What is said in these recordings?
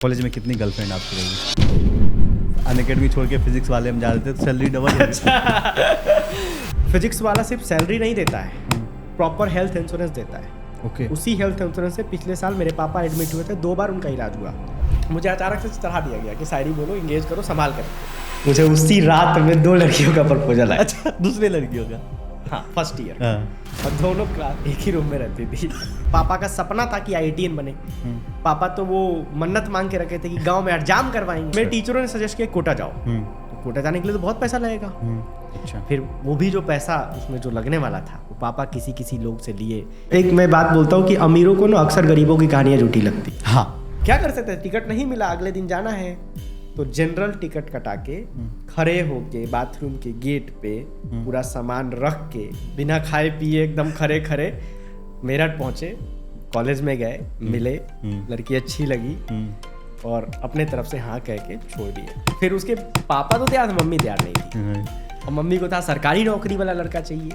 College में कितनी girlfriend आपकी रही? अनअकैडमी छोड़ के फिजिक्स वाले हम जा रहे थे तो सैलरी डबल। फिजिक्स वाला सिर्फ सैलरी नहीं देता है, प्रॉपर हेल्थ इंश्योरेंस देता है। ओके। उसी हेल्थ इंश्योरेंस से पिछले साल मेरे पापा एडमिट हुए थे, 2 बार उनका इलाज हुआ। मुझे अचानक से चढ़ा दिया गया कि शायरी बोलो, इंगेज करो, संभाल कर। मुझे उसी रात में 2 लड़कियों का प्रपोजल आया। अच्छा, दूसरे लड़कियों का? हाँ, फर्स्ट ईयर। हाँ। और दोनों क्लास एक ही रूम में रहती थी। पापा का सपना था कि IITN बने। पापा तो वो मन्नत मांग के रखे थे कि गांव में एग्जाम करवाएंगे। मेरे टीचरों ने सजेस्ट किया कोटा जाओ। तो कोटा जाने के लिए तो बहुत पैसा लगेगा। अच्छा। फिर वो भी जो पैसा उसमें जो लगने वाला था वो पापा किसी लोग से लिए। एक मैं बात बोलता हूँ कि अमीरों को ना अक्सर गरीबों की कहानियां झूठी लगती। हाँ। क्या कर सकते हैं, टिकट नहीं मिला, अगले दिन जाना है तो जनरल टिकट कटा के खड़े होके बाथरूम के गेट पे पूरा सामान रख के बिना खाए पिए एकदम खड़े मेरठ पहुंचे, कॉलेज में गए, मिले, लड़की अच्छी लगी और अपने तरफ से हाँ कह के छोड़ दिए। फिर उसके पापा तो तैयार थे, मम्मी तैयार नहीं थी। और मम्मी को था सरकारी नौकरी वाला लड़का चाहिए,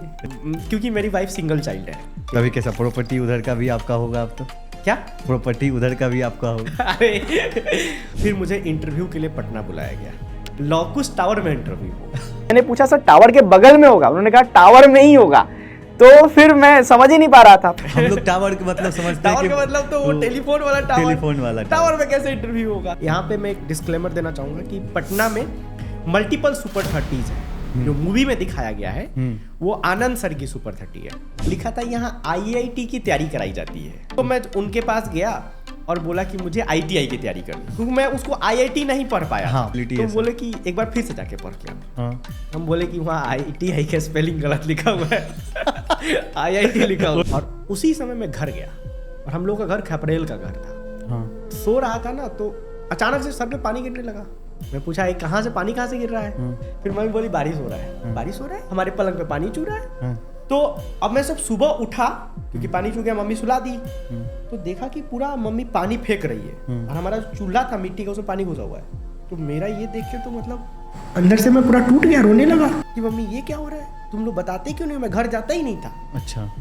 क्योंकि मेरी वाइफ सिंगल चाइल्ड है। कभी कैसा प्रॉपर्टी उधर का भी आपका होगा? अब तो क्या प्रॉपर्टी उधर का भी आपका होगा? अरे फिर मुझे इंटरव्यू के लिए पटना बुलाया गया। लॉकुस टावर में इंटरव्यू। मैंने पूछा सर टावर के बगल में होगा? उन्होंने कहा टावर में ही होगा। तो फिर मैं समझ ही नहीं पा रहा था। हम लोग टावर के मतलब समझते हैं। टावर का मतलब तो वो टेलीफोन वाला टावर। टेलीफोन वाला टावर में कैसे इंटरव्यू होगा? यहाँ पे मैं एक डिस्क्लेमर देना चाहूंगा कि पटना में मल्टीपल सुपर 30s है। जो मूवी में दिखाया गया है वो आनंद सर की सुपर 30 है। लिखा था यहाँ IIT की तैयारी कराई जाती है। तो मैं उनके पास गया और बोला कि मुझे ITI की तैयारी करनी, क्योंकि मैं उसको IIT नहीं पढ़ पाया। हाँ, तो बोले कि एक बार फिर से जाके पढ़ के आओ। हाँ। हम बोले कि वहाँ ITI का स्पेलिंग गलत लिखा हुआ है। IIT लिखा हुआ। और उसी समय मैं घर गया और हम लोग का घर खपरेल का घर था। हाँ। सो रहा था ना, तो अचानक से सर पे पानी गिरने लगा। मैं पूछा कहाँ से पानी कहाँ से गिर रहा है? फिर मम्मी बोली बारिश हो रहा है। बारिश हो रहा है, हमारे पलंग पे पानी चू रहा है। तो अब मैं सब सुबह उठा क्योंकि पानी चू गया, मम्मी सुला दी। तो देखा कि पूरा मम्मी पानी फेंक रही है और हमारा चूल्हा था मिट्टी का, उसमें पानी घुसा हुआ है। तो मेरा ये देख के तो मतलब अंदर से मैं पूरा टूट गया, रोने लगा कि मम्मी ये क्या हो रहा है, तुम लोग बताते क्यों नहीं? मैं घर जाता ही नहीं था। अच्छा।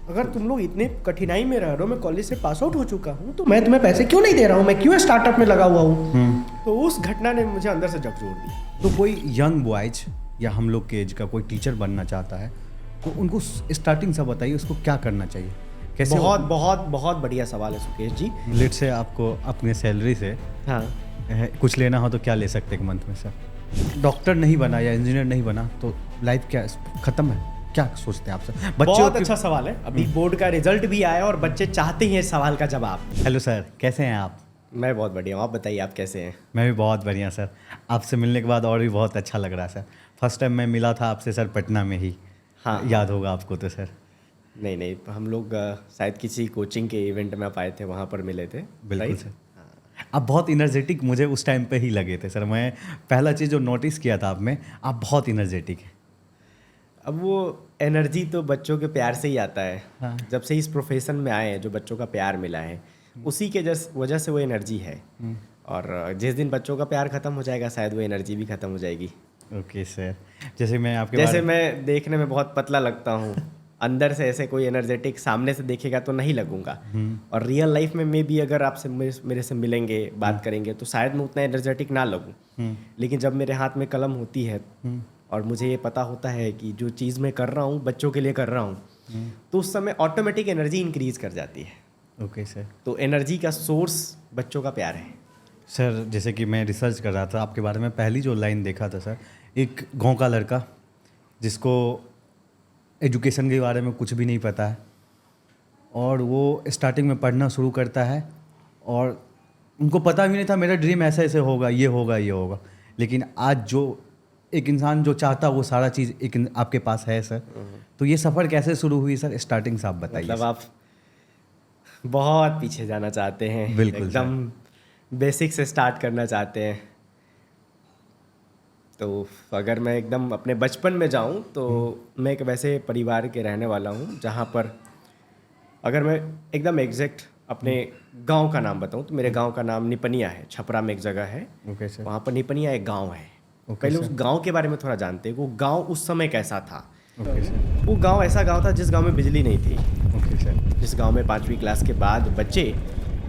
अगर तुम लोग इतने कठिनाई में रह रहे हो, मैं कॉलेज से पास आउट हो चुका हूँ, तो मैं तुम्हें पैसे क्यों नहीं दे रहा हूँ? मैं क्यों स्टार्टअप में लगा हुआ हूँ? तो उस घटना ने मुझे अंदर से झकझोर दिया। तो कोई यंग बॉयज या हम लोग के एज का कोई टीचर बनना चाहता है तो उनको स्टार्टिंग से बताइए उसको क्या करना चाहिए, कैसे? बहुत बढ़िया सवाल है सुकेश जी। लेट से आपको अपने सैलरी से हाँ कुछ लेना हो तो क्या ले सकते हैं मंथ में सर? डॉक्टर नहीं बना या इंजीनियर नहीं बना तो लाइफ क्या खत्म है? क्या सोचते हैं आप सर? बहुत अच्छा सवाल है। अभी बोर्ड का रिजल्ट भी आया और बच्चे चाहते हैं इस सवाल का जवाब। हेलो सर, कैसे हैं आप? मैं बहुत बढ़िया हूँ, आप बताइए आप कैसे हैं? मैं भी बहुत बढ़िया सर। आपसे मिलने के बाद और भी बहुत अच्छा लग रहा है सर। फर्स्ट टाइम मैं मिला था आपसे सर पटना में ही। हाँ, याद होगा आपको तो सर। नहीं, हम लोग शायद किसी कोचिंग के इवेंट में आप आए थे, वहाँ पर मिले थे। बिल्कुल सर। आप बहुत इनर्जेटिक मुझे उस टाइम पे ही लगे थे सर। मैं पहला चीज़ जो नोटिस किया था आप में, आप बहुत इनर्जेटिक हैं। अब वो एनर्जी तो बच्चों के प्यार से ही आता है। हाँ। जब से इस प्रोफेशन में आए हैं, जो बच्चों का प्यार मिला है, उसी के वजह से वो एनर्जी है। और जिस दिन बच्चों का प्यार खत्म हो जाएगा, शायद वो एनर्जी भी खत्म हो जाएगी। Okay sir. जैसे मैं देखने में बहुत पतला लगता हूँ, अंदर से ऐसे कोई एनर्जेटिक सामने से देखेगा तो नहीं लगूंगा। और रियल लाइफ में मे भी अगर आपसे मेरे से मिलेंगे, बात करेंगे, तो शायद मैं उतना एनर्जेटिक ना लगूं। लेकिन जब मेरे हाथ में कलम होती है और मुझे ये पता होता है कि जो चीज़ मैं कर रहा हूँ बच्चों के लिए कर रहा हूँ, तो उस समय ऑटोमेटिक एनर्जी इंक्रीज कर जाती है। Okay sir. तो एनर्जी का सोर्स बच्चों का प्यार है सर। जैसे कि मैं रिसर्च कर रहा था आपके बारे में, पहली जो लाइन देखा था सर, एक गांव का लड़का जिसको एजुकेशन के बारे में कुछ भी नहीं पता है और वो स्टार्टिंग में पढ़ना शुरू करता है और उनको पता भी नहीं था मेरा ड्रीम ऐसे ऐसे होगा, ये होगा, ये होगा। लेकिन आज जो एक इंसान जो चाहता वो सारा चीज़ एक आपके पास है सर। तो ये सफ़र कैसे शुरू हुई सर? स्टार्टिंग से आप बताइए। मतलब आप बहुत पीछे जाना चाहते हैं, बिल्कुल एकदम बेसिक से स्टार्ट करना चाहते हैं। तो अगर मैं एकदम अपने बचपन में जाऊं तो मैं एक वैसे परिवार के रहने वाला हूं जहां पर, अगर मैं एकदम एग्जैक्ट अपने गांव का नाम बताऊं तो मेरे गांव का नाम निपनिया है। छपरा में एक जगह है, ओके सर। वहाँ पर निपनिया एक गांव है। ओके पहले सर। उस गांव के बारे में थोड़ा जानते हैं। वो गांव उस समय कैसा था। Okay sir. वो गांव ऐसा गांव था जिस गांव में बिजली नहीं थी। Okay sir. जिस गांव में 5वीं क्लास के बाद बच्चे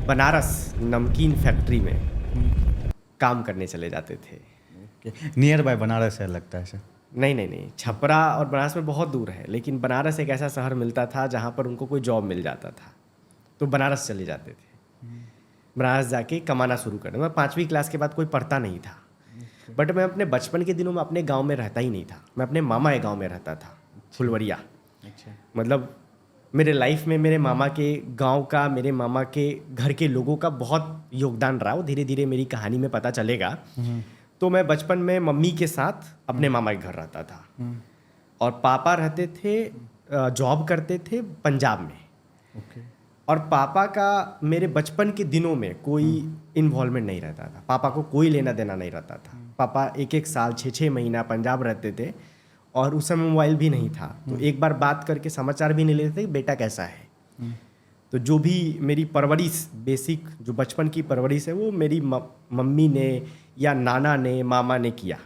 बनारस नमकीन फैक्ट्री में काम करने चले जाते थे। नियर बाय बनारस है लगता है सर। नहीं, छपरा और बनारस में बहुत दूर है, लेकिन बनारस एक ऐसा शहर मिलता था जहाँ पर उनको कोई जॉब मिल जाता था, तो बनारस चले जाते थे। बनारस जाके कमाना शुरू करना। मैं 5वीं क्लास के बाद कोई पढ़ता नहीं था, बट मैं अपने बचपन के दिनों में अपने गांव में रहता ही नहीं था। मैं अपने मामा के गांव में रहता था, फुलवरिया। अच्छा। मतलब मेरे लाइफ में मेरे मामा के गांव का, मेरे मामा के घर के लोगों का बहुत योगदान रहा। वो धीरे धीरे मेरी कहानी में पता चलेगा। तो मैं बचपन में मम्मी के साथ अपने मामा के घर रहता था, और पापा रहते थे, जॉब करते थे पंजाब में। ओके। और पापा का मेरे बचपन के दिनों में कोई इन्वॉल्वमेंट नहीं रहता था। पापा को कोई लेना देना नहीं रहता था। पापा 1-1 साल 6-6 महीना पंजाब रहते थे, और उस समय मोबाइल भी नहीं था, तो एक बार बात करके समाचार भी नहीं लेते थे कि बेटा कैसा है। तो जो भी मेरी परवरिश, बेसिक जो बचपन की परवरिश है, वो मेरी मम्मी ने या नाना ने, मामा ने किया।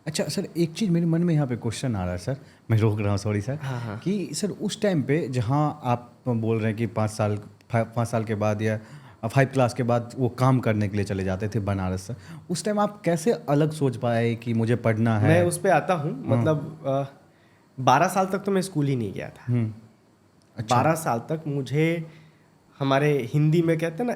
अच्छा सर, एक चीज़ मेरे मन में यहाँ पे क्वेश्चन आ रहा है सर, मैं रोक रहा हूँ, सॉरी सर। हाँ। कि सर उस टाइम पे जहाँ आप बोल रहे हैं कि 5 साल के बाद या 5 क्लास के बाद वो काम करने के लिए चले जाते थे बनारस से, उस टाइम आप कैसे अलग सोच पाए कि मुझे पढ़ना है? मैं उस पर आता हूँ। मतलब 12 साल तक तो मैं स्कूल ही नहीं गया था। अच्छा। 12 साल तक मुझे, हमारे हिंदी में कहते हैं ना,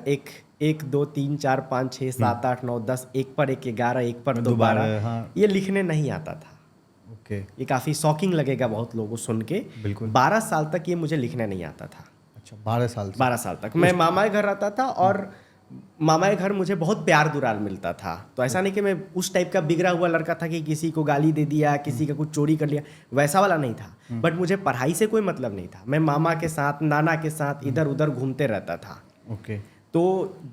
1 2 3 4 5 6 7 8 9 10, 1 पर 1 11, 1 पर 2 12, हाँ। ये लिखने नहीं आता था। ओके। ये काफ़ी शॉकिंग लगेगा बहुत लोगों को सुन के। बिल्कुल। 12 साल तक ये मुझे लिखने नहीं आता था। अच्छा, 12 साल से। 12 साल तक मैं मामा के घर रहता था, और मामा के घर मुझे बहुत प्यार दुलार मिलता था। तो ऐसा नहीं कि मैं उस टाइप का बिगड़ा हुआ लड़का था कि किसी को गाली दे दिया, किसी का कुछ चोरी कर लिया, वैसा वाला नहीं था। बट मुझे पढ़ाई से कोई मतलब नहीं था। मैं मामा के साथ, नाना के साथ इधर उधर घूमते रहता था। ओके। तो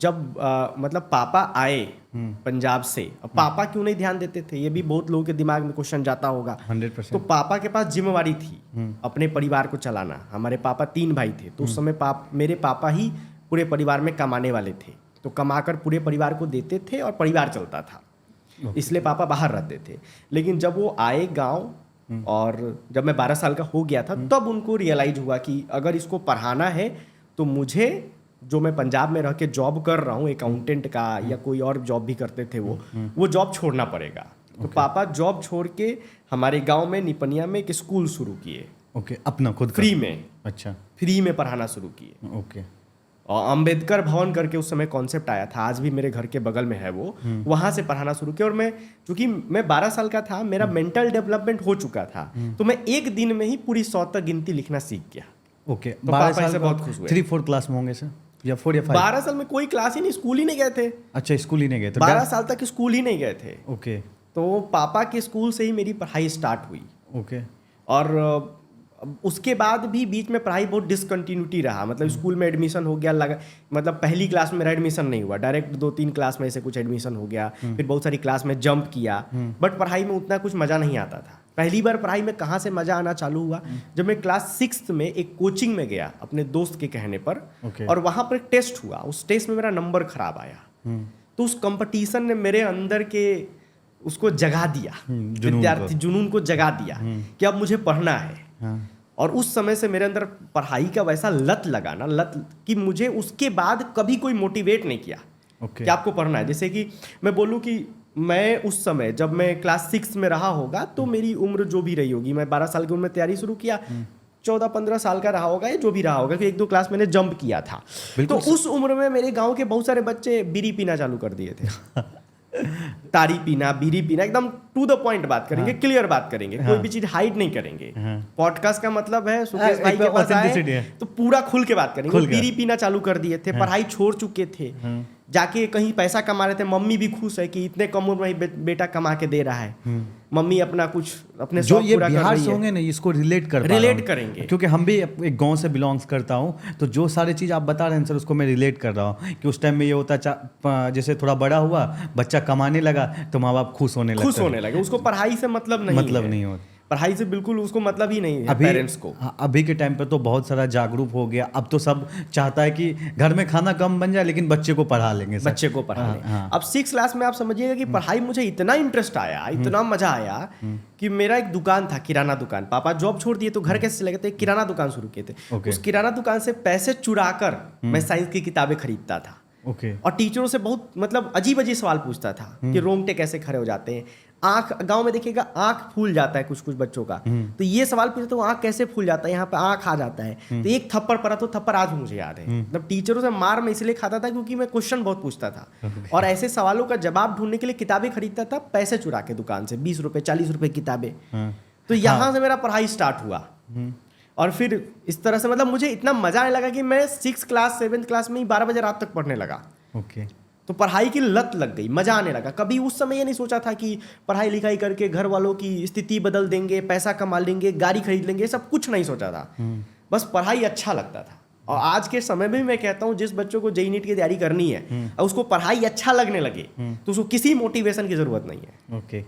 जब मतलब पापा आए पंजाब से, अब पापा क्यों नहीं ध्यान देते थे, ये भी बहुत लोगों के दिमाग में क्वेश्चन जाता होगा। 100%। तो पापा के पास जिम्मेवारी थी अपने परिवार को चलाना। हमारे पापा 3 भाई थे, तो उस समय मेरे पापा ही पूरे परिवार में कमाने वाले थे। तो कमाकर पूरे परिवार को देते थे और परिवार चलता था, इसलिए पापा बाहर रहते थे। लेकिन जब वो आए गाँव, और जब मैं 12 साल का हो गया था, तब उनको रियलाइज हुआ कि अगर इसको पढ़ाना है तो मुझे, जो मैं पंजाब में रह के जॉब कर रहा हूँ अकाउंटेंट का, या कोई और जॉब भी करते थे वो जॉब छोड़ना पड़ेगा। तो पापा जॉब छोड़ के हमारे गांव में निपनिया में एक स्कूल शुरू किए। ओके, अपना खुद फ्री में। अच्छा। फ्री में पढ़ाना शुरू किए। ओके। और अंबेडकर भवन करके उस समय कॉन्सेप्ट आया था, आज भी मेरे घर के बगल में है वो। वहाँ से पढ़ाना शुरू किया। और मैं, चूंकि मैं 12 साल का था, मेरा मेंटल डेवलपमेंट हो चुका था, तो मैं एक दिन में ही पूरी 100 तक गिनती लिखना सीख गया। ओके। तो 12 पापा साल से बहुत खुश हुए। 3-4 क्लास में होंगे सर, या 4 या 5? 12 साल में कोई क्लास ही नहीं, स्कूल ही नहीं गए थे। अच्छा, स्कूल ही नहीं गए तो 12 साल तक स्कूल ही नहीं गए थे। ओके। तो पापा के स्कूल से ही मेरी पढ़ाई स्टार्ट हुई। ओके। और उसके बाद भी बीच में पढ़ाई बहुत डिसकंटिन्यूटी रहा। मतलब स्कूल में एडमिशन हो गया, लगा, मतलब पहली क्लास में मेरा एडमिशन नहीं हुआ, डायरेक्ट 2-3 क्लास में से कुछ एडमिशन हो गया। फिर बहुत सारी क्लास में जंप किया, बट पढ़ाई में उतना कुछ मज़ा नहीं आता था। पहली बार पढ़ाई में कहाँ से मज़ा आना चालू हुआ, जब मैं क्लास 6 में एक कोचिंग में गया अपने दोस्त के कहने पर। और वहाँ पर एक टेस्ट हुआ, उस टेस्ट में मेरा नंबर खराब आया। तो उस कंपटीशन ने मेरे अंदर के उसको जगा दिया, विद्यार्थी जुनून को जगा दिया कि अब मुझे पढ़ना है। और उस समय से मेरे अंदर पढ़ाई का वैसा लत लगा ना, लत कि मुझे उसके बाद कभी कोई मोटिवेट नहीं किया कि आपको पढ़ना है। जैसे कि मैं बोलूँ कि मैं उस समय, जब मैं क्लास 6 में रहा होगा, तो मेरी उम्र जो भी रही होगी, मैं 12 साल की उम्र में तैयारी शुरू किया, 14-15 साल का रहा होगा, या जो भी रहा होगा, कि 1-2 क्लास मैंने जंप किया था। तो उस उम्र में मेरे गाँव के बहुत सारे बच्चे बीड़ी पीना चालू कर दिए थे। तारी पीना, बीड़ी पीना, एकदम टू द पॉइंट बात करेंगे, क्लियर बात करेंगे, कोई भी चीज हाइड नहीं करेंगे। पॉडकास्ट का मतलब है सुकेश भाई के पास आए तो पूरा खुल के बात करेंगे। बीड़ी पीना चालू कर दिए थे, पढ़ाई छोड़ चुके थे, जाके कहीं पैसा कमा रहे थे। मम्मी भी खुश है कि इतने कम उम्र में बेटा कमा के दे रहा है। मम्मी अपना कुछ अपने जो ये बिहार से होंगे ना, इसको रिलेट करेंगे, क्योंकि हम भी एक गांव से बिलोंग्स करता हूँ। तो जो सारी चीज़ आप बता रहे हैं सर, उसको मैं रिलेट कर रहा हूँ कि उस टाइम में ये होता, जैसे थोड़ा बड़ा हुआ, बच्चा कमाने लगा, तो माँ बाप खुश होने लगे। उसको पढ़ाई से मतलब नहीं होता, पढ़ाई से बिल्कुल उसको मतलब ही नहीं है पेरेंट्स को। अभी के टाइम पे तो बहुत सारा जागरूक हो गया। अब तो सब चाहता है कि घर में खाना कम बन जाए, लेकिन बच्चे को पढ़ा लेंगे सर। बच्चे को पढ़ा लें। अब 6 क्लास में आप समझिएगा कि पढ़ाई मुझे इतना इंटरेस्ट आया, इतना मजा आया कि मेरा एक दुकान था, किराना दुकान। पापा जॉब छोड़ दिए तो घर कैसे चले गए थे, किराना दुकान शुरू किए थे। उस किराना दुकान से पैसे चुरा कर मैं साइंस की किताबें खरीदता था। ओके। और टीचरों से बहुत मतलब अजीब अजीब सवाल पूछता था कि रोंगटे कैसे खड़े हो जाते हैं, आंख गांव में देखिएगा आंख फूल जाता है कुछ कुछ बच्चों का, तो ये सवाल पूछते तो आंख कैसे फूल जाता है, यहाँ पे आंख आ जाता है। तो एक थप्पड़ पड़ा, तो थप्पड़ आज भी मुझे याद है। मतलब टीचरों से मार मैं इसलिए खाता था क्योंकि मैं क्वेश्चन बहुत पूछता था, और ऐसे सवालों का जवाब ढूंढने के लिए किताबें खरीदता था पैसे चुरा के दुकान से, 20 रुपए 40 रुपए किताबें। तो यहाँ से मेरा पढ़ाई स्टार्ट हुआ, और फिर इस तरह से मतलब मुझे इतना मजा आने लगा कि मैं 6th क्लास 7th क्लास में ही 12 बजे रात तक पढ़ने लगा। ओके। तो पढ़ाई की लत लग गई, मजा आने लगा। कभी उस समय ये नहीं सोचा था कि पढ़ाई लिखाई करके घर वालों की स्थिति बदल देंगे, पैसा कमा लेंगे, गाड़ी खरीद लेंगे, सब कुछ नहीं सोचा था। बस पढ़ाई अच्छा लगता था। और आज के समय में मैं कहता हूँ जिस बच्चों को जेईई नीट की तैयारी करनी है और उसको पढ़ाई अच्छा लगने लगे तो उसको किसी मोटिवेशन की जरूरत नहीं है। ओके।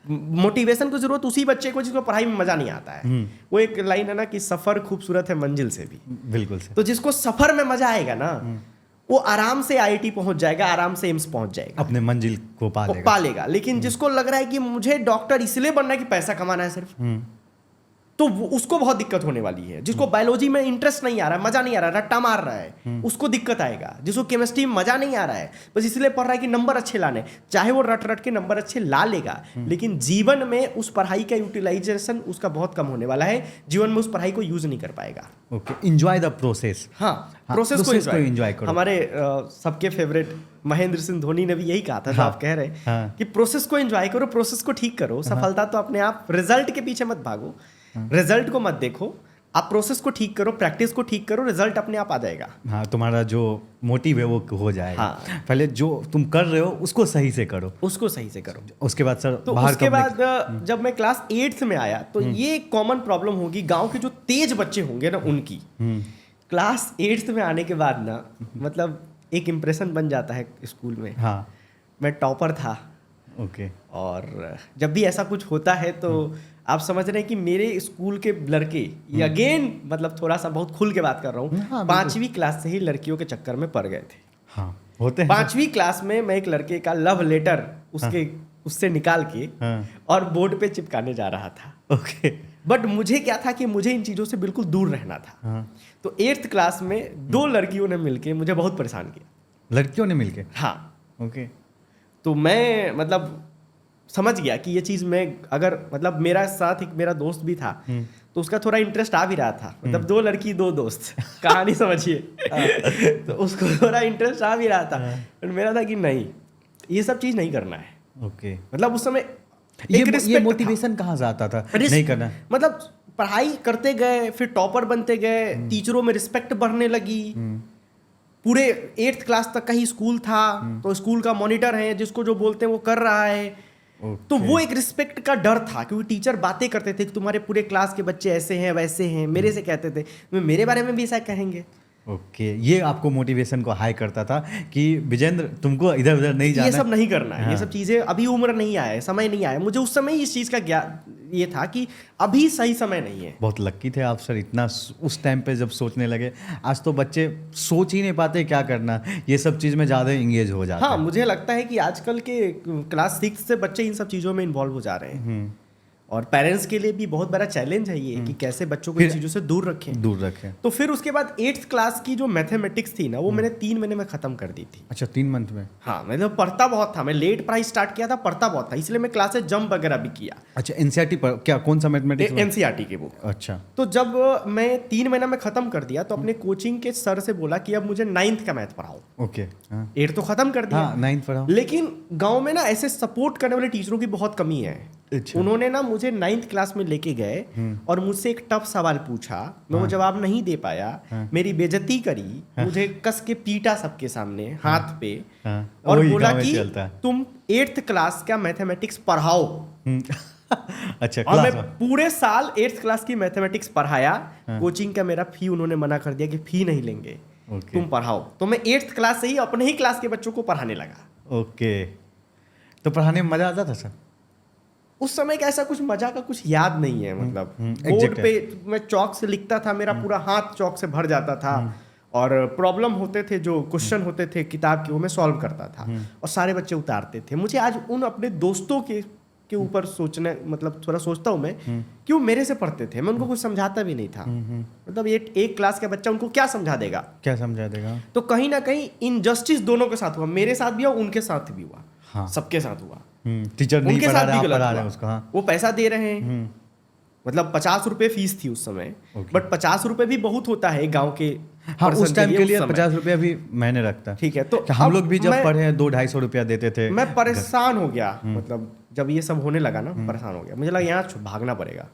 मोटिवेशन की जरूरत उसी बच्चे को जिसको पढ़ाई में मजा नहीं आता है। वो एक लाइन है ना कि सफर खूबसूरत है मंजिल से भी। बिल्कुल सर। तो जिसको सफर में मजा आएगा ना वो आराम से आईआईटी पहुंच जाएगा, आराम से एम्स पहुंच जाएगा, अपने मंजिल को पा लेगा। लेकिन जिसको लग रहा है कि मुझे डॉक्टर इसलिए बनना है कि पैसा कमाना है सिर्फ, तो उसको बहुत दिक्कत होने वाली है। जिसको बायोलॉजी में इंटरेस्ट नहीं आ रहा है, मजा नहीं आ रहा है, रट्टा मार रहा है, उसको दिक्कत आएगा। जिसको केमिस्ट्री में मजा नहीं आ रहा है, बस इसलिए पढ़ रहा है कि नंबर अच्छे लाने, चाहे वो रट रट के नंबर अच्छे ला लेगा, लेकिन जीवन में उस पढ़ाई का यूटिलाइजेशन उसका बहुत कम होने वाला है। जीवन में उस पढ़ाई को यूज नहीं कर पाएगा। ओके। Enjoy the process. हाँ, प्रोसेस को एंजॉय करो। हमारे सबके फेवरेट महेंद्र सिंह धोनी ने भी यही कहा था। हाँ, आप कह रहे कि प्रोसेस को एंजॉय करो, प्रोसेस को ठीक करो। सफलता तो अपने आप, रिजल्ट के पीछे मत भागो, रिजल्ट को मत देखो, आप प्रोसेस को ठीक करो, प्रैक्टिस को ठीक करो, रिजल्ट अपने आप आ जाएगा। हाँ, तुम्हारा जो मोटिव है वो हो जाएगा। हाँ। पहले जो तुम कर रहे हो उसको सही से करो, उसको सही से करो। उसके बाद सर तो बाहर उसके बाद जब मैं क्लास 8th में आया तो ये कॉमन प्रॉब्लम होगी गांव के जो तेज बच्चे होंगे ना उनकी। क्लास 8th में आने के बाद ना मतलब एक इम्प्रेशन बन जाता है स्कूल में। हाँ। मैं टॉपर था। ओके। और जब भी ऐसा कुछ होता है तो आप समझ रहे हैं कि मेरे स्कूल के लड़के, ये अगेन मतलब थोड़ा सा बहुत खुल के बात कर रहा हूँ, हाँ, 5वीं क्लास से ही लड़कियों के चक्कर में पड़ गए थे। हाँ, होते हैं। 5वीं क्लास में मैं एक लड़के का लव लेटर उससे निकाल के और बोर्ड पे चिपकाने जा रहा था। ओके। बट मुझे क्या था कि मुझे इन चीज़ों से बिल्कुल दूर रहना था। तो 8th क्लास में 2 लड़कियों ने मिलके मुझे बहुत परेशान किया। लड़कियों ने मिलके? हाँ। ओके। तो मैं मतलब समझ गया कि ये चीज़ मैं अगर मतलब मेरा साथ एक मेरा दोस्त भी था तो उसका थोड़ा इंटरेस्ट आ भी रहा था। मतलब 2 लड़की 2 दोस्त कहानी समझिए। तो उसको थोड़ा इंटरेस्ट आ भी रहा था, पर मेरा था कि नहीं, ये सब चीज़ नहीं करना है। ओके। मतलब उस समय ये मोटिवेशन कहाँ से आता था नहीं करना? मतलब पढ़ाई करते गए, फिर टॉपर बनते गए, टीचरों में रिस्पेक्ट बढ़ने लगी। पूरे 8th क्लास तक का ही स्कूल था, तो स्कूल का मॉनिटर है, जिसको जो बोलते हैं वो कर रहा है। तो वो एक रिस्पेक्ट का डर था क्योंकि टीचर बातें करते थे कि तुम्हारे पूरे क्लास के बच्चे ऐसे हैं वैसे हैं। मेरे से कहते थे मेरे बारे में भी ऐसा कहेंगे। ओके। ये आपको मोटिवेशन को हाई करता था कि विजेंद्र तुमको इधर उधर नहीं जाना, ये सब नहीं करना है। हाँ। ये सब चीज़ें अभी उम्र नहीं आया है, समय नहीं आया। मुझे उस समय इस चीज़ का ये था कि अभी सही समय नहीं है। बहुत लक्की थे आप सर, इतना उस टाइम पे जब सोचने लगे। आज तो बच्चे सोच ही नहीं पाते क्या करना, ये सब चीज़ में ज़्यादा इंगेज हो जाते हैं। हाँ, मुझे लगता है कि आजकल के क्लास 6 से बच्चे इन सब चीज़ों में इन्वॉल्व हो जा रहे हैं। और पेरेंट्स के लिए भी बहुत बड़ा चैलेंज है ये कि कैसे बच्चों को इन चीज़ों से दूर रखें। तो फिर उसके बाद 8th क्लास की जो मैथमेटिक्स थी ना वो मैंने 3 महीने में ख़त्म कर दी थी। अच्छा, 3 मंथ में? हाँ, मतलब पढ़ता बहुत था, मैं लेट पढ़ाई स्टार्ट किया था, पढ़ता बहुत था, इसलिए मैं क्लासेस जंप वगैरह भी किया। अच्छा, एनसीईआरटी पर क्या, कौन सा मैथमेटिक्स? एनसीईआरटी के बुक। अच्छा। तो जब मैं 3 महीना में ख़त्म कर दिया तो अपने कोचिंग के सर से बोला कि अब मुझे 9th का मैथ पढ़ाओ। ओके। 8 तो ख़त्म कर दिया। 9th पढ़ाओ। लेकिन गाँव में ना ऐसे सपोर्ट करने वाले टीचरों की बहुत कमी है। अच्छा। उन्होंने ना मुझे 9th क्लास में लेके गए और मुझसे एक टफ सवाल पूछा, मैं वो जवाब नहीं दे पाया, मेरी बेइज्जती करी, मुझे कस के पीटा सबके सामने हाथ पे, और बोला कि तुम 8th क्लास का मैथमेटिक्स पढ़ाओ। अच्छा। और मैं पूरे साल 8th क्लास की मैथमेटिक्स पढ़ाया। कोचिंग का मेरा फी उन्होंने मना कर दिया कि फी नहीं लेंगे, तुम पढ़ाओ। तो मैं 8th क्लास से ही अपने ही क्लास के बच्चों को पढ़ाने लगा। ओके। तो पढ़ाने में मजा आता था सर? उस समय का ऐसा कुछ मजा का कुछ याद नहीं है। मतलब बोर्ड पे मैं चौक से लिखता था, मेरा पूरा हाथ चौक से भर जाता था, और प्रॉब्लम होते थे, जो क्वेश्चन होते थे किताब के, वो मैं सॉल्व करता था और सारे बच्चे उतारते थे। मुझे आज उन अपने दोस्तों के के ऊपर सोचने मतलब थोड़ा सोचता हूँ मैं कि वो मेरे से पढ़ते थे, मैं उनको कुछ समझाता भी नहीं था। मतलब ये एक क्लास का बच्चा उनको क्या समझा देगा, क्या समझा देगा। तो कहीं ना कहीं इनजस्टिस दोनों के साथ हुआ, मेरे साथ भी हुआ, उनके साथ भी हुआ, हाँ। सबके साथ हुआ। टीचर नहीं उनके पढ़ा साथ रहे, भी आप गलत पढ़ा रहे हुआ। हैं उसको। हाँ। वो पैसा दे रहे हैं, मतलब 50 रुपए फीस थी उस समय, Okay. बट 50 रुपए भी बहुत होता है गांव के हाँ, person उस टाइम के लिए उस समय। 50 रुपया भी मैंने रखता। ठीक है, तो कि हम अब लोग भी जब मैं- पढ़े 200-250 रुपया देते थे। मैं परेशान हो गया, मतलब जब ये सब होने लगा ना परेशान हो गया, मुझे लगा यहाँ भागना पड़ेगा,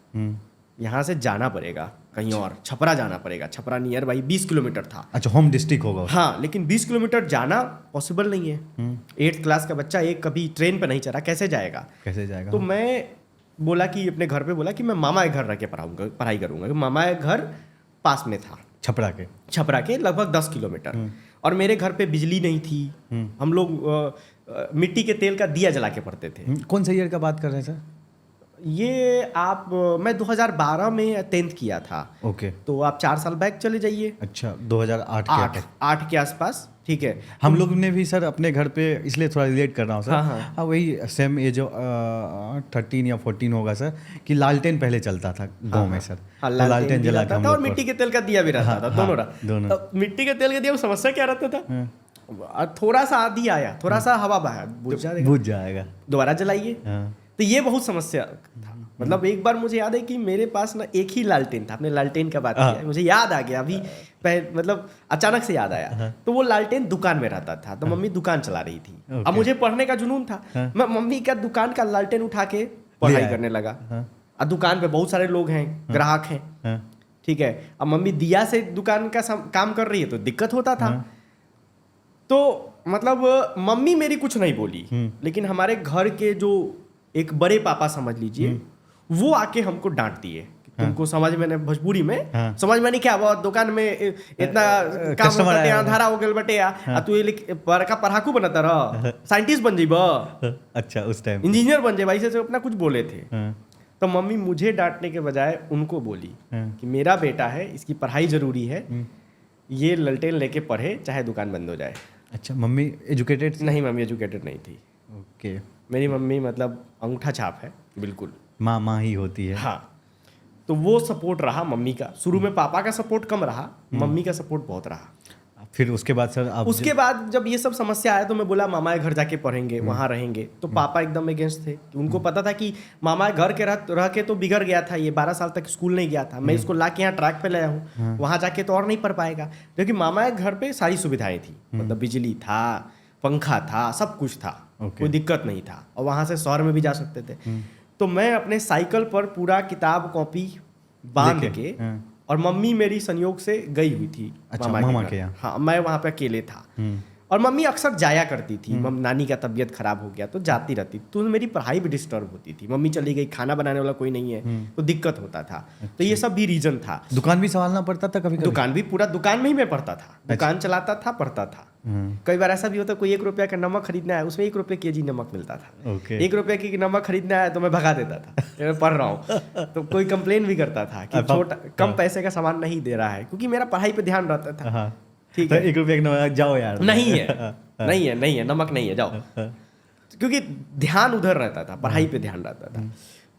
यहाँ से जाना पड़ेगा कहीं और, छपरा जाना पड़ेगा। छपरा नियर बाई 20 किलोमीटर था। अच्छा, होम डिस्ट्रिक्ट होगा उसका। हाँ, लेकिन 20 किलोमीटर जाना पॉसिबल नहीं है। 8th क्लास का बच्चा एक कभी ट्रेन पे नहीं चढ़ा, कैसे जाएगा। कैसे जाएगा। तो मैं बोला कि अपने घर पे बोला कि मैं मामा के घर रह के पढ़ाई करूंगा, क्योंकि मामा के घर पास में था, छपरा के लगभग 10 किलोमीटर। और मेरे घर पे बिजली नहीं थी, हम लोग मिट्टी के तेल का दिया जला के पढ़ते थे। कौन सा ईयर का बात कर रहे हैं सर। ये मैं 2012 में 10th किया था। ओके। तो आप 4 साल बैक चले जाइए। अच्छा, 2008 8 के आसपास, ठीक है। हम लोग ने भी सर अपने घर पे, इसलिए थोड़ा रिलेट कर रहा हूँ सर। हाँ। वही सेम एज 13 या 14 होगा सर, कि लालटेन पहले चलता था गांव में सर। हाँ, तो लालटेन भी जला रहता के हम था और लोग मिट्टी के तेल का दिया भी रहता था, दोनों दोनों। तो मिट्टी के तेल के दिया में समस्या क्या रहता था, थोड़ा सा आधी आया, थोड़ा सा हवा बहा, बुझ जाएगा, दोबारा जलाइए। हाँ। तो ये बहुत समस्या था। मतलब एक बार मुझे याद है कि मेरे पास ना एक ही लालटेन था, आपने लालटेन का बात किया, मुझे याद आ गया अभी, मतलब अचानक से याद आया। तो वो लालटेन दुकान में रहता था, तो मम्मी दुकान चला रही थी। अब मुझे पढ़ने का जुनून था, मैं मम्मी का दुकान का लालटेन उठा के पढ़ाई करने लगा। और दुकान पे बहुत सारे लोग हैं, ग्राहक हैं, ठीक है। अब मम्मी दिया से दुकान का काम कर रही है, तो दिक्कत होता था। तो मतलब मम्मी मेरी कुछ नहीं बोली, लेकिन हमारे घर के जो एक बड़े पापा समझ लीजिए, वो आके हमको डांट दिए। तुमको समझ में नहीं, भोजपुरी में समझ में नहीं क्या, वो दुकान में इतना काम होता है, अंधारा हो गया बटे, तू ये बड़का पढ़ाकू बनता रह, साइंटिस्ट बन जाइबा। अच्छा, उस टाइम इंजीनियर बन जाइबा, ऐसे अपना कुछ बोले थे। तो मम्मी मुझे डांटने के बजाय उनको बोली कि मेरा बेटा है, इसकी पढ़ाई जरूरी है, ये ललटेन लेके पढ़े, चाहे दुकान बंद हो जाए। अच्छा, मम्मी एजुकेटेड नहीं, मम्मी एजुकेटेड नहीं थी। ओके। मेरी मम्मी मतलब अंगूठा छाप है, बिल्कुल माँ ही होती है। हाँ, तो वो सपोर्ट रहा मम्मी का। शुरू में पापा का सपोर्ट कम रहा, मम्मी का सपोर्ट बहुत रहा। फिर उसके बाद सर आप उसके बाद जब ये सब समस्या आया, तो मैं बोला मामा के घर जाके पढ़ेंगे, वहाँ रहेंगे। तो पापा एकदम अगेंस्ट थे। उनको पता था कि मामा घर के रह के तो बिगड़ गया था, ये 12 साल तक स्कूल नहीं गया था, मैं इसको ला के यहाँ ट्रैक पे लाया हूँ, वहाँ जाके तो और नहीं पढ़ पाएगा। क्योंकि मामा के घर पे सारी सुविधाएं थी, मतलब बिजली था, पंखा था, सब कुछ था, कोई दिक्कत नहीं था, और वहाँ से शहर में भी जा सकते थे। तो मैं अपने साइकिल पर पूरा किताब कॉपी बांध के, और मम्मी मेरी संयोग से गई हुई थी। अच्छा, मामा के यहाँ। हाँ, मैं वहाँ पे अकेले था, और मम्मी अक्सर जाया करती थी। नानी का तबीयत खराब हो गया तो जाती रहती, तो मेरी पढ़ाई भी डिस्टर्ब होती थी। मम्मी चली गई, खाना बनाने वाला कोई नहीं है, तो दिक्कत होता था। तो ये सब भी रीजन था। दुकान भी संभालना पड़ता था कभी? दुकान भी, पूरा दुकान में ही मैं पढ़ता था, दुकान चलाता था, पढ़ता था। कई बार ऐसा भी होता, कोई 1 रुपया का नमक खरीदना है, उसमें 1 रुपये केजी नमक मिलता था। 1 रुपये की नमक खरीदना है तो मैं भगा देता था, मैं पढ़ रहा हूँ। तो कोई कंप्लेन भी करता था कि छोटा कम पैसे का सामान नहीं दे रहा है, क्योंकि मेरा पढ़ाई पे ध्यान रहता था। ठीक है, 1 रुपये का जाओ यार, नहीं है नमक नहीं है, जाओ। क्योंकि ध्यान उधर रहता था, पढ़ाई पे ध्यान रहता था।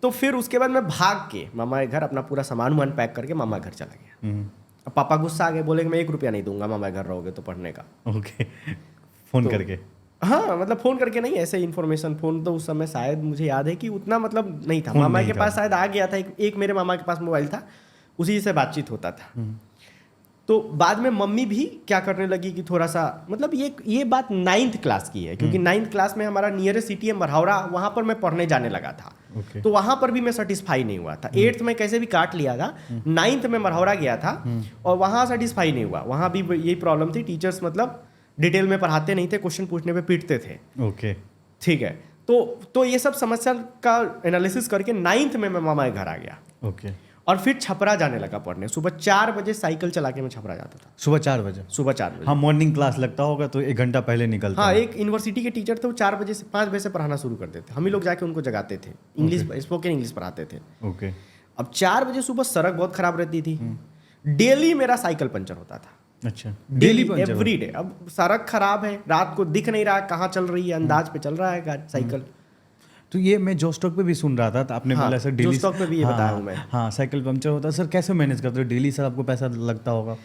तो फिर उसके बाद मैं भाग के मामा के घर अपना पूरा सामान वामान पैक करके मामा घर चला गया। अब पापा गुस्सा आ गए, बोले कि मैं 1 रुपया नहीं दूंगा मामा घर रहोगे तो पढ़ने का। ओके। फोन करके? हाँ, मतलब फोन करके नहीं, ऐसे इन्फॉर्मेशन। फोन तो उस समय शायद मुझे याद है कि उतना मतलब नहीं था। मामा के पास शायद आ गया था, एक मेरे मामा के पास मोबाइल था, उसी से बातचीत होता था। तो बाद में मम्मी भी क्या करने लगी कि थोड़ा सा, मतलब ये बात 9th क्लास की है, क्योंकि 9th क्लास में हमारा नियरेस्ट सिटी है मरहौरा, वहाँ पर मैं पढ़ने जाने लगा था। तो वहाँ पर भी मैं सेटिस्फाई नहीं हुआ था। 8th में कैसे भी काट लिया था, 9th में मरहौरा गया था, और वहाँ सेटिस्फाई नहीं हुआ। वहाँ भी यही प्रॉब्लम थी, टीचर्स मतलब डिटेल में पढ़ाते नहीं थे, क्वेश्चन पूछने पे पीटते थे। ओके, ठीक है। तो ये सब समस्या का एनालिसिस करके 9th में मैं मामा के घर आ गया। ओके। और फिर छपरा जाने लगा पढ़ने। सुबह 4 बजे साइकिल चला के मैं छपरा जाता था। सुबह 4 बजे? सुबह 4 बजे। हाँ, मॉर्निंग क्लास लगता होगा तो 1 घंटा पहले निकलता। हाँ, एक यूनिवर्सिटी के टीचर थे, वो 4 बजे से 5 बजे से पढ़ाना शुरू कर देते। हम ही लोग जाके उनको जगाते थे, इंग्लिश, स्पोकन इंग्लिश पढ़ाते थे। ओके। अब 4 बजे सुबह सड़क बहुत खराब रहती थी, डेली मेरा साइकिल पंचर होता था। अच्छा, डेली पंचर? Every day. अब सड़क खराब है, रात को दिख नहीं रहा कहाँ चल रही है, अंदाज पे चल रहा है साइकिल। तो ये मैं जोस्टॉक पे भी सुन रहा था, तो आपने बोला सर डेली जोस्टॉक पे भी ये बताया हूँ मैं। हाँ साइकिल पंक्चर होता है सर, कैसे मैनेज करते हो डेली? सर आपको पैसा लगता होगा।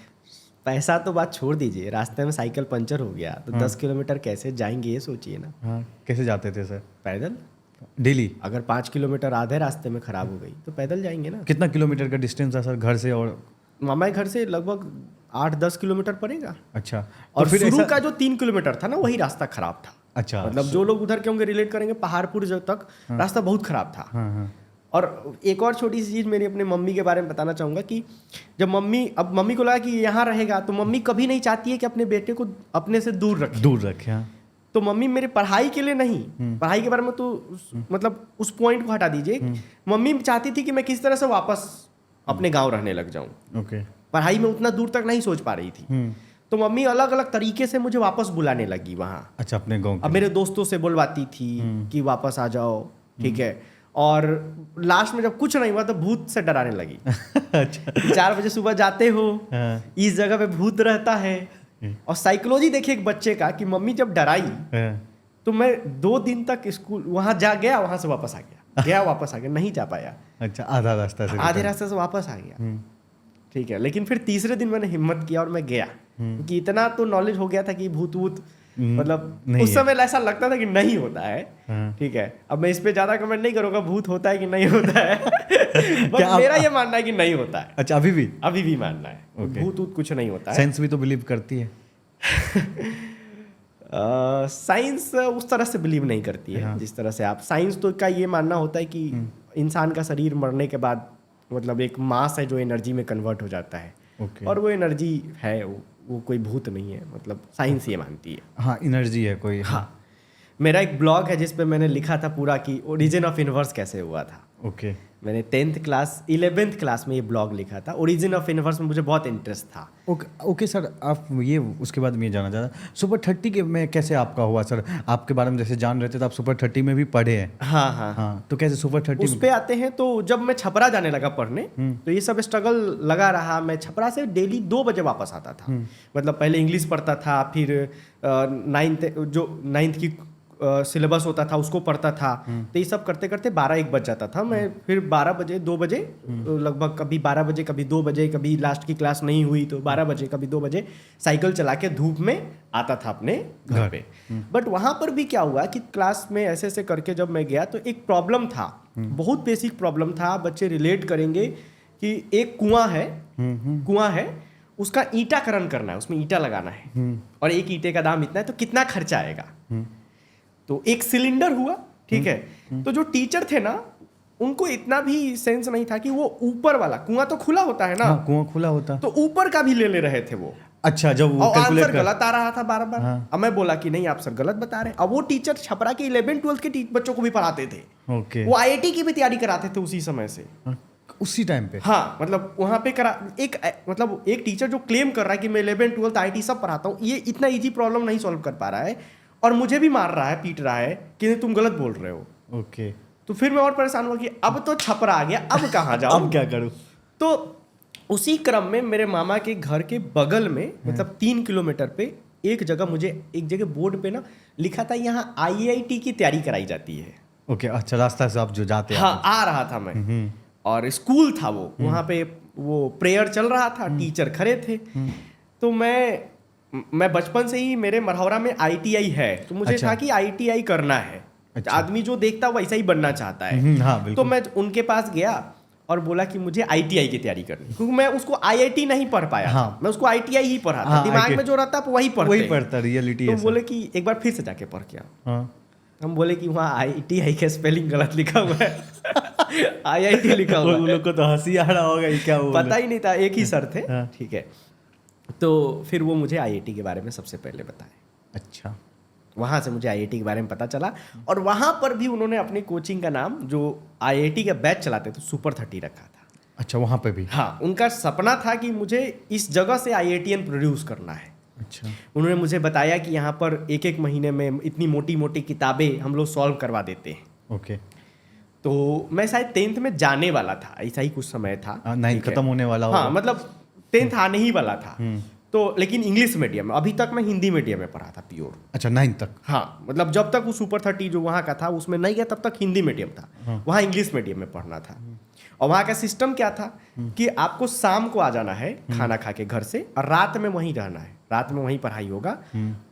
पैसा तो बात छोड़ दीजिए, रास्ते में साइकिल पंचर हो गया तो 10 किलोमीटर कैसे जाएंगे ये सोचिए ना। हाँ कैसे जाते थे सर पैदल। डेली? अगर 5 किलोमीटर आधे रास्ते में खराब हो गई तो पैदल जाएंगे ना। कितना किलोमीटर का डिस्टेंस है सर घर से? और मामा के घर से लगभग 8-10 किलोमीटर पड़ेगा। अच्छा, और फिर शुरू ऐसा- का जो 3 किलोमीटर था ना वही रास्ता खराब था। अच्छा मतलब जो लोग उधर के होंगे रिलेट करेंगे, पहाड़पुर जो तक रास्ता बहुत खराब था। हाँ हाँ और एक और छोटी सी चीज़ मेरी अपने मम्मी के बारे में बताना चाहूँगा कि जब मम्मी को लगा कि यहाँ रहेगा तो मम्मी कभी नहीं चाहती है कि अपने बेटे को अपने से दूर रखे। हाँ। तो मम्मी मेरे पढ़ाई के लिए नहीं, पढ़ाई के बारे में तो मतलब उस पॉइंट को हटा दीजिए। मम्मी चाहती थी कि मैं किस तरह से वापस अपने गाँव रहने लग जाऊँ। ओके। पढ़ाई में उतना दूर तक नहीं सोच पा रही थी, तो मम्मी अलग अलग तरीके से मुझे वापस बुलाने लगी वहाँ। अच्छा, अपने गाँव अब मेरे दोस्तों से बुलवाती थी कि वापस आ जाओ, ठीक है। और लास्ट में जब कुछ नहीं हुआ तो भूत से डराने लगी। अच्छा 4 बजे सुबह जाते हो, हाँ। इस जगह पे भूत रहता है। और साइकोलॉजी देखिए एक बच्चे का कि मम्मी जब डराई हाँ। तो मैं 2 दिन तक स्कूल वहाँ जा गया, वहाँ से वापस आ गया, वापस आ गया, नहीं जा पाया। अच्छा, आधा रास्ता से आधे रास्ते से वापस आ गया, ठीक है। लेकिन फिर तीसरे दिन मैंने हिम्मत किया और मैं गया, क्योंकि इतना तो नॉलेज हो गया था कि भूत वूत मतलब उस समय ऐसा लगता था कि नहीं होता है, ठीक है। अब मैं इस पे ज्यादा कमेंट नहीं करूंगा भूत होता है कि नहीं होता है। बट मेरा ये मानना है कि नहीं होता है। अच्छा, अभी भी मानना है Okay. भूत वूत कुछ नहीं होता है। साइंस भी तो बिलीव करती है। साइंस उस तरह से बिलीव नहीं करती है जिस तरह से आप। साइंस तो का ये मानना होता है कि इंसान का शरीर मरने के बाद मतलब एक मास है जो एनर्जी में कन्वर्ट हो जाता है। Okay. और वो एनर्जी है, वो कोई भूत नहीं है, मतलब साइंस ये मानती है। हाँ, एनर्जी है कोई। हाँ, मेरा एक ब्लॉग है जिस पे मैंने लिखा था पूरा कि ओरिजिन ऑफ यूनिवर्स कैसे हुआ था। ओके। मैंने 11th क्लास में ये ब्लॉग लिखा था। ओरिजिन ऑफ यूनिवर्स में मुझे बहुत इंटरेस्ट था। ओके सर, आप ये उसके बाद मैं ये जानना चाहता सुपर 30 के में कैसे आपका हुआ सर? आपके बारे में जैसे जान रहे थे तो आप सुपर 30 में भी पढ़े हैं। हाँ, तो कैसे सुपर 30 उस पे आते हैं। तो जब मैं छपरा जाने लगा पढ़ने तो ये सब स्ट्रगल लगा रहा। मैं छपरा से डेली 2 बजे वापस आता था। मतलब पहले इंग्लिश पढ़ता था, फिर 9th की सिलेबस होता था उसको पढ़ता था। तो ये सब करते करते 12-1 बज जाता था। मैं फिर 12 बजे 2 बजे लगभग, कभी 12 बजे, कभी 2 बजे, कभी लास्ट की क्लास नहीं हुई तो 12 बजे, कभी 2 बजे साइकिल चला के धूप में आता था अपने घर पे। बट वहाँ पर भी क्या हुआ कि क्लास में ऐसे ऐसे करके जब मैं गया तो एक प्रॉब्लम था, बहुत बेसिक प्रॉब्लम था। बच्चे रिलेट करेंगे कि एक कुआं है, उसका ईंटाकरण करना है, उसमें ईंटा लगाना है और एक ईंटे का दाम इतना है, तो कितना खर्चा आएगा। तो एक सिलेंडर हुआ, ठीक है। तो जो टीचर थे ना उनको इतना भी सेंस नहीं था कि वो ऊपर वाला कुआं तो खुला होता है ना। हाँ, कुआं खुला होता तो ऊपर का भी ले रहे थे वो। अच्छा, जब वो और कैलकुलेट आंसर गलत आ रहा था बार बार। हाँ। अब मैं बोला कि नहीं आप सर गलत बता रहे हैं। अब वो टीचर छपरा के 11th-12th के बच्चों को भी पढ़ाते थे। ओके। वो IIT की भी तैयारी कराते थे उसी समय से। उसी टाइम पे? हाँ, मतलब वहाँ पे एक टीचर जो क्लेम कर रहा है कि मैं 11th-12th IIT सब पढ़ाता हूँ, ये इतना इजी प्रॉब्लम नहीं सॉल्व कर पा रहा है और मुझे भी मार रहा है, पीट रहा है कि तुम गलत बोल रहे हो। ओके। तो फिर मैं और परेशान हुआ कि अब तो छपरा आ गया, अब कहाँ जाऊँ, अब क्या करूँ। तो उसी क्रम में मेरे मामा के घर के बगल में मतलब 3 किलोमीटर पे एक जगह बोर्ड पे ना लिखा था यहाँ IIT की तैयारी कराई जाती है। ओके। अच्छा, रास्ता से आप जो जाते हैं। हाँ, आ रहा था मैं और स्कूल था वो, वहाँ पे वो प्रेयर चल रहा था, टीचर खड़े थे। तो मैं बचपन से ही मेरे मरहौरा में ITI है, तो मुझे अच्छा। था कि ITI करना है। अच्छा। आदमी जो देखता है वैसा ही बनना चाहता है। हाँ, बिल्कुल। तो मैं उनके पास गया और बोला कि मुझे ITI की तैयारी करनी, क्योंकि मैं उसको IIT नहीं पढ़ पाया। हाँ। मैं उसको ITI ही पढ़ा था। हाँ, दिमाग में जो रहता है वही पढ़ता, रियलिटी तो है। बोले कि एक बार फिर से जाके पढ़ के आओ। हाँ। हम बोले कि वहाँ ITI का स्पेलिंग गलत लिखा हुआ है। IIT लिखा हुआ उन है। लोग को तो हंसी आ रहा होगा, ये क्या हुआ। पता ही नहीं था, एक ही सर थे। हाँ। ठीक है, तो फिर वो मुझे IIT के बारे में सबसे पहले बताए। अच्छा। वहाँ से मुझे IIT के बारे में पता चला और वहाँ पर भी उन्होंने अपनी कोचिंग का नाम, जो IIT का बैच चलाते थे, सुपर 30 रखा था। अच्छा, वहाँ पे भी? हाँ, उनका सपना था कि मुझे इस जगह से IITian प्रोड्यूस करना है। अच्छा। उन्होंने मुझे बताया कि यहाँ पर एक महीने में इतनी मोटी मोटी किताबें हम लोग सॉल्व करवा देते हैं। ओके। तो मैं शायद 10th में जाने वाला था, ऐसा ही कुछ समय था। 9th खत्म होने वाला होगा। हाँ, मतलब 10th आने ही वाला था। तो लेकिन इंग्लिश मीडियम में, अभी तक मैं हिंदी मीडियम में पढ़ा था प्योर। अच्छा 9 तक। हाँ, मतलब जब तक वो सुपर 30 जो वहाँ का था उसमें नहीं गया, तब तक हिंदी मीडियम था। वहाँ इंग्लिश मीडियम में पढ़ना था। और वहाँ का सिस्टम क्या था कि आपको शाम को आ जाना है खाना खा के घर से, और रात में वहीं रहना है, रात में वहीं पढ़ाई होगा,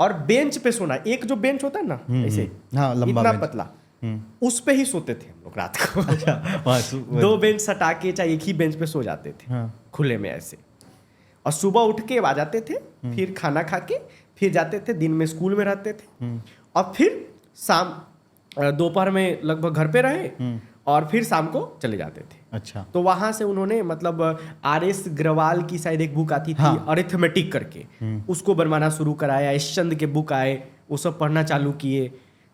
और बेंच पे सोना है। एक जो बेंच होता है ना ऐसे, हाँ, लंबा इतना बेंच। पतला, उस पे ही सोते थे हम लोग रात को। अच्छा 2 बेंच सटा के चाहे एक ही बेंच पे सो जाते थे, हाँ। खुले में ऐसे। और सुबह उठ के आ जाते थे, फिर खाना खा के फिर जाते थे, दिन में स्कूल में रहते थे, और फिर शाम दोपहर में लगभग घर पे रहे, और फिर शाम को चले जाते थे। अच्छा। तो वहां से उन्होंने मतलब RS ग्रवाल की शायद एक बुक आती थी, हाँ। अरिथमेटिक करके, उसको बनवाना शुरू कराया। ईशचंद के बुक आए, वो सब पढ़ना चालू किए।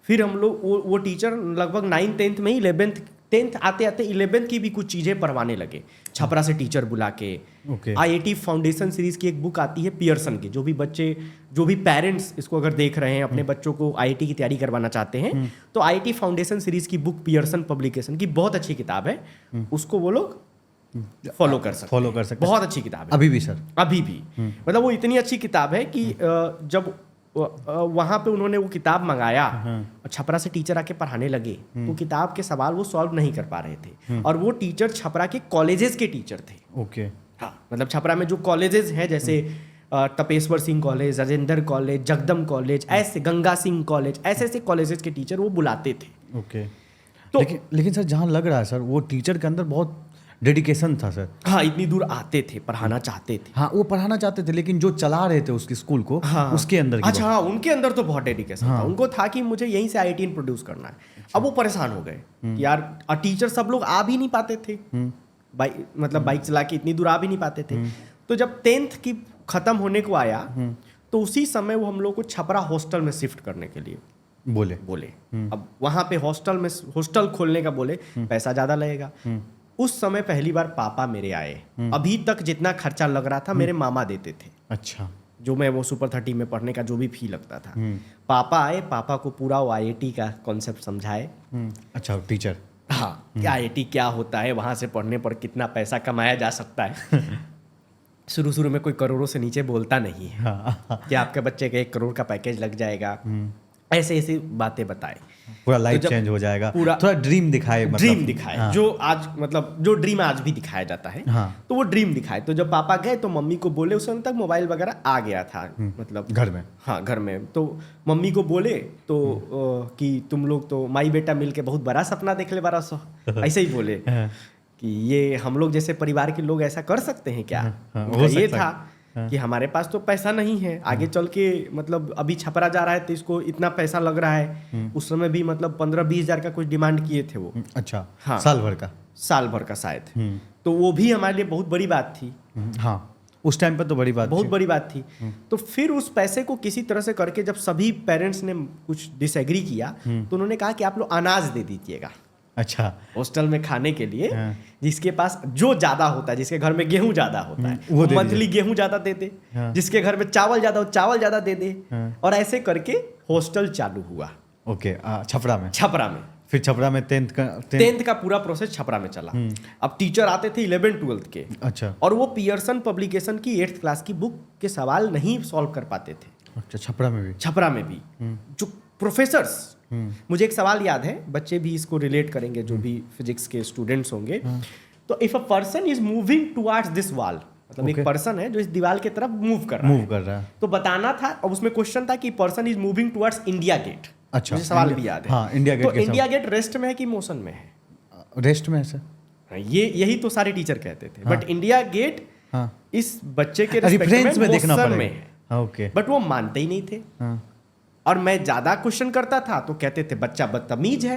फिर हम लोग वो टीचर लगभग 9th 10th में ही 11th 10th आते आते 11th की भी कुछ चीज़ें पढ़वाने लगे, छपरा से टीचर बुला के। ओके। IIT फाउंडेशन सीरीज की एक बुक आती है पियर्सन की, जो भी बच्चे, जो भी पेरेंट्स इसको अगर देख रहे हैं, अपने बच्चों को IIT की तैयारी करवाना चाहते हैं, तो IIT फाउंडेशन सीरीज की बुक पियर्सन पब्लिकेशन की बहुत अच्छी किताब है, उसको वो लोग फॉलो कर सकते हैं। बहुत अच्छी किताब है अभी भी सर। अभी भी। मतलब वो इतनी अच्छी किताब है कि जब वहाँ पे उन्होंने वो किताब मंगाया और छपरा से टीचर आके पढ़ाने लगे, तो किताब के सवाल वो सॉल्व नहीं कर पा रहे थे, और वो टीचर छपरा के कॉलेजेस के टीचर थे। ओके। हाँ, मतलब छपरा में जो कॉलेजेस हैं, जैसे Tapeshwar Singh college, Rajendra college, Jagdam college, ऐसे गंगा सिंह कॉलेज, ऐसे ऐसे कॉलेजेस के टीचर वो बुलाते थे। ओके। तो लेकिन सर जहाँ लग रहा है सर, वो टीचर के अंदर बहुत डेडिकेशन था सर। हाँ, इतनी दूर आते थे, पढ़ाना चाहते थे। हाँ, वो पढ़ाना चाहते थे, लेकिन जो चला रहे थे उसकी स्कूल को, हाँ, उसके अंदर की अच्छा हाँ, उनके अंदर तो बहुत डेडिकेशन था। उनको था कि मुझे यहीं से IIT प्रोड्यूस करना है। अब वो परेशान हो गए कि यार, टीचर सब लोग आ भी नहीं पाते थे, मतलब बाइक चला के इतनी दूर आ भी नहीं पाते थे। तो जब 10th की खत्म होने को आया, तो उसी समय वो हम लोग को छपरा हॉस्टल में शिफ्ट करने के लिए बोले। अब वहाँ पे हॉस्टल खोलने का बोले, पैसा ज़्यादा लगेगा। उस समय पहली बार पापा मेरे आए। अभी तक जितना खर्चा लग रहा था मेरे मामा देते थे। अच्छा। जो मैं वो सुपर 30 में पढ़ने का जो भी फी लगता था, पापा आए, पापा को पूरा वो IIT का कॉन्सेप्ट समझाए। अच्छा, टीचर। हाँ, कि IIT क्या होता है, वहाँ से पढ़ने पर कितना पैसा कमाया जा सकता है। शुरू में कोई करोड़ों से नीचे बोलता नहीं है कि आपके बच्चे का 1 करोड़ का पैकेज लग जाएगा, ऐसे ऐसी बातें बताए। पूरा लाइफ चेंज हो जाएगा, पूरा थोड़ा ड्रीम दिखाए, मतलब ड्रीम दिखाए। हाँ। जो आज मतलब जो ड्रीम आज भी दिखाया जाता है, हाँ। तो वो ड्रीम दिखाए। तो जब पापा गए तो मम्मी को बोले, उस समय तक मोबाइल वगैरह आ गया था, मतलब घर में। हाँ, घर में। तो मम्मी को बोले तो कि तुम लोग तो माई बेटा मिलके बहुत बड़ा सपना देख ले, 1200 ऐसे ही बोले कि ये हम लोग जैसे परिवार के लोग ऐसा कर सकते हैं क्या। ये था कि हमारे पास तो पैसा नहीं है, आगे चल के मतलब अभी छपरा जा रहा है तो इसको इतना पैसा लग रहा है। उस समय भी मतलब 15-20 हज़ार का कुछ डिमांड किए थे वो। अच्छा। हाँ, साल भर का शायद। तो वो भी हमारे लिए बहुत बड़ी बात थी। हाँ, उस टाइम पर तो बहुत बड़ी बात थी। तो फिर उस पैसे को किसी तरह से करके जब सभी पेरेंट्स ने कुछ डिसएग्री किया, तो उन्होंने कहा कि आप लोग अनाज दे दीजिएगा। अच्छा। हॉस्टल में खाने के लिए। जिसके पास जो ज्यादा होता है, जिसके घर में गेहूं ज्यादा होता है वो मंथली गेहूं ज्यादा दे दे। जिसके घर में चावल ज्यादा हो, चावल ज्यादा दे दे। और ऐसे करके हॉस्टल चालू हुआ। ओके। छपरा में फिर छपरा में 10th का पूरा प्रोसेस छपरा में चला। अब टीचर आते थे 11th 12th के। अच्छा। और वो पियर्सन पब्लिकेशन की 8th क्लास की बुक के सवाल नहीं सॉल्व कर पाते थे। अच्छा, छपरा में भी जो प्रोफेसर्स, मुझे एक सवाल याद है, बच्चे भी इसको रिलेट करेंगे जो भी फिजिक्स के स्टूडेंट्स होंगे। तो if a person is moving towards this wall, मतलब एक पर्सन है जो इस दीवार की तरफ मूव कर रहा है, तो बताना था। और उसमें क्वेश्चन था कि person is moving towards India Gate. अच्छा, मुझे सवाल भी याद है। हाँ, इंडिया गेट। तो इंडिया गेट रेस्ट में है कि मोशन में है? रेस्ट में है सर। यही तो सारे टीचर कहते थे। बट इंडिया गेट इस बच्चे के रेफरेंस में देखना पड़ेगा। ओके। बट वो मानते ही नहीं थे। और मैं ज्यादा क्वेश्चन करता था तो कहते थे बच्चा बदतमीज है,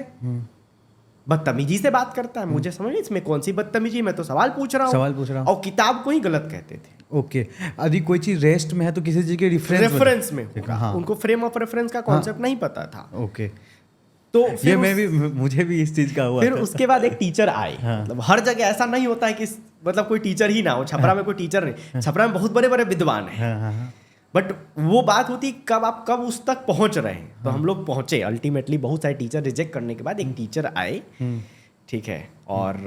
बदतमीजी से बात करता है। मुझे समझ नहीं इसमें कौन सी बदतमीजी, मैं तो सवाल पूछ रहा हूँ। और किताब को ही गलत कहते थे। ओके। यदि कोई चीज रेस्ट में है तो किसी चीज के रेफरेंस में होगा। हाँ। उनको फ्रेम ऑफ रेफरेंस का कॉन्सेप्ट नहीं पता था। ओके। तो ये मुझे भी इस चीज का हुआ। फिर उसके बाद एक टीचर आए। मतलब हर जगह ऐसा नहीं होता है कि मतलब कोई टीचर ही ना हो। छपरा में कोई टीचर नहीं, छपरा में बहुत बड़े बड़े विद्वान हैं। बट वो बात होती कब उस तक पहुंच रहे हैं। तो हम लोग पहुंचे अल्टीमेटली। बहुत सारे टीचर रिजेक्ट करने के बाद एक टीचर आए। ठीक है। और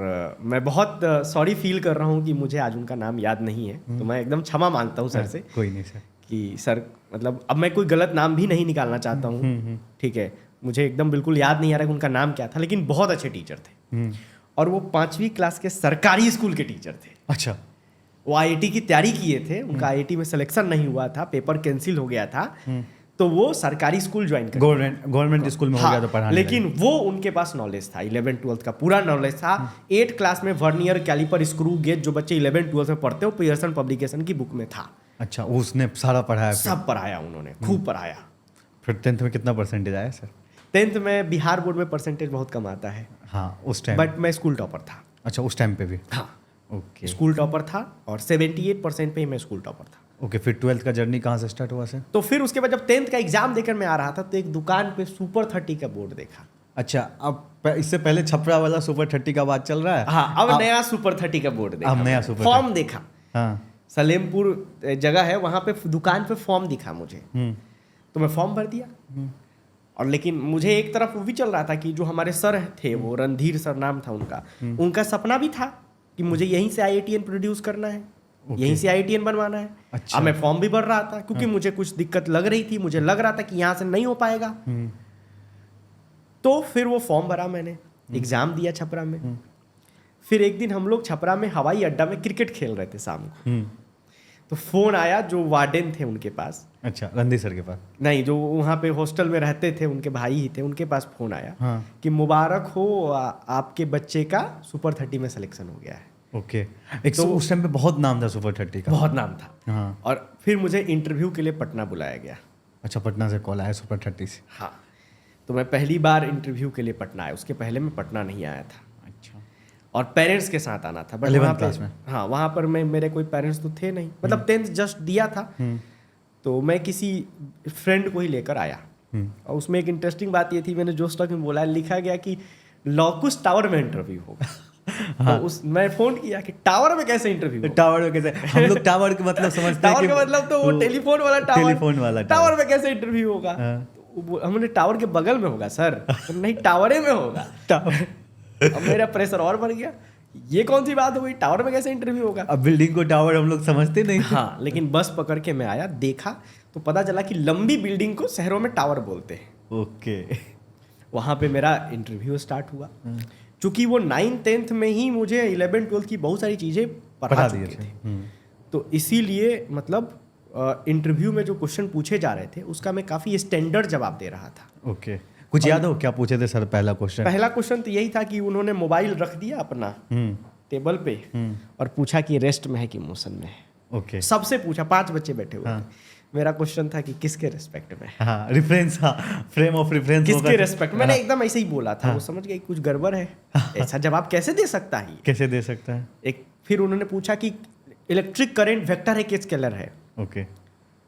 मैं बहुत सॉरी फील कर रहा हूँ कि मुझे आज उनका नाम याद नहीं है, तो मैं एकदम क्षमा मांगता हूँ सर से कोई नहीं सर। कि सर मतलब अब मैं कोई गलत नाम भी नहीं निकालना चाहता हूँ, ठीक है। मुझे एकदम बिल्कुल याद नहीं आ रहा कि उनका नाम क्या था, लेकिन बहुत अच्छे टीचर थे और वो 5वीं क्लास के सरकारी स्कूल के टीचर थे। अच्छा। वो आईआईटी की तैयारी किए थे, उनका आईआईटी में सिलेक्शन नहीं हुआ था, पेपर कैंसिल हो गया था, तो वो सरकारी स्कूल ज्वाइन कर गवर्नमेंट स्कूल में हो गया तो पढ़ाने लेकिन वो उनके पास नॉलेज था, 11th-12th का पूरा नॉलेज था। 8 क्लास में वर्नियर, कैलिपर, स्क्रू गेज जो बच्चे 11th-12th में पढ़ते हो पियर्सन पब्लिकेशन की बुक में था। अच्छा, उसने सारा पढ़ाया? सब पढ़ाया उन्होंने, खूब पढ़ाया। फिर 10th में कितना परसेंटेज आया सर? 10th में बिहार बोर्ड में परसेंटेज बहुत कम आता है। हाँ उस टाइम। बट मैं स्कूल टॉपर था। अच्छा, उस टाइम पे भी? हाँ ओके। स्कूल टॉपर था और 78% पे ही मैं स्कूल टॉपर था। ओके, फिर 12th का जर्नी कहाँ से स्टार्ट हुआ सर? तो फिर उसके बाद जब 10th का एग्जाम देकर मैं आ रहा था तो एक दुकान पे सुपर 30 का बोर्ड देखा। अच्छा, अब इससे पहले छपरा वाला सुपर 30 का बात चल रहा है? हाँ, अब नया सुपर 30 का बोर्ड देखा। अब नया सुपर फॉर्म देखा। हाँ। सलेमपुर जगह है, वहां पे दुकान पे फॉर्म दिखा मुझे, तो मैं फॉर्म भर दिया। और लेकिन मुझे एक तरफ वो भी चल रहा था कि जो हमारे सर थे, वो रणधीर सर नाम था उनका, उनका सपना भी था कि मुझे यहीं से आईआईटीएन प्रोड्यूस करना है, यहीं से आईआईटीएन बनवाना है। अच्छा। अब मैं फॉर्म भी भर रहा था क्योंकि मुझे कुछ दिक्कत लग रही थी, मुझे लग रहा था कि यहाँ से नहीं हो पाएगा। तो फिर वो फॉर्म भरा मैंने, एग्जाम दिया छपरा में। फिर एक दिन हम लोग छपरा में हवाई अड्डा में क्रिकेट खेल रहे थे शाम को, तो फोन आया जो वार्डन थे उनके पास। अच्छा, रणधीर सर के पास? नहीं, जो वहाँ पे हॉस्टल में रहते थे, उनके भाई ही थे, उनके पास फोन आया। हाँ। कि मुबारक हो, आपके बच्चे का सुपर 30 में सिलेक्शन हो गया है। ओके। तो उस टाइम पे बहुत नाम था सुपर 30 का? बहुत नाम था। हाँ। और फिर मुझे इंटरव्यू के लिए पटना बुलाया गया। अच्छा, पटना से कॉल आया सुपर 30 से? हाँ, तो मैं पहली बार इंटरव्यू के लिए पटना आया, उसके पहले मैं पटना नहीं आया था। अच्छा। और पेरेंट्स के साथ आना था, बट 11th क्लास में? हाँ, वहाँ पर मेरे कोई पेरेंट्स तो थे नहीं, मतलब 10th जस्ट दिया था, तो मैं किसी फ्रेंड को ही लेकर आया। और उसमें एक इंटरेस्टिंग बात ये थी, मैंने जो स्टॉक में बोला, लिखा गया कि लॉकुस टावर में इंटरव्यू होगा। हाँ। तो मैं फोन किया कि टावर में कैसे इंटरव्यू? टावर में कैसे? हम लोग टावर के मतलब समझते हैं टावर का मतलब तो वो टेलीफोन वाला टावर। टेलीफोन वाला टावर में कैसे इंटरव्यू होगा? हमने टावर के बगल में होगा सर। तो नहीं, टावरे में होगा। अब मेरा प्रेशर और बढ़ गया, ये कौन सी बात हो गई, टावर में कैसे इंटरव्यू होगा? अब बिल्डिंग को टावर हम लोग समझते नहीं। हाँ, लेकिन बस पकड़ के मैं आया, देखा तो पता चला कि लंबी बिल्डिंग को शहरों में टावर बोलते हैं। ओके। वहाँ पे मेरा इंटरव्यू स्टार्ट हुआ। चूंकि वो 9th-10th में ही मुझे 11th-12th की बहुत सारी चीज़ें पढ़ा चुके थे, तो इसीलिए मतलब इंटरव्यू में जो क्वेश्चन पूछे जा रहे थे उसका मैं काफ़ी स्टैंडर्ड जवाब दे रहा था। ओके। कुछ याद हो क्या पूछे थे सर? पहला क्वेश्चन? पहला क्वेश्चन तो यही था कि उन्होंने मोबाइल रख दिया अपना टेबल पे और पूछा कि रेस्ट में है कि मोशन में है। ओके। सबसे पूछा, 5 बच्चे बैठे हुए थे। मेरा क्वेश्चन था कि किसके रेस्पेक्ट में? हाँ, रेफरेंस। हाँ, फ्रेम ऑफ रेफरेंस किसके रेस्पेक्ट? मैंने एकदम ऐसे ही बोला था। वो समझ गए कुछ गड़बड़ है, ऐसा जवाब कैसे दे सकता है? कैसे दे सकता है? फिर उन्होंने पूछा कि इलेक्ट्रिक करंट वेक्टर है कि स्केलर है? ओके।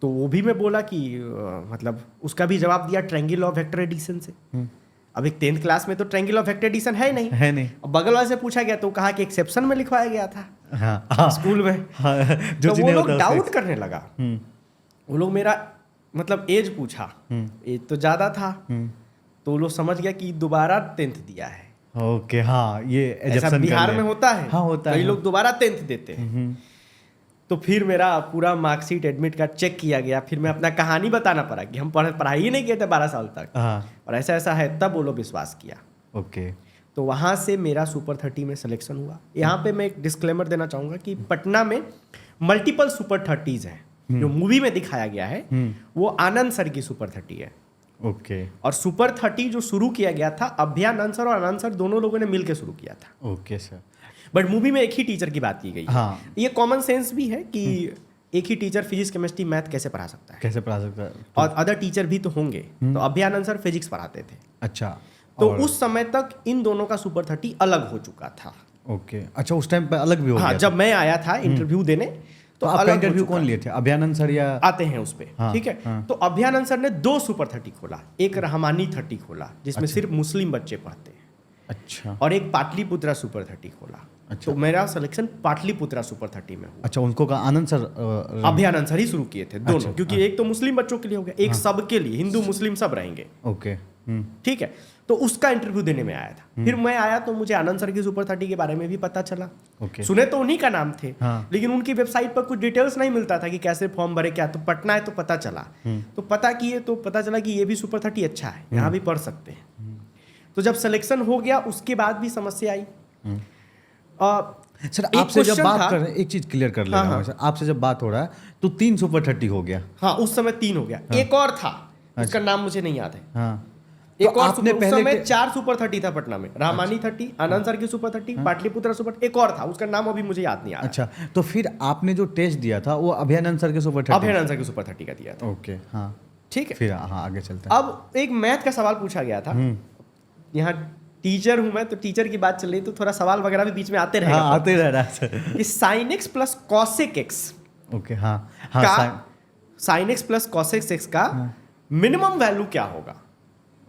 तो वो भी मैं बोला कि मतलब उसका भी जवाब दिया ट्रायंगल ऑफ वेक्टर एडिशन से। अब एक 10th क्लास में तो ट्रायंगल ऑफ वेक्टर एडिशन है नहीं। अब बगल वाले से पूछा गया तो कहा कि एक्सेप्शन में लिखवाया गया था। हाँ, स्कूल में। हाँ, जो तो वो लोग डाउट करने लगा। वो लोग मेरा मतलब एज पूछा, एज तो ज़्यादा था, तो वो लोग समझ गया कि दोबारा 10th दिया है। ओके। हाँ, ये ऐसा बिहार में होता है। हाँ, होता है। कई लोग दोबारा 10th देते हैं। तो फिर मेरा पूरा मार्कशीट, एडमिट कार्ड चेक किया गया। फिर मैं अपना कहानी बताना पड़ा कि हम पढ़ाई ही नहीं किए थे 12 साल तक, और ऐसा ऐसा है, तब वो लोग विश्वास किया। ओके। तो वहाँ से मेरा सुपर 30 में सिलेक्शन हुआ। यहाँ पे मैं एक डिस्क्लेमर देना चाहूँगा कि पटना में मल्टीपल सुपर 30s हैं। जो मूवी में दिखाया गया है वो आनंद सर की सुपर 30 है। ओके। और सुपर 30 जो शुरू किया गया था, अभ्यानंद सर और आनंद सर दोनों लोगों ने मिलकर शुरू किया था। Okay sir. बट मूवी में एक ही टीचर की बात की गई। हाँ। ये कॉमन सेंस भी है कि एक ही टीचर फिजिक्स, केमिस्ट्री, मैथ कैसे पढ़ा सकता है? कैसे पढ़ा सकता है? और अदर टीचर भी तो होंगे। तो अभ्यानंद सर फिजिक्स पढ़ाते थे। अच्छा। तो उस समय तक इन दोनों का सुपर 30 अलग हो चुका था। ओके। अच्छा, उस टाइम पे अलग भी हो गया? हाँ, जब मैं आया था इंटरव्यू देने तो आपका इंटरव्यू कौन लिए थे? अभ्यानंद सर या? आते हैं उस पे। ठीक है। तो अभ्यानंद सर ने 2 सुपर 30 खोला, एक रहमानी 30 खोला जिसमें सिर्फ मुस्लिम बच्चे पढ़ते हैं। अच्छा। और एक पाटलिपुत्रा सुपर 30 खोला। अच्छा। तो मेरा सिलेक्शन पाटलिपुत्रा सुपर 30 में हुआ। अच्छा, उनको का आनंद सर? अभ्यानंद सर ही शुरू किए थे दोनों। क्योंकि एक तो मुस्लिम बच्चों के लिए हो गया, एक सबके लिए, हिंदू मुस्लिम सब रहेंगे। ओके। ठीक है। तो उसका इंटरव्यू देने में आया था। फिर मैं आया तो मुझे आनंद सर की सुपर 30 के बारे में भी पता चला। ओके। सुने तो उन्हीं का नाम थे, हाँ। लेकिन उनकी वेबसाइट पर कुछ डिटेल्स नहीं मिलता था कि कैसे फॉर्म भरे क्या। तो पटना है तो पता चला, तो पता किए तो पता चला कि ये भी सुपर 30 अच्छा है, यहाँ भी पढ़ सकते हैं। तो जब सिलेक्शन हो गया उसके बाद भी समस्या आई। सर एक आपसे जब question बात था- कर रहे हैं, एक चीज क्लियर कर ले हाँ, रहा हूँ हाँ। सर, आपसे जब बात हो रहा है तो 3 सुपर 30 हो गया। हाँ, उस समय 3 हो गया। एक और था, उसका नाम मुझे नहीं याद है। हाँ, एक तो और आपने उस पहले समय 4 सुपर 30 था पटना में। रामानी 30, आनंद सर की सुपर 30, पाटलिपुत्र सुपर, एक और था, उसका नाम अभी मुझे याद नहीं आ रहा। अच्छा, तो फिर आपने जो टेस्ट दिया था वो अभयानंद सर के सुपर 30? अभयानंद सर की सुपर 30 का दिया था। ओके, हाँ, ठीक है। फिर हाँ आगे चलते हैं। अब एक मैथ का सवाल पूछा गया था। यहाँ टीचर हूं मैं, तो टीचर की बात चल रही, तो थोड़ा सवाल वगैरह भी बीच में आते रहेगा। हाँ, आते रह रहा है सर। कि sine x plus cosec x okay, हाँ हाँ, का, sine x plus cosec x का मिनिमम वैल्यू क्या होगा?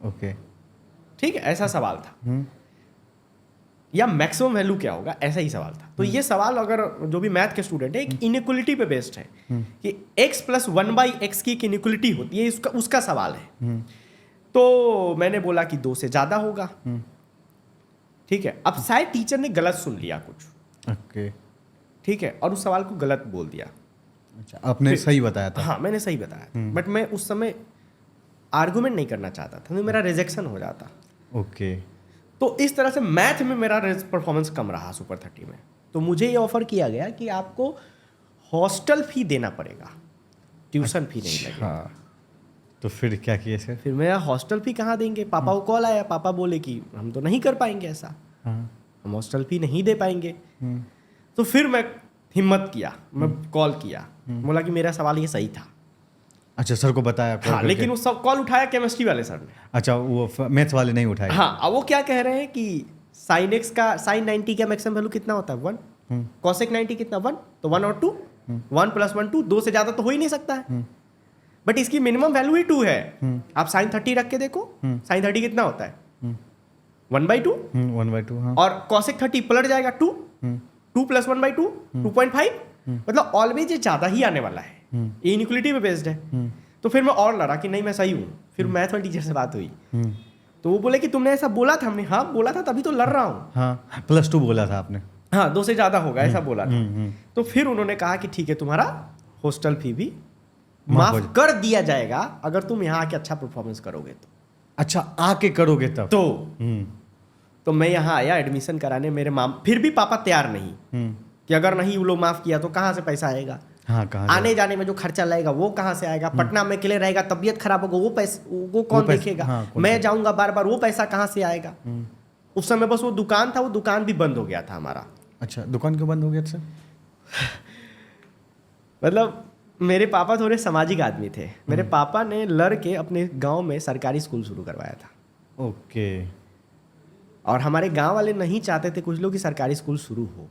ओके, ठीक है, ऐसा सवाल था। या मैक्सिमम वैल्यू क्या होगा, ऐसा ही सवाल था। तो ये सवाल अगर जो भी मैथ के स्टूडेंट है, एक इनइक्वलिटी पे बेस्ड है कि x प्लस 1/x की एक इनइक्वलिटी होती है, उसका सवाल है। तो मैंने बोला कि 2 से ज्यादा होगा। ठीक है, अब शायद टीचर ने गलत सुन लिया कुछ, ओके, ठीक है, और उस सवाल को गलत बोल दिया। अच्छा, आपने सही बताया था। हाँ, मैंने सही बताया, बट मैं उस समय आर्गुमेंट नहीं करना चाहता था, तो मेरा रिजेक्शन हो जाता। ओके, तो इस तरह से मैथ में मेरा परफॉर्मेंस कम रहा सुपर 30 में। तो मुझे ये ऑफर किया गया कि आपको हॉस्टल फी देना पड़ेगा, ट्यूशन फी नहीं लगेगा। हाँ, तो फिर क्या किए सर? फिर मेरा हॉस्टल फी कहाँ देंगे? पापा को कॉल आया, पापा बोले कि हम तो नहीं कर पाएंगे ऐसा, हाँ, हम हॉस्टल फी नहीं दे पाएंगे। तो फिर मैं हिम्मत किया, मैं कॉल किया, बोला कि मेरा सवाल ये सही था। अच्छा, सर को बताया call हाँ, करके? लेकिन उस सब कॉल उठाया केमिस्ट्री वाले सर ने। अच्छा, वो मैथ्स वाले नहीं उठाए? हाँ, अब वो क्या कह रहे हैं कि साइन एक्स का, साइन 90 का मैक्सिमम वैल्यू कितना होता है? 1। कॉसेक 90 कितना? 1। तो 1 और 2, 1 प्लस 1 2, 2 से ज्यादा तो हो ही नहीं सकता है। बट इसकी मिनिमम वैल्यू ही 2 है। आप साइन 30 रख के देखो, साइन 30 कितना होता है? 1/2। 1/2, हाँ। और कॉसेक 30 पलट जाएगा 2, 2 प्लस 1/2, 2.5। मतलब ऑलवेज ये ज्यादा ही आने वाला है, ये इनइक्वलिटी पे बेस्ड है। तो फिर मैं और लड़ा कि नहीं मैं सही हूँ। फिर मैथ वाले टीचर से बात हुई, तो वो बोले कि तुमने ऐसा बोला था। हमने हाँ बोला था, तभी तो लड़ रहा हूँ। हाँ, +2 बोला था आपने। हाँ, 2 से ज्यादा होगा ऐसा बोला था। तो फिर उन्होंने कहा कि ठीक है, तुम्हारा हॉस्टल फी भी माफ कर दिया जाएगा अगर तुम यहाँ आके अच्छा परफॉर्मेंस करोगे तो। अच्छा, आके करोगे तब? तो मैं यहाँ आया एडमिशन कराने। मेरे फिर भी पापा तैयार नहीं कि अगर नहीं वो लोग माफ किया तो कहाँ से पैसा आएगा। हाँ, कहाँ आने जाने में जो खर्चा लगेगा वो कहाँ से आएगा? पटना में अकेले रहेगा, तबीयत खराब होगा, वो पैसा वो कौन देखेगा? हाँ, मैं जाऊंगा बार बार, वो पैसा कहाँ से आएगा? उस समय बस वो दुकान था, वो दुकान भी बंद हो गया था हमारा। अच्छा, दुकान क्यों बंद हो गया सर? मतलब मेरे पापा थोड़े सामाजिक आदमी थे। मेरे पापा ने लड़ के अपने गांव में सरकारी स्कूल शुरू करवाया था। ओके। और हमारे गांव वाले नहीं चाहते थे कुछ लोग कि सरकारी स्कूल शुरू हो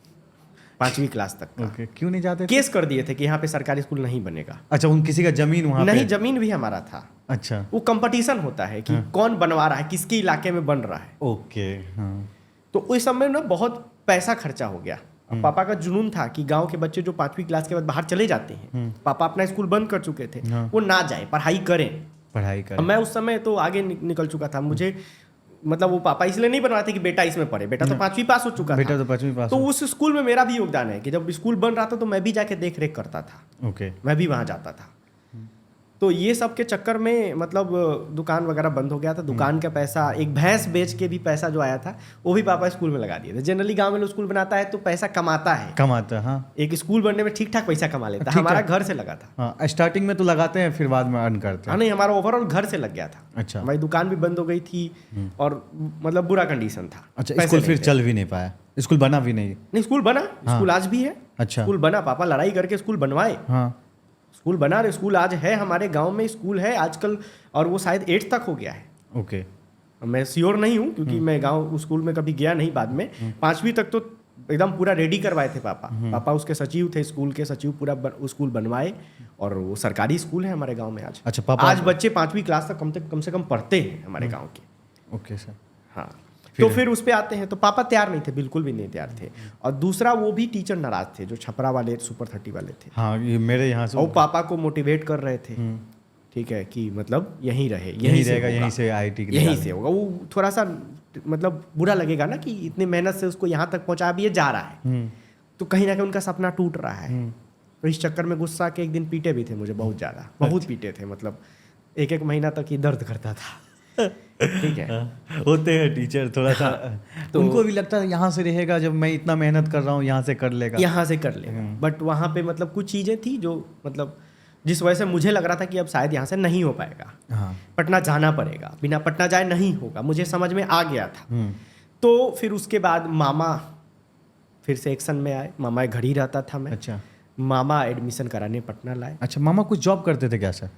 5वीं क्लास तक का। ओके, क्यों नहीं जाते थे? केस कर दिए थे कि यहाँ पे सरकारी स्कूल नहीं बनेगा। अच्छा, उन किसी का जमीन वहाँ नहीं, पे? जमीन भी हमारा था। अच्छा, वो कंपटीशन होता है कि कौन बनवा रहा है, किसके इलाके में बन रहा है। ओके, हाँ। तो उस समय ना बहुत पैसा खर्चा हो गया। पापा का जुनून था कि गांव के बच्चे जो 5वीं क्लास के बाद बाहर चले जाते हैं, पापा अपना स्कूल बंद कर चुके थे, वो ना जाए, पढ़ाई करें। पढ़ाई कर। मैं उस समय तो आगे निकल चुका था। मुझे मतलब वो पापा इसलिए नहीं बनवाते कि बेटा इसमें पढ़े, बेटा तो 5वीं पास हो चुका बेटा था। तो 5वीं पास तो हो। उस स्कूल में मेरा भी योगदान है कि जब स्कूल बन रहा था तो मैं भी जाके देख रेख करता था। ओके। मैं भी वहाँ जाता था। तो ये सब के चक्कर में मतलब दुकान वगैरह बंद हो गया था। दुकान का पैसा, एक भैंस बेच के भी पैसा जो आया था वो भी पापा स्कूल में लगा दिए थे। जनरली गांव में लोग स्कूल बनाता है तो पैसा कमाता है, कमाता, हाँ। एक स्कूल बनने में ठीक ठाक पैसा कमा लेता है। ठीक हमारा ठाक। घर से लगा था। हाँ, स्टार्टिंग में तो लगाते हैं, फिर बाद में अर्न करते हाँ हैं। नहीं, हमारा ओवरऑल घर से लग गया था। अच्छा। हमारी दुकान भी बंद हो गई थी और मतलब बुरा कंडीशन था। अच्छा, पैसे स्कूल नहीं फिर थे। चल भी नहीं पाया, स्कूल बना भी नहीं? नहीं, स्कूल बना, स्कूल आज भी है। अच्छा। स्कूल बना, पापा लड़ाई करके स्कूल बनवाए। हाँ, स्कूल बना रहे, स्कूल आज है हमारे गांव में, स्कूल है आजकल। और वो शायद 8th तक हो गया है। ओके। मैं श्योर नहीं हूँ क्योंकि मैं गांव स्कूल में कभी गया नहीं बाद में। 5वीं तक तो एकदम पूरा रेडी करवाए थे पापा। पापा उसके सचिव थे, स्कूल के सचिव, पूरा स्कूल बनवाए। और वो सरकारी स्कूल है हमारे गांव में आज। अच्छा, पापा आज बच्चे 5वीं क्लास तक कम से कम पढ़ते हैं हमारे गांव के। Okay sir. हाँ, तो फिर उस पे आते हैं। तो पापा तैयार नहीं थे, बिल्कुल भी नहीं तैयार थे। और दूसरा वो भी टीचर नाराज थे जो छपरा वाले सुपर 30 वाले थे। हाँ, ये मेरे यहाँ से। और पापा को मोटिवेट कर रहे थे, ठीक है, कि मतलब यहीं रहे, यहीं से रहेगा, होगा, यहीं से आईटी यहीं से होगा। वो थोड़ा सा मतलब बुरा लगेगा ना कि इतनी मेहनत से उसको यहाँ तक पहुँचा, अभी ये जा रहा है, तो कहीं ना कहीं उनका सपना टूट रहा है। तो इस चक्कर में गुस्सा के एक दिन पीटे भी थे मुझे, बहुत ज़्यादा, बहुत पीटे थे, मतलब एक महीना तक ये दर्द करता था। ठीक है, होते हैं टीचर थोड़ा सा, तो उनको भी लगता है यहाँ से रहेगा, जब मैं इतना मेहनत कर रहा हूँ यहाँ से कर लेगा, यहाँ से कर लेगा। बट वहाँ पे मतलब कुछ चीज़ें थी जो मतलब जिस वजह से मुझे लग रहा था कि अब शायद यहाँ से नहीं हो पाएगा, हाँ, पटना जाना पड़ेगा, बिना पटना जाए नहीं होगा, मुझे समझ में आ गया था। तो फिर उसके बाद मामा फिर से एक्शन में आए। मामा घर ही रहता था मैं। अच्छा मामा एडमिशन कराने पटना लाए। अच्छा, मामा कुछ जॉब करते थे क्या सर?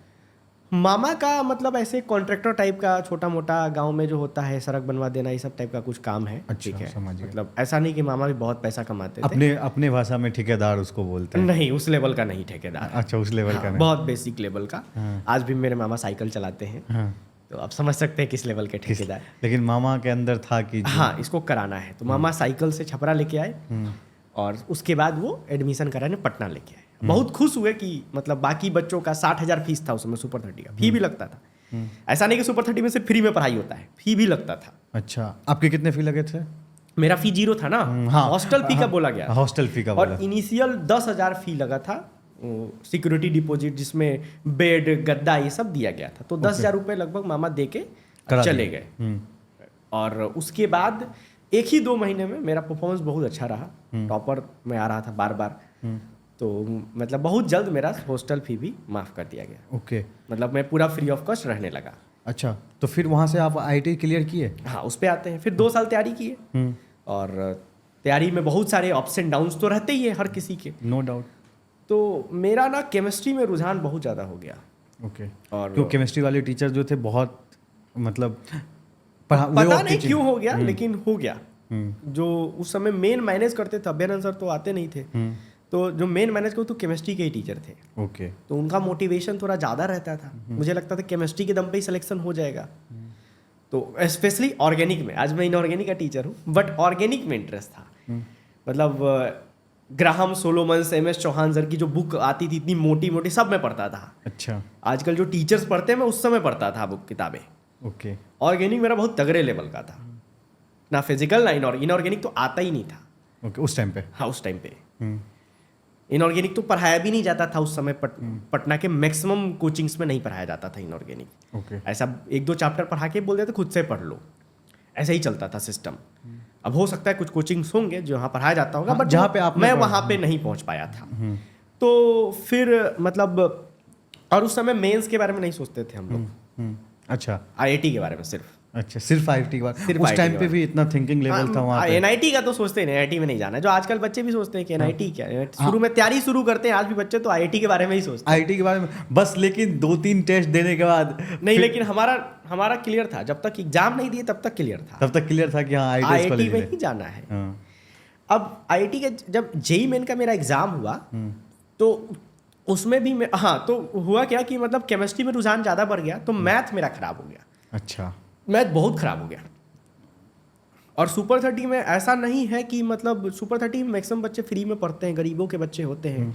मामा का मतलब ऐसे कॉन्ट्रैक्टर टाइप का छोटा मोटा गांव में जो होता है, सड़क बनवा देना, ये सब टाइप का कुछ काम है। अच्छा, ठीक है, समझ गया। मतलब ऐसा नहीं कि मामा भी बहुत पैसा कमाते थे। अपने भाषा में ठेकेदार उसको बोलते हैं। नहीं, उस लेवल का नहीं ठेकेदार। अच्छा, उस लेवल का नहीं। बहुत बेसिक लेवल का। हाँ। आज भी मेरे मामा साइकिल चलाते हैं, हाँ, तो आप समझ सकते हैं किस लेवल के ठेकेदार। लेकिन मामा के अंदर था कि हाँ, इसको कराना है, तो मामा साइकिल से छपरा लेके आए और उसके बाद वो एडमिशन कराने पटना लेके आए। बहुत खुश हुए कि मतलब बाकी बच्चों का 60,000 फीस था उसमें, सुपर 30 का फी भी लगता था। ऐसा नहीं कि सुपर 30 में से फ्री में पढ़ाई होता है, फी भी लगता था। अच्छा, आपके कितने फी लगे थे? मेरा फी 0 था ना। हाँ, हॉस्टल फी का बोला गया, हॉस्टल फी का बोला। और इनिशियल 10,000 फी लगा था, सिक्योरिटी डिपॉजिट जिसमें बेड गद्दा ये सब दिया गया था। तो 10,000 रुपये लगभग मामा दे के चले गए। और उसके बाद 1 ही 2 महीने में मेरा परफॉर्मेंस बहुत अच्छा रहा, टॉपर में आ रहा था बार बार। तो मतलब बहुत जल्द मेरा हॉस्टल फी भी माफ़ कर दिया गया। ओके, मतलब मैं पूरा फ्री ऑफ कॉस्ट रहने लगा। अच्छा, तो फिर वहाँ से आप आईटी क्लियर किए? हाँ, उस पर आते हैं। फिर 2 साल तैयारी किए, और तैयारी में बहुत सारे अप्स एंड डाउन्स तो रहते ही है हर किसी के। No doubt. तो मेरा ना केमिस्ट्री में रुझान बहुत ज़्यादा हो गया। ओके, और क्यों केमिस्ट्री वाले टीचर जो थे बहुत मतलब पता नहीं क्यों हो गया, लेकिन हो गया। जो उस समय मेन मैनेज करते थे, अभ्यनंद सर तो आते नहीं थे, तो जो मेन मैनेज करते तो केमिस्ट्री के ही टीचर थे। ओके, तो उनका मोटिवेशन थोड़ा ज़्यादा रहता था। मुझे लगता था केमिस्ट्री के दम पे ही सिलेक्शन हो जाएगा। तो स्पेशली ऑर्गेनिक में, आज मैं इनऑर्गेनिक का टीचर हूँ, बट ऑर्गेनिक में इंटरेस्ट था। मतलब Graham Solomons, MS Chauhan sir की जो बुक आती थी इतनी मोटी मोटी, सब मैं पढ़ता था। अच्छा, आजकल जो टीचर्स पढ़ते हैं, मैं उस समय पढ़ता था बुक किताबें। ओके, ऑर्गेनिक मेरा बहुत तगड़े लेवल का था, ना फिजिकल ना इनऑर्गेनिक तो आता ही नहीं था। ओके, उस टाइम पे? हाँ, उस टाइम पे इनऑर्गेनिक तो पढ़ाया भी नहीं जाता था उस समय। पटना के मैक्सिमम कोचिंग्स में नहीं पढ़ाया जाता था इनऑर्गेनिक। ओके, ऐसा 1-2 चैप्टर पढ़ा के बोल देते खुद से पढ़ लो, ऐसा ही चलता था सिस्टम। अब हो सकता है कुछ कोचिंग्स होंगे जो यहाँ पढ़ाया जाता होगा, हाँ, बट जहाँ पे आपने मैं पढ़ा। वहाँ पे नहीं पहुँच पाया था। तो फिर मतलब, और उस समय मेंस के बारे में नहीं सोचते थे हम लोग, अच्छा, IIT के बारे में सिर्फ। अच्छा, सिर्फ आईटी के बाद? सिर्फ उस IIT टाइम के पे बाद। भी इतना थिंकिंग लेवल था वहाँ पे? NIT का तो सोचते ही नहीं, IIT में नहीं जाना है। जो आजकल बच्चे भी सोचते हैं कि NIT क्या है, शुरू में तैयारी शुरू करते हैं आज भी बच्चे, तो IIT के बारे में ही सोचते हैं। आईटी के बारे में बस, लेकिन 2-3 टेस्ट देने के बाद नहीं, लेकिन हमारा क्लियर था, जब तक एग्जाम नहीं दिए तब तक क्लियर था, तब तक क्लियर था कि हाँ आईटी IIT में ही जाना है। अब IIT के जब JEE मेन का मेरा एग्जाम हुआ, तो उसमें भी हाँ, तो हुआ क्या कि मतलब केमिस्ट्री में रुझान ज़्यादा बढ़ गया, तो मैथ मेरा खराब हो गया। अच्छा, मैथ बहुत खराब हो गया। और सुपर 30 में ऐसा नहीं है कि मतलब सुपर 30 में मैक्सिमम बच्चे फ्री में पढ़ते हैं, गरीबों के बच्चे होते हैं।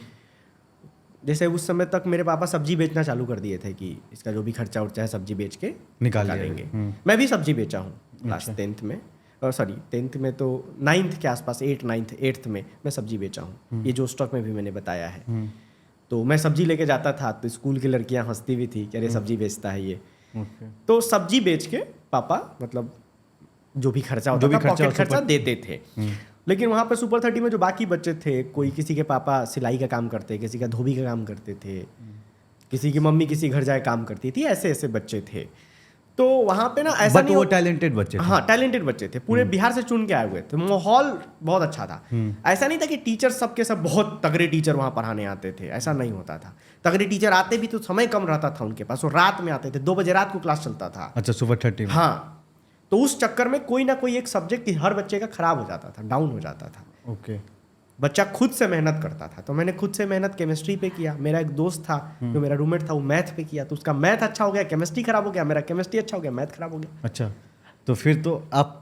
जैसे उस समय तक मेरे पापा सब्जी बेचना चालू कर दिए थे कि इसका जो भी खर्चा उर्चा है सब्जी बेच के निकाल देंगे। मैं भी सब्जी बेचा हूँ क्लास 10th में, सॉरी 10th में तो 9th के आसपास, 8th में मैं सब्जी बेचा हूँ। ये जो स्टॉक में भी मैंने बताया है। तो मैं सब्जी लेके जाता था, तो स्कूल की लड़कियाँ हंसती भी थी कि अरे सब्जी बेचता है ये। तो सब्जी बेच के पापा मतलब जो भी खर्चा होता था, पॉकेट खर्चा देते थे। लेकिन वहाँ पर सुपर 30 में जो बाकी बच्चे थे, कोई किसी के पापा सिलाई का काम करते, किसी का धोबी का काम करते थे, किसी की मम्मी किसी घर जाए काम करती थी, ऐसे ऐसे बच्चे थे। तो वहाँ पे ना ऐसा नहीं, वो टैलेंटेड बच्चे थे। हाँ, टैलेंटेड बच्चे थे, पूरे बिहार से चुन के आए हुए थे। माहौल बहुत अच्छा था। ऐसा नहीं था कि टीचर सब के सब बहुत तगड़े टीचर वहाँ पढ़ाने आते थे, ऐसा नहीं होता था। तगड़े टीचर आते भी तो समय कम रहता था उनके पास, वो रात में आते थे, 2 बजे रात को क्लास चलता था। अच्छा, सुपर 30 में? हाँ, तो उस चक्कर में कोई ना कोई एक सब्जेक्ट हर बच्चे का खराब हो जाता था, डाउन हो जाता था। ओके, बच्चा खुद से मेहनत करता था, तो मैंने खुद से मेहनत केमिस्ट्री पे किया। मेरा एक दोस्त था जो मेरा रूममेट था, वो मैथ पे किया, तो उसका मैथ अच्छा हो गया, केमिस्ट्री खराब हो गया, मेरा केमिस्ट्री अच्छा हो गया, मैथ खराब हो गया। अच्छा, तो फिर तो आप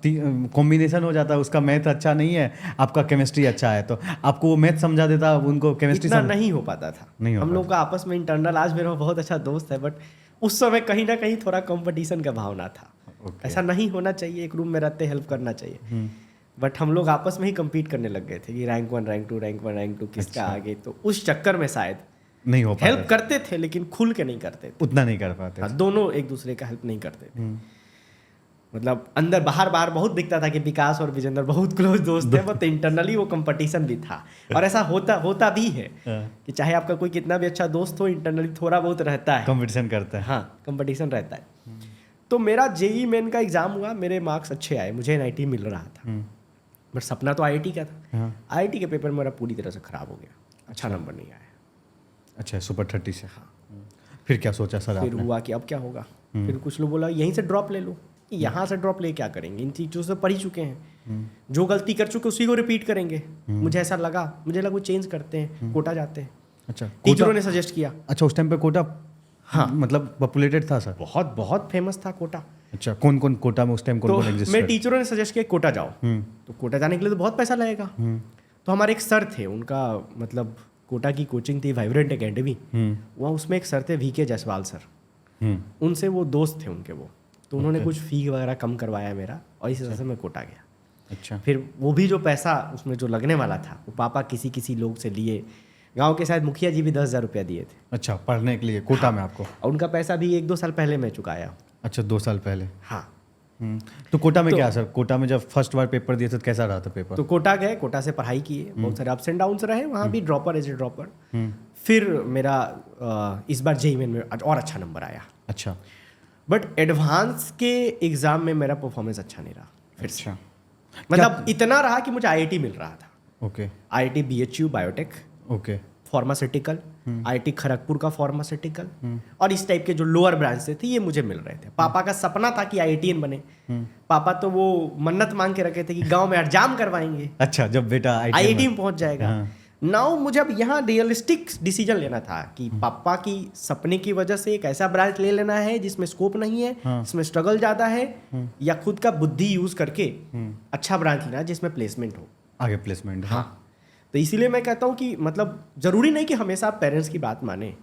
कॉम्बिनेशन हो जाता है, उसका मैथ अच्छा नहीं है, आपका केमिस्ट्री अच्छा है, तो आपको वो मैथ समझा देता, उनको केमिस्ट्री इतना नहीं हो पाता था। नहीं हो हम लोग का आपस में इंटरनल, आज मेरा बहुत अच्छा दोस्त है, बट उस समय कहीं ना कहीं थोड़ा कंपटीशन का भावना था। ओके। ऐसा नहीं होना चाहिए, एक रूम में रहते हेल्प करना चाहिए, बट हम लोग आपस में ही compete करने लग गए थे कि रैंक 1 रैंक 2 रैंक 1 रैंक 2 किसका आगे। तो उस चक्कर में शायद नहीं हो पाता हेल्प करते थे लेकिन खुल के नहीं करते थे। उतना नहीं कर पाते हाँ, दोनों एक दूसरे का हेल्प नहीं करते थे। मतलब अंदर बाहर बाहर बहुत दिखता था कि विकास और विजेंद्र बहुत क्लोज दोस्त थे, बट इंटरनली वो कंपटीशन भी था। और ऐसा होता भी है कि चाहे आपका कोई कितना भी अच्छा दोस्त हो, इंटरनली थोड़ा बहुत रहता है, कंपटीशन करता है। हाँ कंपटीशन रहता है। तो मेरा जेई मेन का एग्जाम हुआ, मेरे मार्क्स अच्छे आए, मुझे एनआईटी मिल रहा था, बट सपना तो आईआईटी का था। आईआईटी के पेपर मेरा पूरी तरह से खराब हो गया, अच्छा नंबर नहीं आया। अच्छा, सुपर 30 से। हाँ। फिर क्या सोचा सर फिर आपने? हुआ कि अब क्या होगा, फिर कुछ लोग बोला यहीं से ड्रॉप ले लो। यहाँ से ड्रॉप ले क्या करेंगे, इन चीज़ों से पढ़ ही चुके हैं, जो गलती कर चुके उसी को रिपीट करेंगे। मुझे ऐसा लगा, मुझे लगा वो चेंज करते हैं, कोटा जाते हैं। अच्छा, टीचरों ने सजेस्ट किया। अच्छा, उस टाइम पे कोटा हाँ मतलब पॉपुलेटेड था सर? बहुत बहुत फेमस था कोटा। अच्छा, कौन कौन कोटा में उस टाइम कौन तो कौन एग्जिस्ट मैं टीचरों ने सजेस्ट किया कोटा जाओ। तो कोटा जाने के लिए तो बहुत पैसा लगेगा। तो हमारे एक सर थे, उनका मतलब कोटा की कोचिंग थी वाइब्रेंट एकेडमी, वहाँ उसमें एक सर थे वीके जायसवाल सर, उनसे वो दोस्त थे उनके वो, तो उन्होंने कुछ फी वगैरह कम करवाया मेरा, और इस वजह से मैं कोटा गया। अच्छा। फिर वो भी जो पैसा उसमें जो लगने वाला था वो पापा किसी किसी लोग से लिए, गांव के शायद मुखिया जी भी 10,000 रुपया दिए थे। अच्छा, पढ़ने के लिए कोटा में आपको? और उनका पैसा भी 1-2 साल पहले मैं चुकाया। अच्छा, 2 साल पहले। हाँ। तो कोटा में क्या सर, कोटा में जब फर्स्ट बार पेपर दिए थे तो कैसा रहा था पेपर? तो कोटा गए, कोटा से पढ़ाई किए, बहुत सारे अप्स एंड डाउन्स रहे वहाँ भी, ड्रॉपर एज ए ड्रॉपर। फिर मेरा इस बार जेईई में और अच्छा नंबर आया। अच्छा। बट एडवांस के एग्जाम में मेरा परफॉर्मेंस अच्छा नहीं रहा फिर से। अच्छा। मतलब इतना रहा कि मुझे आईआईटी मिल रहा था। Okay. IIT BHU biotech, okay. Pharmaceutical, IIT Kharagpur का फार्मास्यूटिकल, और इस टाइप के जो लोअर ब्रांच से थे ये मुझे मिल रहे थे। पापा का सपना था कि आईआईटीएन बने। पापा तो वो मन्नत मांग के रखे थे कि गांव में एग्जाम करवाएंगे, अच्छा, जब बेटा आईआईटी में पहुंच जाएगा। नाउ मुझे अब यहाँ रियलिस्टिक डिसीजन लेना था कि पापा की सपने की वजह से एक ऐसा ब्रांच ले लेना है जिसमें स्कोप नहीं है, जिसमें स्ट्रगल ज़्यादा है, या खुद का बुद्धि यूज करके अच्छा ब्रांच लेना है जिसमें प्लेसमेंट हो, आगे प्लेसमेंट। हाँ। तो इसीलिए मैं कहता हूँ कि मतलब जरूरी नहीं कि हमेशा आप पेरेंट्स की बात माने।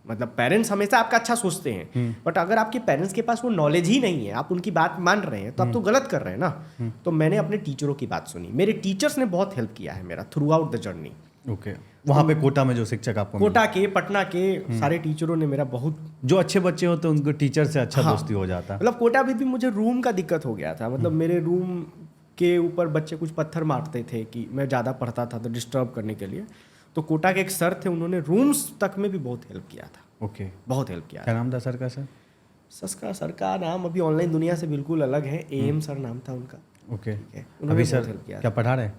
मतलब पेरेंट्स हमेशा आपका अच्छा सोचते हैं, बट अगर आपके पेरेंट्स के पास वो नॉलेज ही नहीं है, आप उनकी बात मान रहे हैं, तो आप तो गलत कर रहे हैं ना। तो मैंने अपने टीचरों की बात सुनी, मेरे टीचर्स ने बहुत हेल्प किया है मेरा through out the journey. Okay. वहाँ पे कोटा में जो शिक्षक आपको कोटा के, पटना के सारे टीचरों ने मेरा बहुत, जो अच्छे बच्चे होते हैं उनको टीचर से अच्छा दोस्ती हो जाता है। मतलब कोटा में भी मुझे रूम का दिक्कत हो गया था। मतलब मेरे रूम के ऊपर बच्चे कुछ पत्थर मारते थे कि मैं ज़्यादा पढ़ता था तो डिस्टर्ब करने के लिए। तो कोटा के एक सर थे, उन्होंने रूम्स तक में भी बहुत हेल्प किया था। ओके। बहुत हेल्प किया। क्या नाम था सर का? सर का नाम अभी ऑनलाइन दुनिया से बिल्कुल अलग है, एम सर नाम था उनका। ओके। उन्होंने अभी बहुत सर हेल्प किया। क्या पढ़ा रहे हैं?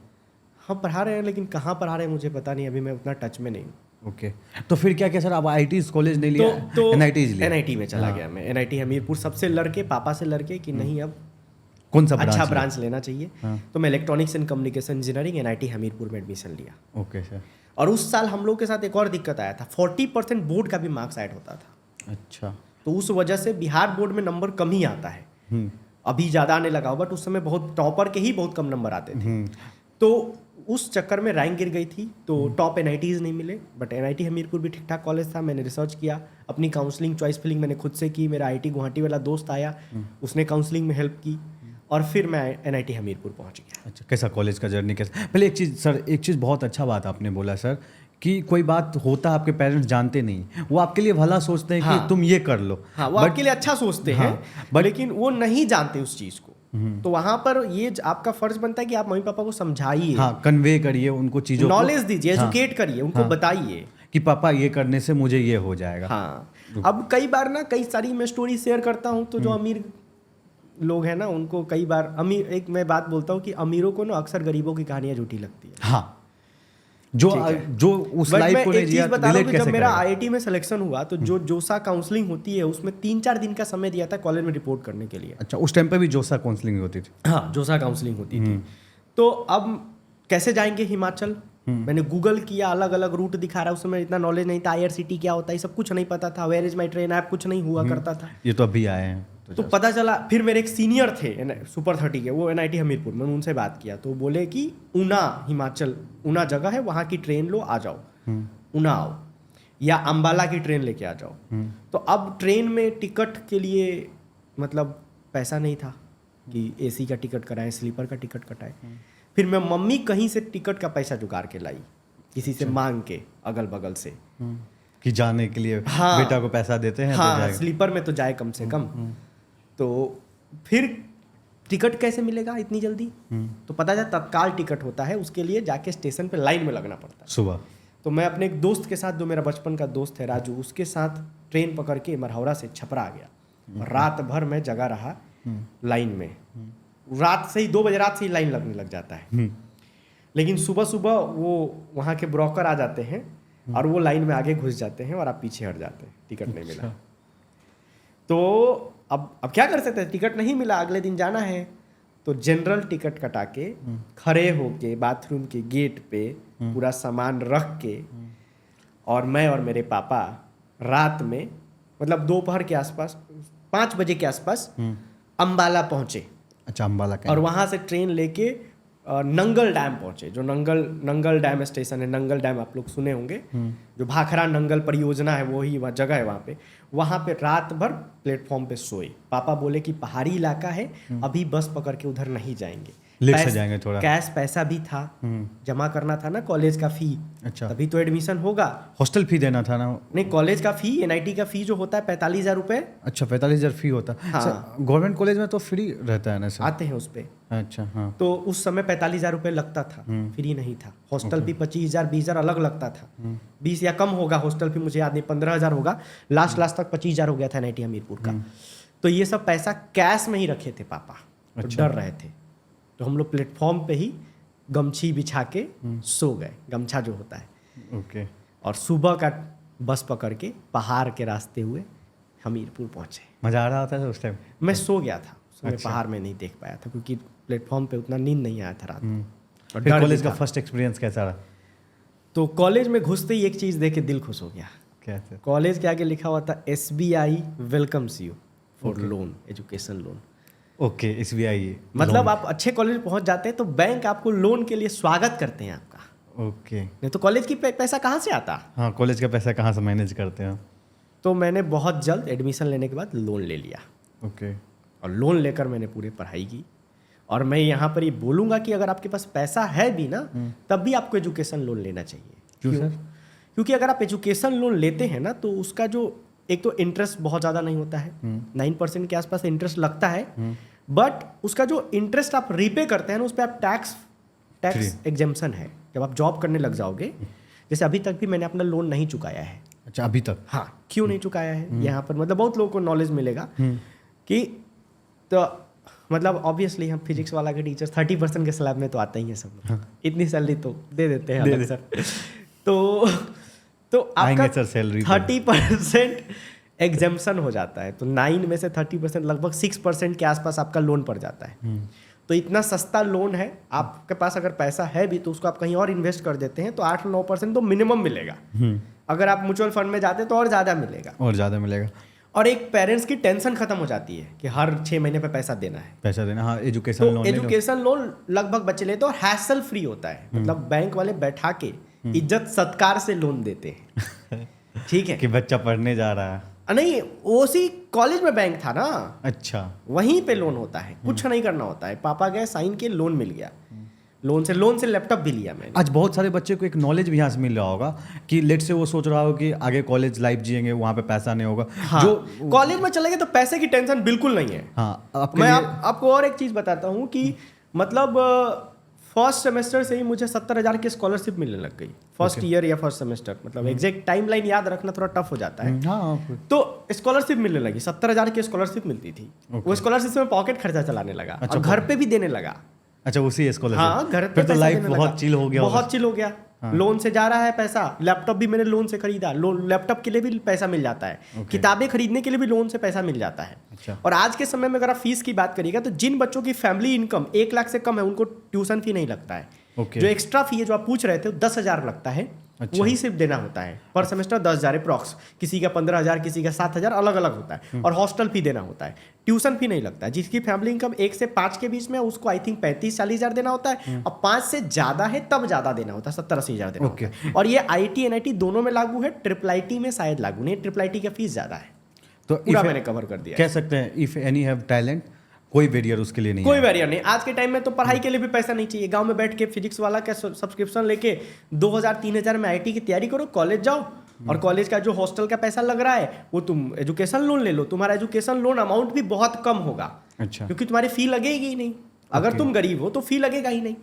हाँ पढ़ा रहे हैं, लेकिन कहाँ पढ़ा रहे हैं मुझे पता नहीं, अभी मैं उतना टच में नहीं हूँ। ओके। तो फिर क्या सर, आप आईटी कॉलेज नहीं लिया? तो एनआईटी लिया? एनआईटी में चला गया मैं, एनआईटी हमीरपुर, सबसे लड़के पापा से लड़के कि नहीं अब कौन सा अच्छा ब्रांच लेना चाहिए। तो मैं electronics and communication engineering NIT Hamirpur में एडमिशन लिया। Okay sir. और उस साल हम लोग के साथ एक और दिक्कत आया था, 40% बोर्ड का भी मार्क्स ऐड होता था। अच्छा। तो उस वजह से बिहार बोर्ड में नंबर कम ही आता है। अभी ज़्यादा आने लगा, बट उस समय बहुत टॉपर के ही बहुत कम नंबर आते थे। तो उस चक्कर में रैंक गिर गई थी, तो टॉप एनआईटीज़ नहीं मिले। बट एनआईटी हमीरपुर भी ठीक ठाक कॉलेज था। मैंने रिसर्च किया, अपनी काउंसलिंग चॉइस फिलिंग मैंने खुद से की। मेरा आईटी गुवाहाटी वाला दोस्त आया, उसने काउंसलिंग में हेल्प की, और फिर मैं एनआईटी हमीरपुर पहुंच गया। अच्छा, कैसा कॉलेज का जर्नी कैसा? पहले एक चीज़ बहुत अच्छा बात आपने बोला सर, कि कोई बात होता है आपके पेरेंट्स जानते नहीं, वो आपके लिए भला सोचते हैं कि तुम ये कर लो। हाँ, वो आपके लिए अच्छा सोचते हैं, लेकिन वो नहीं जानते उस चीज़ को। तो वहाँ पर ये आपका फर्ज बनता है कि आप मम्मी पापा को समझाइए, हाँ, कन्वे करिए उनको चीज़ों, नॉलेज दीजिए, एजुकेट करिए, उनको बताइए कि पापा ये करने से मुझे ये हो जाएगा। हाँ। अब कई बार ना, कई सारी मैं स्टोरी शेयर करता हूँ, तो जो अमीर लोग हैं ना, उनको कई बार एक मैं बात बोलता हूँ कि अमीरों को ना अक्सर गरीबों की कहानियाँ झूठी लगती है। हाँ, जो उस लाइफ को एक चीज बता रहा हूँ कि जब मेरा करेगा? आईआईटी में सिलेक्शन हुआ, तो जो जोसा काउंसलिंग होती है उसमें 3-4 दिन का समय दिया था कॉलेज में रिपोर्ट करने के लिए। अच्छा, उस टाइम पे भी जोसा काउंसलिंग होती थी? हाँ, जोसा काउंसलिंग होती थी। तो अब कैसे जाएंगे हिमाचल, मैंने गूगल किया, अलग अलग रूट दिखा रहा है। उस समय इतना नॉलेज नहीं था, आईआरसीटी क्या होता है सब कुछ नहीं पता था, where is my train app कुछ नहीं हुआ करता था। ये तो अभी आए हैं। तो पता चला, फिर मेरे एक सीनियर थे सुपर 30 के, वो एनआईटी हमीरपुर, मैंने उनसे बात किया, तो बोले कि ऊना हिमाचल, ऊना जगह है, वहाँ की ट्रेन लो, आ जाओ, ऊना आओ। या अंबाला की ट्रेन लेके आ जाओ। तो अब ट्रेन में टिकट के लिए मतलब पैसा नहीं था कि एसी का टिकट कराएं, स्लीपर का टिकट कटाएं। फिर मैं मम्मी कहीं से टिकट का पैसा जुगाड़ के लाई, किसी से मांग के अगल बगल से, कि जाने के लिए हाँ, बेटा को पैसा देते हैं तो हाँ, जाएगा। स्लीपर में तो जाए कम से कम। तो फिर टिकट कैसे मिलेगा इतनी जल्दी? तो पता चला तत्काल टिकट होता है, उसके लिए जाके स्टेशन पे लाइन में लगना पड़ता है। सुबह तो मैं अपने एक दोस्त के साथ, जो मेरा बचपन का दोस्त है राजू, उसके साथ ट्रेन पकड़ के मरहौरा से छपरा आ गया। रात भर मैं जगा रहा लाइन में। रात से ही 2 बजे रात से ही लाइन लगने लग जाता है। लेकिन सुबह सुबह वो वहाँ के ब्रोकर आ जाते हैं और वो लाइन में आगे घुस जाते हैं और आप पीछे हट जाते हैं, टिकट नहीं मिला। तो अब क्या कर सकते हैं, टिकट नहीं मिला, अगले दिन जाना है। तो जनरल टिकट कटा के खड़े होके बाथरूम के गेट पे पूरा सामान रख के, और मैं और मेरे पापा रात में मतलब दोपहर के आसपास 5 बजे के आसपास अंबाला पहुंचे। अच्छा, अंबाला का। और वहाँ से ट्रेन लेके नंगल डैम पहुंचे। जो नंगल डैम स्टेशन है, नंगल डैम आप लोग सुने होंगे, जो भाखड़ा नंगल परियोजना है, वही वह जगह है वहाँ पे रात भर प्लेटफॉर्म पे सोए। पापा बोले कि पहाड़ी इलाका है, अभी बस पकड़ के उधर नहीं जाएंगे, लेट से जाएंगे थोड़ा। कैश पैसा भी था, जमा करना था ना कॉलेज का फी। अच्छा, तभी तो एडमिशन होगा। हॉस्टल फी देना था ना? नहीं, कॉलेज का फी, एनआईटी का फी जो होता है 45,000 रुपये। अच्छा, 45,000 फी होता है। हाँ। गवर्नमेंट कॉलेज में तो फ्री रहता है ना सर? आते हैं उस पे। अच्छा, हाँ। तो उस समय 45,000 रुपये लगता था, फ्री नहीं था। हॉस्टल फी 25,000 20,000 अलग लगता था। 20 या कम होगा हॉस्टल फी, मुझे याद नहीं, 15,000 होगा। लास्ट तक 25,000 हो गया था एनआईटी हमीरपुर का। तो ये सब पैसा कैश में ही रखे थे पापा, तो डर रहे थे। तो हम लोग प्लेटफॉर्म पे ही गमछी बिछा के सो गए, गमछा जो होता है। ओके। और सुबह का बस पकड़ के पहाड़ के रास्ते हुए हमीरपुर पहुंचे। मजा आ रहा था उस टाइम? मैं सो गया था उस समय। अच्छा। पहाड़ में नहीं देख पाया था क्योंकि प्लेटफॉर्म पे उतना नींद नहीं आया था रात में। और फिर डर कॉलेज भी का था। फर्स्ट एक्सपीरियंस कैसा रहा? तो कॉलेज में घुसते ही एक चीज़ देख के दिल खुश हो गया। कैसे? कॉलेज के आगे लिखा हुआ था SBI welcomes you for loan, education loan. Okay, SBI। मतलब आप अच्छे कॉलेज पहुंच जाते हैं तो बैंक आपको लोन के लिए स्वागत करते हैं आपका। ओके। नहीं तो कॉलेज की पैसा कहाँ से आता? हाँ, कॉलेज का पैसा कहाँ से मैनेज करते हैं? तो मैंने बहुत जल्द एडमिशन लेने के बाद लोन ले लिया। ओके। और लोन लेकर मैंने पूरी पढ़ाई की। और मैं यहाँ पर ये बोलूँगा कि अगर आपके पास पैसा है भी ना, तब भी आपको एजुकेशन लोन लेना चाहिए। क्यों सर? क्योंकि अगर आप एजुकेशन लोन लेते हैं ना, तो उसका जो एक तो इंटरेस्ट बहुत ज़्यादा नहीं होता है, 9% के आसपास इंटरेस्ट लगता है। बट उसका जो इंटरेस्ट आप रीपे करते हैं ना, उस पर आप टैक्स एग्जेम्पशन है। जब आप जॉब करने लग जाओगे, जैसे अभी तक भी मैंने अपना लोन नहीं चुकाया है। अच्छा, अभी तक? हाँ, क्यों नहीं चुकाया है यहाँ पर, मतलब बहुत लोगों को नॉलेज मिलेगा कि, तो मतलब ऑब्वियसली हम फिजिक्स वाला के टीचर 30% के स्लैब में तो आते ही हैं सब लोग। इतनी सैलरी तो दे देते हैं अलग सर। तो आपका सर सैलरी 30% एग्जेम्पशन हो जाता है। तो 9 में से 30% लगभग 6% के आसपास आपका लोन पड़ जाता है। तो इतना सस्ता लोन है, आपके पास अगर पैसा है भी तो उसको आप कहीं और इन्वेस्ट कर देते हैं तो 8-9% तो मिनिमम मिलेगा। अगर आप म्यूचुअल फंड में जाते हैं तो और ज़्यादा मिलेगा। और ज़्यादा मिलेगा। और एक पेरेंट्स की टेंशन खत्म हो जाती है कि हर 6 महीने पे पैसा देना है। पैसा देना, हाँ। एजुकेशन तो लोन एजुकेशन लोन लगभग बच्चे लेते हैं और हैसल फ्री होता है। मतलब बैंक वाले बैठा के इज्जत सत्कार से लोन देते हैं। ठीक है कि बच्चा पढ़ने जा रहा है। नहीं, उसी कॉलेज में बैंक था ना। अच्छा। वहीं पे लोन होता है, कुछ नहीं करना होता है। पापा गए, साइन के, लोन मिल गया। लोन से लैपटॉप भी लिया मैंने। आज बहुत सारे बच्चे को एक नॉलेज भी यहाँ से मिल रहा होगा कि लेट से वो सोच रहा हो कि आगे कॉलेज लाइफ जिएंगे, वहाँ पे पैसा नहीं होगा। हाँ, जो कॉलेज में चले गए तो पैसे की टेंशन बिल्कुल नहीं है। हाँ, मैं आपको और एक चीज़ बताता हूँ कि मतलब फर्स्ट सेमेस्टर से ही मुझे 70,000 की स्कॉलरशिप मिलने लग गई। फर्स्ट ईयर या फर्स्ट सेमेस्टर, मतलब एग्जैक्ट टाइमलाइन याद रखना थोड़ा टफ हो जाता है। हाँ। तो स्कॉलरशिप मिलने लगी, 70,000 की स्कॉलरशिप मिलती थी। वो स्कॉलरशिप से मैं पॉकेट खर्चा चलाने लगा। और घर पे भी देने लगा। अच्छा, उसी स्कॉलरशिप। हाँ, घर पे फिर तो पैसा लाइफ देने लगा। बहुत चिल हो गया। बहुत चिल हो गया। लोन से जा रहा है पैसा। लैपटॉप भी मैंने लोन से खरीदा, लैपटॉप के लिए भी पैसा मिल जाता है। किताबें खरीदने के लिए भी लोन से पैसा मिल जाता है। अच्छा। और आज के समय में अगर आप फीस की बात करिएगा तो जिन बच्चों की फैमिली इनकम 1 लाख से कम है, उनको ट्यूशन फी नहीं लगता है। जो एक्स्ट्रा फी है जो आप पूछ रहे थे, 10,000 लगता है। अच्छा। वही सिर्फ देना होता है पर सेमेस्टर 10,000 अप्रॉक्स, किसी का 15,000, किसी का 7,000, अलग अलग होता है। और हॉस्टल फी देना होता है, ट्यूशन फी नहीं लगता है। जिसकी फैमिली इनकम 1 से 5 के बीच में है, उसको आई थिंक 35-40 हज़ार देना होता है, और 5 से ज़्यादा है तब ज़्यादा देना होता है, 70-80 हज़ार देना होता है। और ये IIT NIT दोनों में लागू है, IIIT में शायद लागू नहीं, IIIT का फीस ज़्यादा है। तो पूरा मैंने कवर कर दिया। कह सकते हैं इफ एनी हैव टैलेंट, कोई बैरियर उसके लिए नहीं कोई है। बैरियर नहीं। आज के टाइम में तो पढ़ाई के लिए भी पैसा नहीं चाहिए। गांव में बैठ के फिजिक्स वाला का सब्सक्रिप्शन लेके 2,000-3,000 में IIT की तैयारी करो, कॉलेज जाओ, और कॉलेज का जो हॉस्टल का पैसा लग रहा है वो तुम एजुकेशन लोन ले लो। तुम्हारा एजुकेशन लोन अमाउंट भी बहुत कम होगा, अच्छा। क्योंकि तुम्हारी फी लगेगी ही नहीं। अगर तुम गरीब हो तो फी लगेगा ही नहीं।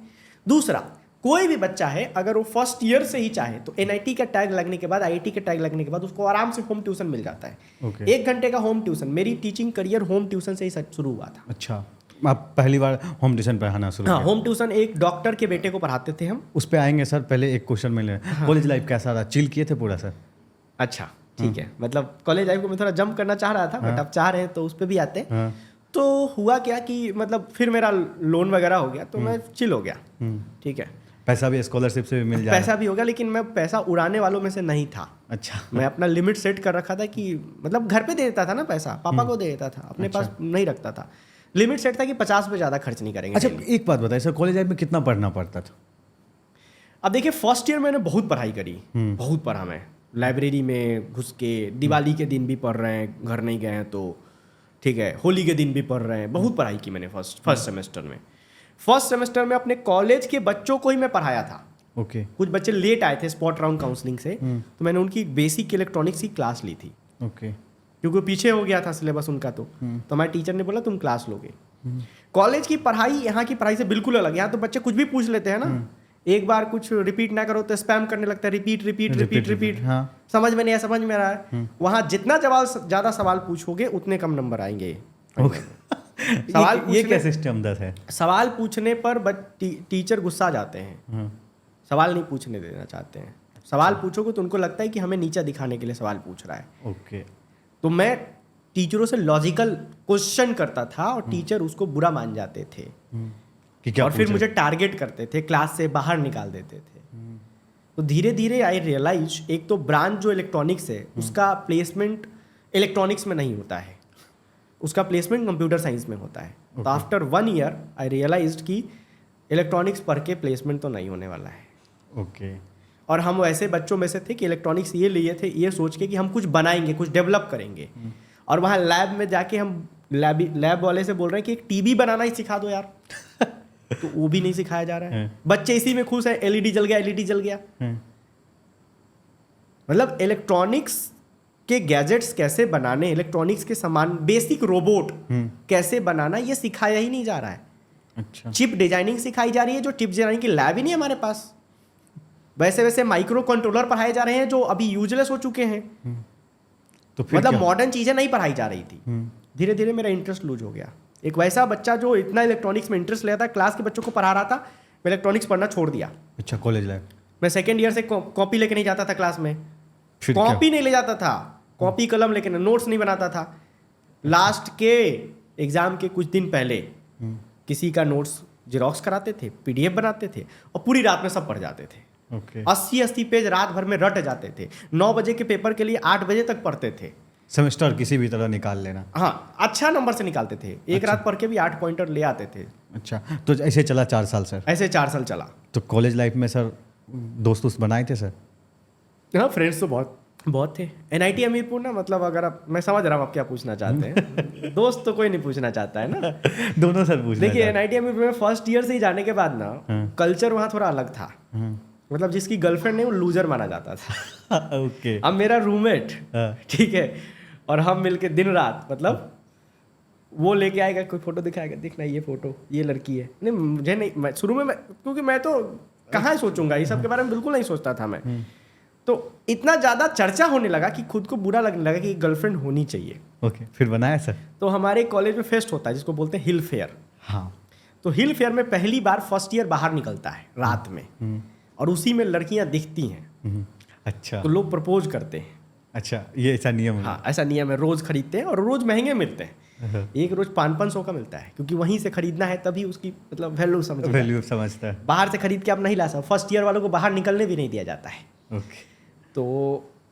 दूसरा, कोई भी बच्चा है अगर वो फर्स्ट ईयर से ही चाहे तो NIT का टैग लगने के बाद, IIT का टैग लगने के बाद उसको आराम से होम ट्यूशन मिल जाता है। Okay. 1 घंटे का होम ट्यूशन। मेरी टीचिंग करियर होम ट्यूशन से ही शुरू हुआ था। अच्छा, आप पहली बार होम ट्यूशन पढ़ाना शुरू हाँ, किया? होम ट्यूशन एक डॉक्टर के बेटे को पढ़ाते थे हम। उस पे आएंगे सर, पहले एक क्वेश्चन मिले। कॉलेज लाइफ कैसा रहा? चिल किए थे पूरा सर? अच्छा, ठीक है। मतलब कॉलेज लाइफ को मैं थोड़ा जंप करना चाह रहा था, बट अब चाह रहे हैं तो उस पर भी आते हैं। हाँ। तो हुआ क्या कि मतलब फिर मेरा लोन वगैरह हो गया तो मैं चिल हो गया। ठीक है, पैसा भी स्कॉलरशिप से भी मिल जाए? पैसा भी हो गया, लेकिन मैं पैसा उड़ाने वालों में से नहीं था। अच्छा। मैं अपना लिमिट सेट कर रखा था कि मतलब घर पे दे देता था ना पैसा, पापा को दे देता था, अपने पास नहीं रखता था। लिमिट सेट था कि 50 पे ज़्यादा खर्च नहीं करेंगे। अच्छा, एक बात बताइए सर, कॉलेज लाइफ में कितना पढ़ना पड़ता था? अब देखिए, फर्स्ट ईयर मैंने बहुत पढ़ाई करी, बहुत पढ़ा मैं। लाइब्रेरी में घुस के दिवाली के दिन भी पढ़ रहे हैं, घर नहीं गए हैं तो, ठीक है, होली के दिन भी पढ़ रहे हैं। बहुत पढ़ाई की मैंने फर्स्ट सेमेस्टर में। फर्स्ट सेमेस्टर में अपने कॉलेज के बच्चों को ही मैं पढ़ाया था। ओके। कुछ बच्चे लेट आए थे स्पॉट राउंड काउंसलिंग से, तो मैंने उनकी बेसिक इलेक्ट्रॉनिक्स की क्लास ली थी, ओके। क्योंकि पीछे हो गया था सिलेबस उनका। तो हमारे टीचर ने बोला तुम क्लास लोगे। कॉलेज की पढ़ाई यहाँ की पढ़ाई से बिल्कुल अलग है। यहाँ तो बच्चे कुछ भी पूछ लेते हैं ना, एक बार कुछ रिपीट ना करो तो स्पैम करने लगता है, रिपीट। हाँ। समझ में नहीं आया, समझ में आ रहा है। वहाँ जितना ज़्यादा सवाल पूछोगे उतने कम नंबर आएंगे। सवाल ये क्या सिस्टम था? सवाल पूछने पर टीचर गुस्सा जाते हैं, सवाल नहीं पूछने देना चाहते हैं। सवाल पूछोगे तो उनको लगता है कि हमें नीचा दिखाने के लिए सवाल पूछ रहा है। ओके। तो मैं टीचरों से लॉजिकल क्वेश्चन करता था और टीचर उसको बुरा मान जाते थे कि क्या और फिर मुझे टारगेट करते थे, क्लास से बाहर निकाल देते थे। तो धीरे धीरे आई रियलाइज, एक तो ब्रांच जो इलेक्ट्रॉनिक्स है उसका प्लेसमेंट इलेक्ट्रॉनिक्स में नहीं होता है, उसका प्लेसमेंट कंप्यूटर साइंस में होता है। तो आफ्टर 1 ईयर आई रियलाइज्ड कि इलेक्ट्रॉनिक्स पढ़ के प्लेसमेंट तो नहीं होने वाला है। ओके। और हम वैसे बच्चों में से थे कि इलेक्ट्रॉनिक्स ये लिए थे ये सोच के कि हम कुछ बनाएंगे, कुछ डेवलप करेंगे। और वहाँ लैब में जाके हम लैब वाले से बोल रहे हैं कि एक टीवी बनाना ही सिखा दो यार। तो वो भी नहीं सिखाया जा रहा है। बच्चे इसी में खुश है, एलईडी जल गया। मतलब इलेक्ट्रॉनिक्स के गैजेट्स कैसे बनाने, इलेक्ट्रॉनिक्स के सामान, बेसिक रोबोट कैसे बनाना, ये सिखाया ही नहीं जा रहा है। अच्छा। चिप डिजाइनिंग सिखाई जा रही है, जो चिप डिजाइनिंग की लैब ही नहीं है हमारे पास। वैसे माइक्रो कंट्रोलर पढ़ाए जा रहे हैं जो अभी यूजलेस हो चुके हैं। तो फिर मतलब मॉडर्न चीजें नहीं पढ़ाई जा रही थी। धीरे धीरे मेरा इंटरेस्ट लूज हो गया। एक वैसा बच्चा जो इतना इलेक्ट्रॉनिक्स में इंटरेस्ट लेता, क्लास के बच्चों को पढ़ा रहा था, मैं इलेक्ट्रॉनिक्स पढ़ना छोड़ दिया। अच्छा, कॉलेज लाइफ मैं सेकेंड ईयर से कॉपी लेके नहीं जाता था क्लास में, फिर कॉपी नहीं ले जाता था, कॉपी कलम लेके नोट्स नहीं बनाता था। लास्ट के एग्जाम के कुछ दिन पहले किसी का नोट्स जेरोक्स कराते थे, PDF बनाते थे और पूरी रात में सब पढ़ जाते थे। ओके। 80 पेज रात भर में रट जाते थे। 9 बजे के पेपर के लिए 8 बजे तक पढ़ते थे। सेमेस्टर किसी भी तरह निकाल लेना। हाँ, अच्छा नंबर से निकालते थे। एक रात पढ़ के भी 8 पॉइंटर ले आते थे। अच्छा, तो ऐसे चला 4 साल सर? ऐसे 4 साल चला। तो कॉलेज लाइफ में सर दोस्त बनाए थे सर? हाँ, फ्रेंड्स तो बहुत थे। NIT हमीरपुर ना, मतलब अगर आप, मैं समझ रहा हूँ आप क्या पूछना चाहते हैं। दोस्त तो कोई नहीं पूछना चाहता है ना। दोनों सर पूछ। देखिए, NIT हमीरपुर में फर्स्ट ईयर से ही जाने के बाद ना कल्चर वहाँ थोड़ा अलग था। मतलब जिसकी गर्लफ्रेंड नहीं वो लूजर माना जाता था। ओके। अब मेरा रूममेट, ठीक है, और हम मिलके दिन रात, मतलब वो लेके आएगा कोई फोटो दिखाएगा, देखना ये फोटो, ये लड़की है। नहीं, मुझे नहीं, मैं शुरू में क्योंकि मैं तो कहाँ सोचूंगा, ये सब के बारे में बिल्कुल नहीं सोचता था मैं। तो इतना ज़्यादा चर्चा होने लगा कि खुद को बुरा लगने लगा कि गर्लफ्रेंड होनी चाहिए। ओके, फिर बनाया सर? तो हमारे कॉलेज में फेस्ट होता है जिसको बोलते हैं हिल फेयर। हाँ। तो हिल फेयर में पहली बार फर्स्ट ईयर बाहर निकलता है रात में, और उसी में लड़कियां दिखती हैं। अच्छा। तो लोग प्रपोज करते हैं। अच्छा, ये ऐसा नियम है? हाँ, ऐसा नियम है। रोज खरीदते हैं और रोज महंगे मिलते हैं। एक रोज 500-500 का मिलता है, क्योंकि वहीं से खरीदना है, तभी उसकी मतलब वैल्यू समझता है। समझता है। बाहर से खरीद के आप नहीं ला सकते। फर्स्ट ईयर वालों को बाहर निकलने भी नहीं दिया जाता है। ओके। तो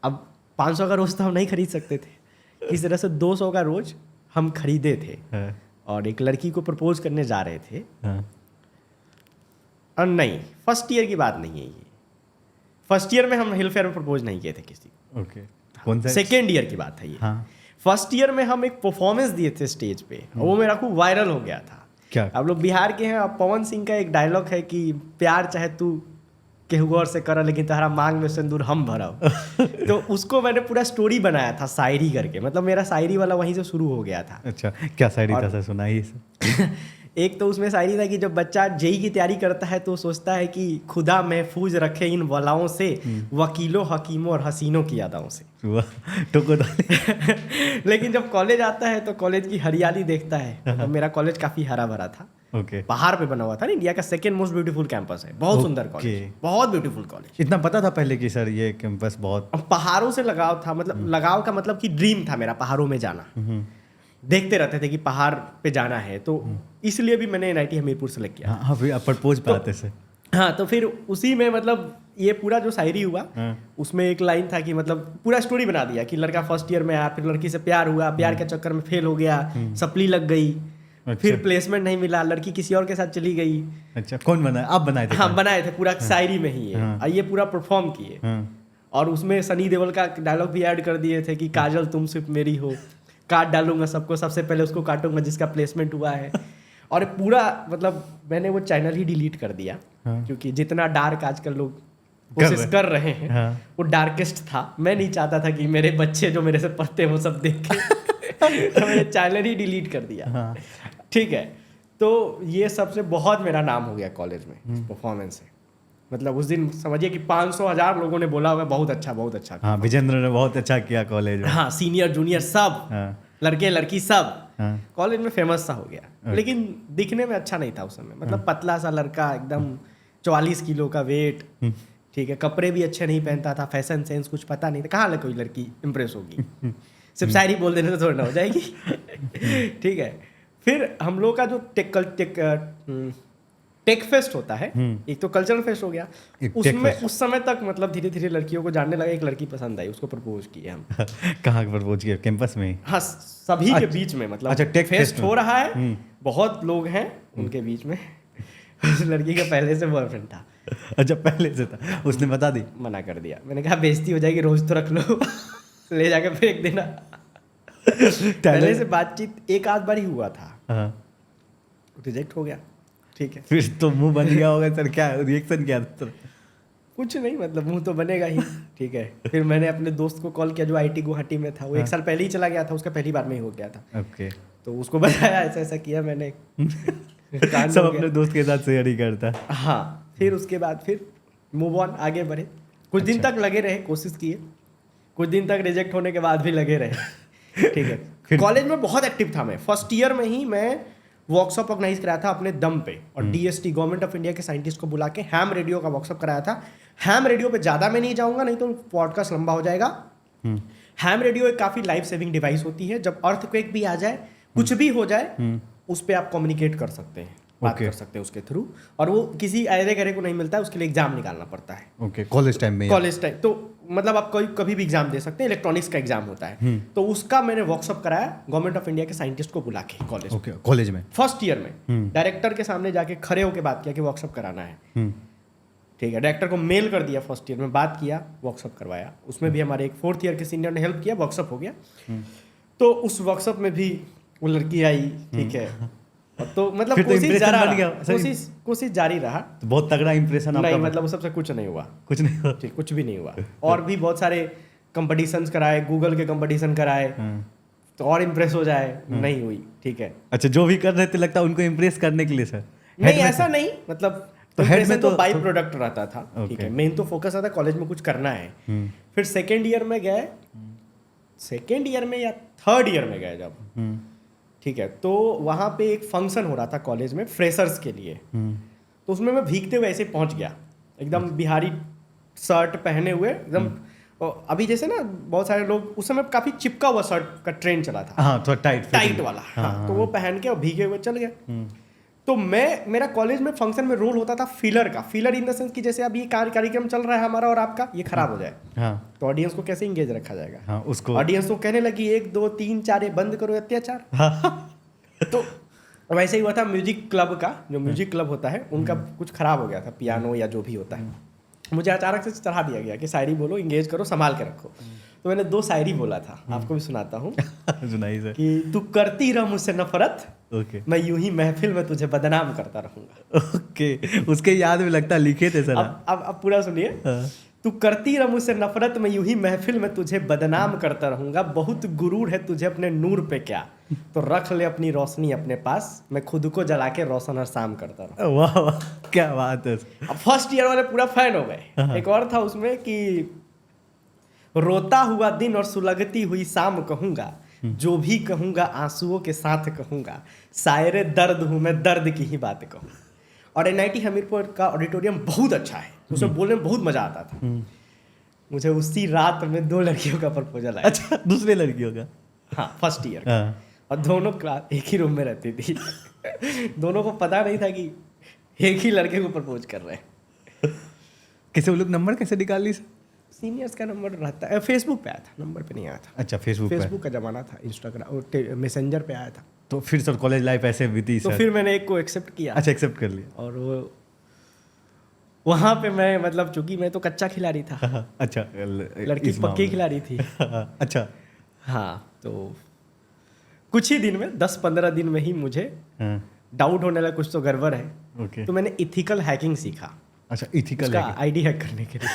अब 500 का रोज तो हम नहीं खरीद सकते थे, किस तरह से 200 का रोज हम खरीदे थे हाँ, और एक लड़की को प्रपोज करने जा रहे थे। हाँ, और नहीं, फर्स्ट ईयर की बात नहीं है ये, फर्स्ट ईयर में हम हिल फेयर में प्रपोज नहीं किए थे किसी को, ओके। कौन सा? सेकेंड ईयर की बात है ये। हाँ। फर्स्ट ईयर में हम एक परफॉर्मेंस दिए थे स्टेज पे, वो मेरा खूब वायरल हो गया था। क्या? आप लोग बिहार के हैं, अब पवन सिंह का एक डायलॉग है कि प्यार चाहे तू केहू और से कर लेकिन तुम्हारा मांग में सिंदूर हम भरब। तो उसको मैंने पूरा स्टोरी बनाया था शायरी करके, मतलब मेरा शायरी वाला वहीं से शुरू हो गया था। अच्छा, क्या शायरी था सर, सुनाइए सर। एक तो उसमें शायरी था कि जब बच्चा जेई की तैयारी करता है तो सोचता है कि खुदा महफूज रखे इन बलाओं से, वकीलों हकीमों और हसीनों की यादाओं से। वाह, टोको डाले। लेकिन जब कॉलेज आता है तो कॉलेज की हरियाली देखता है। मतलब मेरा कॉलेज काफी हरा भरा था, ओके। पहाड़ पे बना हुआ था ना, इंडिया का सेकंड मोस्ट ब्यूटीफुल कैंपस है, बहुत सुंदर कॉलेज, बहुत ब्यूटीफुल कॉलेज। इतना पता था पहले कि सर ये कैंपस बहुत। अब पहाड़ों से लगाव था, मतलब लगाव का मतलब कि ड्रीम था मेरा पहाड़ों में जाना, देखते रहते थे कि पहाड़ पे जाना है, तो इसलिए भी मैंने NIT हमीरपुर सेलेक्ट किया। हाँ, फिर प्रपोज पे आते से। हाँ, तो फिर उसी में मतलब ये पूरा जो शायरी हुआ, उसमें एक लाइन था कि मतलब पूरा स्टोरी बना दिया कि लड़का फर्स्ट ईयर में आया, फिर लड़की से प्यार हुआ, प्यार के चक्कर में फेल हो गया, सप्ली लग गई, फिर प्लेसमेंट नहीं मिला, लड़की किसी और के साथ चली गई। अच्छा, कौन बनाया? आप बनाए थे? हाँ, बनाए थे पूरा शायरी में ही ये, और ये पूरा परफॉर्म किए। और उसमें सनी देओल का डायलॉग भी ऐड कर दिए थे कि काजल तुम सिर्फ मेरी हो, काट डालूंगा सबको, सबसे पहले उसको काटूंगा जिसका प्लेसमेंट हुआ है। और पूरा मतलब मैंने वो चैनल ही डिलीट कर दिया, क्योंकि जितना डार्क आजकल लोग कोशिश कर रहे हैं, वो डार्केस्ट था। मैं नहीं चाहता था कि मेरे बच्चे जो मेरे से पढ़ते हैं वो सब देखें। तो मैंने चैनल ही डिलीट कर दिया। ठीक है, तो ये सबसे बहुत मेरा नाम हो गया कॉलेज में परफॉर्मेंस से। मतलब उस दिन समझिए कि 500,000 लोगों ने बोला होगा बहुत अच्छा, बहुत अच्छा। हाँ, विजेंद्र ने बहुत अच्छा किया कॉलेज में। हाँ, सीनियर जूनियर सब, लड़के लड़की सब कॉलेज में फेमस सा हो गया। लेकिन दिखने में अच्छा नहीं था उस समय, मतलब पतला सा लड़का, एकदम 44 किलो का वेट, ठीक है, कपड़े भी अच्छे नहीं पहनता था, फैशन सेंस कुछ पता नहीं था, कहाँ कोई लड़की इंप्रेस होगी, सिर्फ शायरी बोल देने से थोड़ी ना हो जाएगी। ठीक है, फिर हम लोग का जो टेक फेस्ट होता है, एक तो कल्चरल फेस्ट हो गया, उसमें उस समय तक मतलब धीरे धीरे लड़कियों को जानने लगा। एक लड़की पसंद आई, उसको प्रपोज किए हम। कहाँ प्रपोज किया? कैंपस में? हाँ, सभी के बीच में, मतलब अच्छा, टेक फेस्ट हो रहा है, बहुत लोग हैं उनके बीच में। उस लड़की का पहले से बॉयफ्रेंड था। अच्छा, पहले से था, उसने बता दी? मना कर दिया, मैंने कहा बेइज्जती हो जाएगी, रोज तो रख लो। ले जाके फेंक देना। पहले से बातचीत एक आध बार ही हुआ था, रिजेक्ट हो गया। ठीक है, फिर तो मुंह बन गया होगा सर, क्या रिएक्शन क्या था? कुछ नहीं, मतलब मुंह तो बनेगा ही। ठीक है, फिर मैंने अपने दोस्त को कॉल किया जो IIT गुवाहाटी में था, वो 1 साल पहले ही चला गया था, उसका पहली बार में ही हो गया था। ओके। तो उसको बताया ऐसा ऐसा किया मैंने। सब अपने दोस्त के साथ शेयर ही करता। हाँ, फिर उसके बाद फिर मूव ऑन, आगे बढ़े। कुछ दिन तक लगे रहे, कोशिश किए, कुछ दिन तक रिजेक्ट होने के बाद भी लगे रहे। ठीक है, कॉलेज में बहुत एक्टिव था मैं। फर्स्ट ईयर में ही मैं वर्कशॉप ऑर्गेनाइज कराया था अपने दम पे, और DST गवर्नमेंट ऑफ इंडिया के साइंटिस्ट को बुला के हैम रेडियो का वर्कशॉप कराया था। हैम रेडियो पे ज़्यादा मैं नहीं जाऊंगा, नहीं तो पॉडकास्ट लंबा हो जाएगा। हैम रेडियो एक काफ़ी लाइफ सेविंग डिवाइस होती है। जब अर्थक्वेक भी आ जाए, कुछ भी हो जाए, उस पर आप कम्युनिकेट कर सकते हैं, बात कर सकते हैं उसके थ्रू, और वो किसी अरे गरे को नहीं मिलता है, उसके लिए एग्जाम निकालना पड़ता है। ओके, कॉलेज टाइम में? कॉलेज टाइम तो मतलब आप कभी भी एग्जाम दे सकते हैं, इलेक्ट्रॉनिक्स का एग्जाम होता है। तो उसका मैंने वर्कशॉप कराया गवर्नमेंट ऑफ इंडिया के साइंटिस्ट को बुला के कॉलेज। ओके, कॉलेज में फर्स्ट ईयर में डायरेक्टर के सामने जाके खड़े होकर बात किया कि वर्कशॉप कराना है। ठीक है, डायरेक्टर को मेल कर दिया, फर्स्ट ईयर में बात किया, वर्कशॉप करवाया। उसमें भी हमारे एक 4th ईयर के सीनियर ने हेल्प किया, वर्कशॉप हो गया। तो उस वर्कशॉप में भी वो लड़की आई। ठीक है, तो मतलब कोशिश जारी रहा। तो बहुत तगड़ा इंप्रेशन नहीं, मतलब उस सबसे कुछ नहीं हुआ, कुछ नहीं हुआ। ठीक, कुछ भी नहीं हुआ। और भी बहुत सारे कंपटीशंस कराए, गूगल के कंपटीशन कराए, तो और इम्प्रेस हो जाए, नहीं हुई। ठीक है, अच्छा, जो भी कर रहे थे लगता है उनको इम्प्रेस करने के लिए सर? नहीं, ऐसा नहीं, मतलब तो हेड में तो बाई प्रोडक्ट रहता था। ठीक है, मेन तो फोकस आता कॉलेज में कुछ करना है। फिर सेकेंड ईयर में गए, सेकेंड ईयर में या थर्ड ईयर में गए जब, ठीक है, तो वहाँ पे एक फंक्शन हो रहा था कॉलेज में फ्रेशर्स के लिए। तो उसमें मैं भीगते हुए ऐसे पहुँच गया, एकदम बिहारी शर्ट पहने हुए, एकदम अभी जैसे ना बहुत सारे लोग उस समय काफ़ी चिपका हुआ शर्ट का ट्रेंड चला था। हाँ, थोड़ा टाइट वाला। हाँ, तो वो पहन के और भीगे हुए चल गए। तो मेरा कॉलेज में फंक्शन में रोल होता था फिलर का। फिलर इन द सेंस कि जैसे अब ये कार्यक्रम चल रहा है हमारा और आपका, ये खराब हो जाए हाँ तो ऑडियंस को कैसे इंगेज रखा जाएगा? हाँ उसको ऑडियंस तो कहने लगी 1 2 3 4 ये बंद करो अत्याचार। हाँ तो वैसे ही हुआ था म्यूजिक क्लब का, जो म्यूजिक क्लब होता है उनका कुछ खराब हो गया था, पियानो या जो भी होता है। मुझे अचानक से चढ़ा दिया गया कि शायरी बोलो, इंगेज करो, संभाल के रखो। तो मैंने 2 शायरी बोला था, आपको भी सुनाता हूँ सुनाइए सर। कि तू करती रह मुझसे नफरत, ओके मैं यूं ही महफिल में तुझे बदनाम करता रहूंगा। ओके, उसके याद में लगता है लिखे थे सर आप। अब पूरा सुनिए। हाँ। तू करती रह मुझसे नफरत, मैं यूं ही महफिल में तुझे बदनाम करता रहूंगा। बहुत गुरूर है तुझे अपने नूर पे क्या, तो रख ले अपनी रोशनी अपने पास, मैं खुद को जला के रोशन और शाम करता रहूं। वाह वाह, क्या बात है। अब फर्स्ट ईयर वाले पूरा फैन हो गए। एक और था उसमें कि रोता हुआ दिन और सुलगती हुई शाम कहूंगा, जो भी कहूंगा आंसुओं के साथ कहूंगा, शायरे दर्द हूं मैं दर्द की ही बात कहूँ। और NIT हमीरपुर का ऑडिटोरियम बहुत अच्छा है, उसमें बोलने में बहुत मजा आता था। मुझे उसी रात में 2 लड़कियों का प्रपोजल आया। अच्छा, दूसरे लड़कियों का? हाँ, फर्स्ट ईयर का। हाँ। और दोनों क्लास एक ही रूम में रहती थी। दोनों को पता नहीं था कि एक ही लड़के को प्रपोज कर रहे हैं। कैसे वो लोग नंबर कैसे निकाल ली? सीनियर्स का नंबर रहता है, फेसबुक पे आया था, नंबर पे नहीं आया था। अच्छा, फेसबुक का जमाना था, इंस्टाग्राम और मैसेंजर पे आया था। तो फिर सर कॉलेज लाइफ ऐसे बीती तो सर? फिर मैंने एक को एक्सेप्ट किया। अच्छा, एक्सेप्ट कर लिया। और वो वहाँ पे मैं मतलब चूंकि मैं तो कच्चा खिलाड़ी था। अच्छा, लड़की पक्की खिलाड़ी थी। अच्छा। हाँ, तो कुछ ही दिन में 10-15 दिन में ही मुझे डाउट होने लगा कुछ तो गड़बड़ है। ओके। तो मैंने इथिकल हैकिंग सीखा। अच्छा, इथिकल आईडी हैक करने के लिए।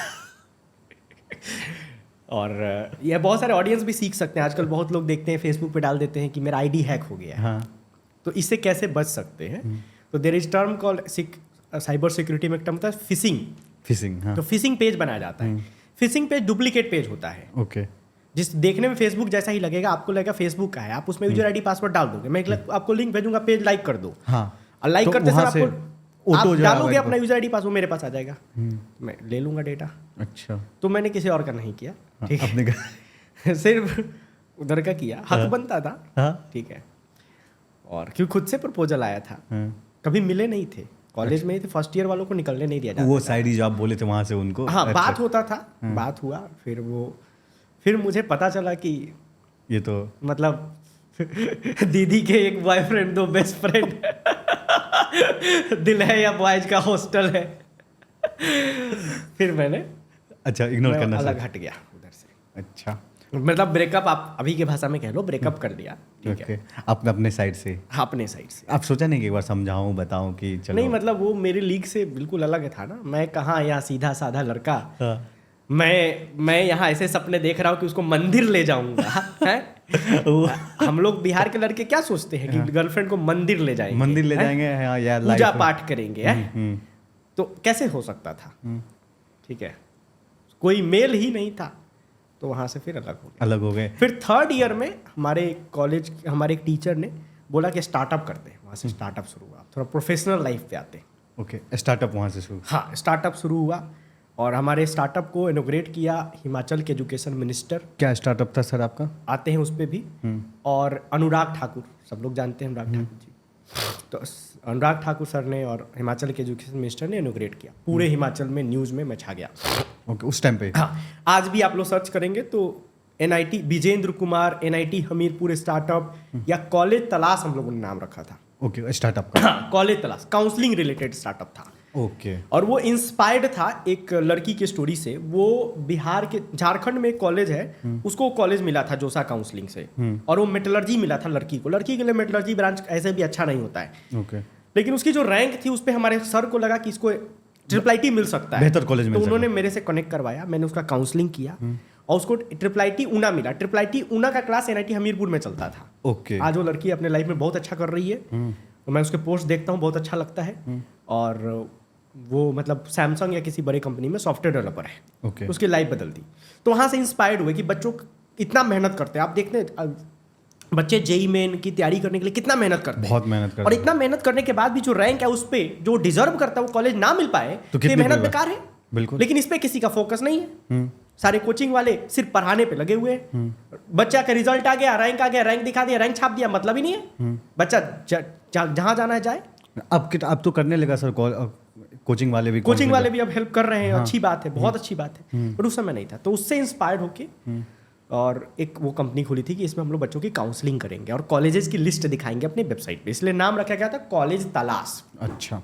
और ये बहुत सारे ऑडियंस भी सीख सकते हैं। आजकल बहुत लोग देखते हैं फेसबुक पे डाल देते हैं कि मेरा आईडी हैक हो गया है। हाँ। तो इससे कैसे बच सकते हैं? तो there is term called cyber security में एक टर्म होता है फिशिंग। हाँ। तो फिशिंग पेज बनाया जाता है। फिशिंग पेज डुप्लीकेट पेज होता है। ओके। जिस देखने में फेसबुक जैसा ही लगेगा, आपको लगेगा फेसबुक का है, आप उसमें यूजर आईडी पासवर्ड डाल दोगे, मैं आपको लिंक भेजूंगा, पेज लाइक कर दो। हाँ। और लाइक तो करते सर वहाँ आपको आप डालोगे अपना यूजर आईडी पासवर्ड, मेरे पास आ जाएगा, मैं ले लूंगा डेटा। अच्छा। तो मैंने किसी और का नहीं किया, ठीक है, अपने सिर्फ उधर का किया, हक बनता था। हाँ। ठीक है। और क्यों खुद से प्रपोजल आया था, कभी मिले नहीं थे, कॉलेज में ही थे, फर्स्ट ईयर वालों को निकलने नहीं दिया जाता। वो शायरी जो आप बोले थे वहां से उनको? हाँ, बात होता था, बात हुआ, फिर मुझे पता चला कि ये तो मतलब दीदी के एक बॉयफ्रेंड, 2 बेस्ट फ्रेंड, दिल है या बॉयज का हॉस्टल है। फिर मैंने अच्छा इग्नोर करना अलग हट गया उधर से। अच्छा, मतलब ब्रेकअप, आप अभी के भाषा में कह लो, ब्रेकअप कर दिया। ठीक है, आपने अपने साइड से? हाँ, अपने साइड से। आप सोचा नहीं कि एक बार समझाऊं बताऊं कि चलो? नहीं, मतलब वो मेरी लीग से बिल्कुल अलग था ना। मैं कहाँ यहाँ सीधा साधा लड़का, हाँ। मैं यहाँ ऐसे सपने देख रहा हूँ कि उसको मंदिर ले जाऊंगा। हम लोग बिहार के लड़के क्या सोचते हैं कि गर्लफ्रेंड को मंदिर ले जाएंगे, हाँ, यार पूजा पाठ करेंगे। तो कैसे हो सकता था? ठीक है, कोई मेल ही नहीं था। तो वहाँ से फिर अलग हो गए। फिर 3rd ईयर में हमारे कॉलेज हमारे एक टीचर ने बोला कि स्टार्टअप करते हैं। वहाँ से स्टार्टअप शुरू हुआ, थोड़ा प्रोफेशनल लाइफ पे आते हैं। ओके, स्टार्टअप वहाँ से शुरू? हाँ, स्टार्टअप शुरू हुआ और हमारे स्टार्टअप को इनोग्रेट किया हिमाचल के एजुकेशन मिनिस्टर। क्या स्टार्टअप था सर आपका? आते हैं उस पर भी। और अनुराग ठाकुर, सब लोग जानते हैं अनुराग ठाकुर जी। तो अनुराग ठाकुर सर ने और हिमाचल के एजुकेशन मिनिस्टर ने इनोग्रेट किया। पूरे हिमाचल में न्यूज़ में मैं छा गया। ओके, उस टाइम पे? हाँ, आज भी आप लोग सर्च करेंगे तो NIT Vijender Kumar, NIT Hamirpur startup या कॉलेज तलाश हम लोगों ने नाम रखा था। ओके, स्टार्टअप का? College Talash counselling related startup था। ओके। और वो इंस्पायर्ड था एक लड़की की स्टोरी से। वो बिहार के झारखंड में एक कॉलेज है, उसको कॉलेज मिला था जोसा काउंसलिंग से, और वो मेटलर्जी मिला था लड़की को। लड़की के लिए मेटलर्जी ब्रांच ऐसे भी अच्छा नहीं होता है। ओके। लेकिन उसकी जो रैंक थी उस पर हमारे सर को लगा कि इसको IIIT मिल सकता है, बेहतर कॉलेज मिल तो उन्होंने मेरे से कनेक्ट करवाया। मैंने उसका काउंसलिंग किया और उसको IIIT ऊना मिला। IIIT ऊना का क्लास NIT हमीरपुर में चलता था। ओके। आज वो लड़की अपने लाइफ में बहुत अच्छा कर रही है। तो मैं उसके पोस्ट देखता हूँ, बहुत अच्छा लगता है। और वो मतलब सैमसंग या किसी बड़े कंपनी में सॉफ्टवेयर डेवलपर है। ओके। उसकी लाइफ बदल दी। तो वहाँ से इंस्पायर्ड हुए कि बच्चों इतना मेहनत करते हैं। आप देखते हैं बच्चे JEE मेन की तैयारी करने के लिए कितना मेहनत करते हैं, बहुत मेहनत करते हैं। और इतना मेहनत करने के बाद भी जो रैंक है उस पर जो डिजर्व करता है वो कॉलेज ना मिल पाए तो ये मेहनत बेकार है। बिल्कुल। लेकिन इस पर किसी का फोकस नहीं है। सारे कोचिंग वाले सिर्फ पढ़ाने पे लगे हुए हैं। बच्चा का रिजल्ट आ गया, रैंक दिखा दिया, रैंक छाप दिया, मतलब ही नहीं है। बच्चा जहाँ जाना है जाए, अब तो करने लगा सर, कोचिंग वाले भी कोचिंग वाले भी अब हेल्प कर रहे हैं, अच्छी बात है, बहुत अच्छी बात है, पर उस समय नहीं था। तो उससे इंस्पायर्ड होके और एक वो कंपनी खुली थी कि इसमें हम लोग बच्चों की काउंसलिंग करेंगे और कॉलेजेस की लिस्ट दिखाएंगे अपने वेबसाइट पे, इसलिए नाम रखा गया था कॉलेज तलाश। अच्छा,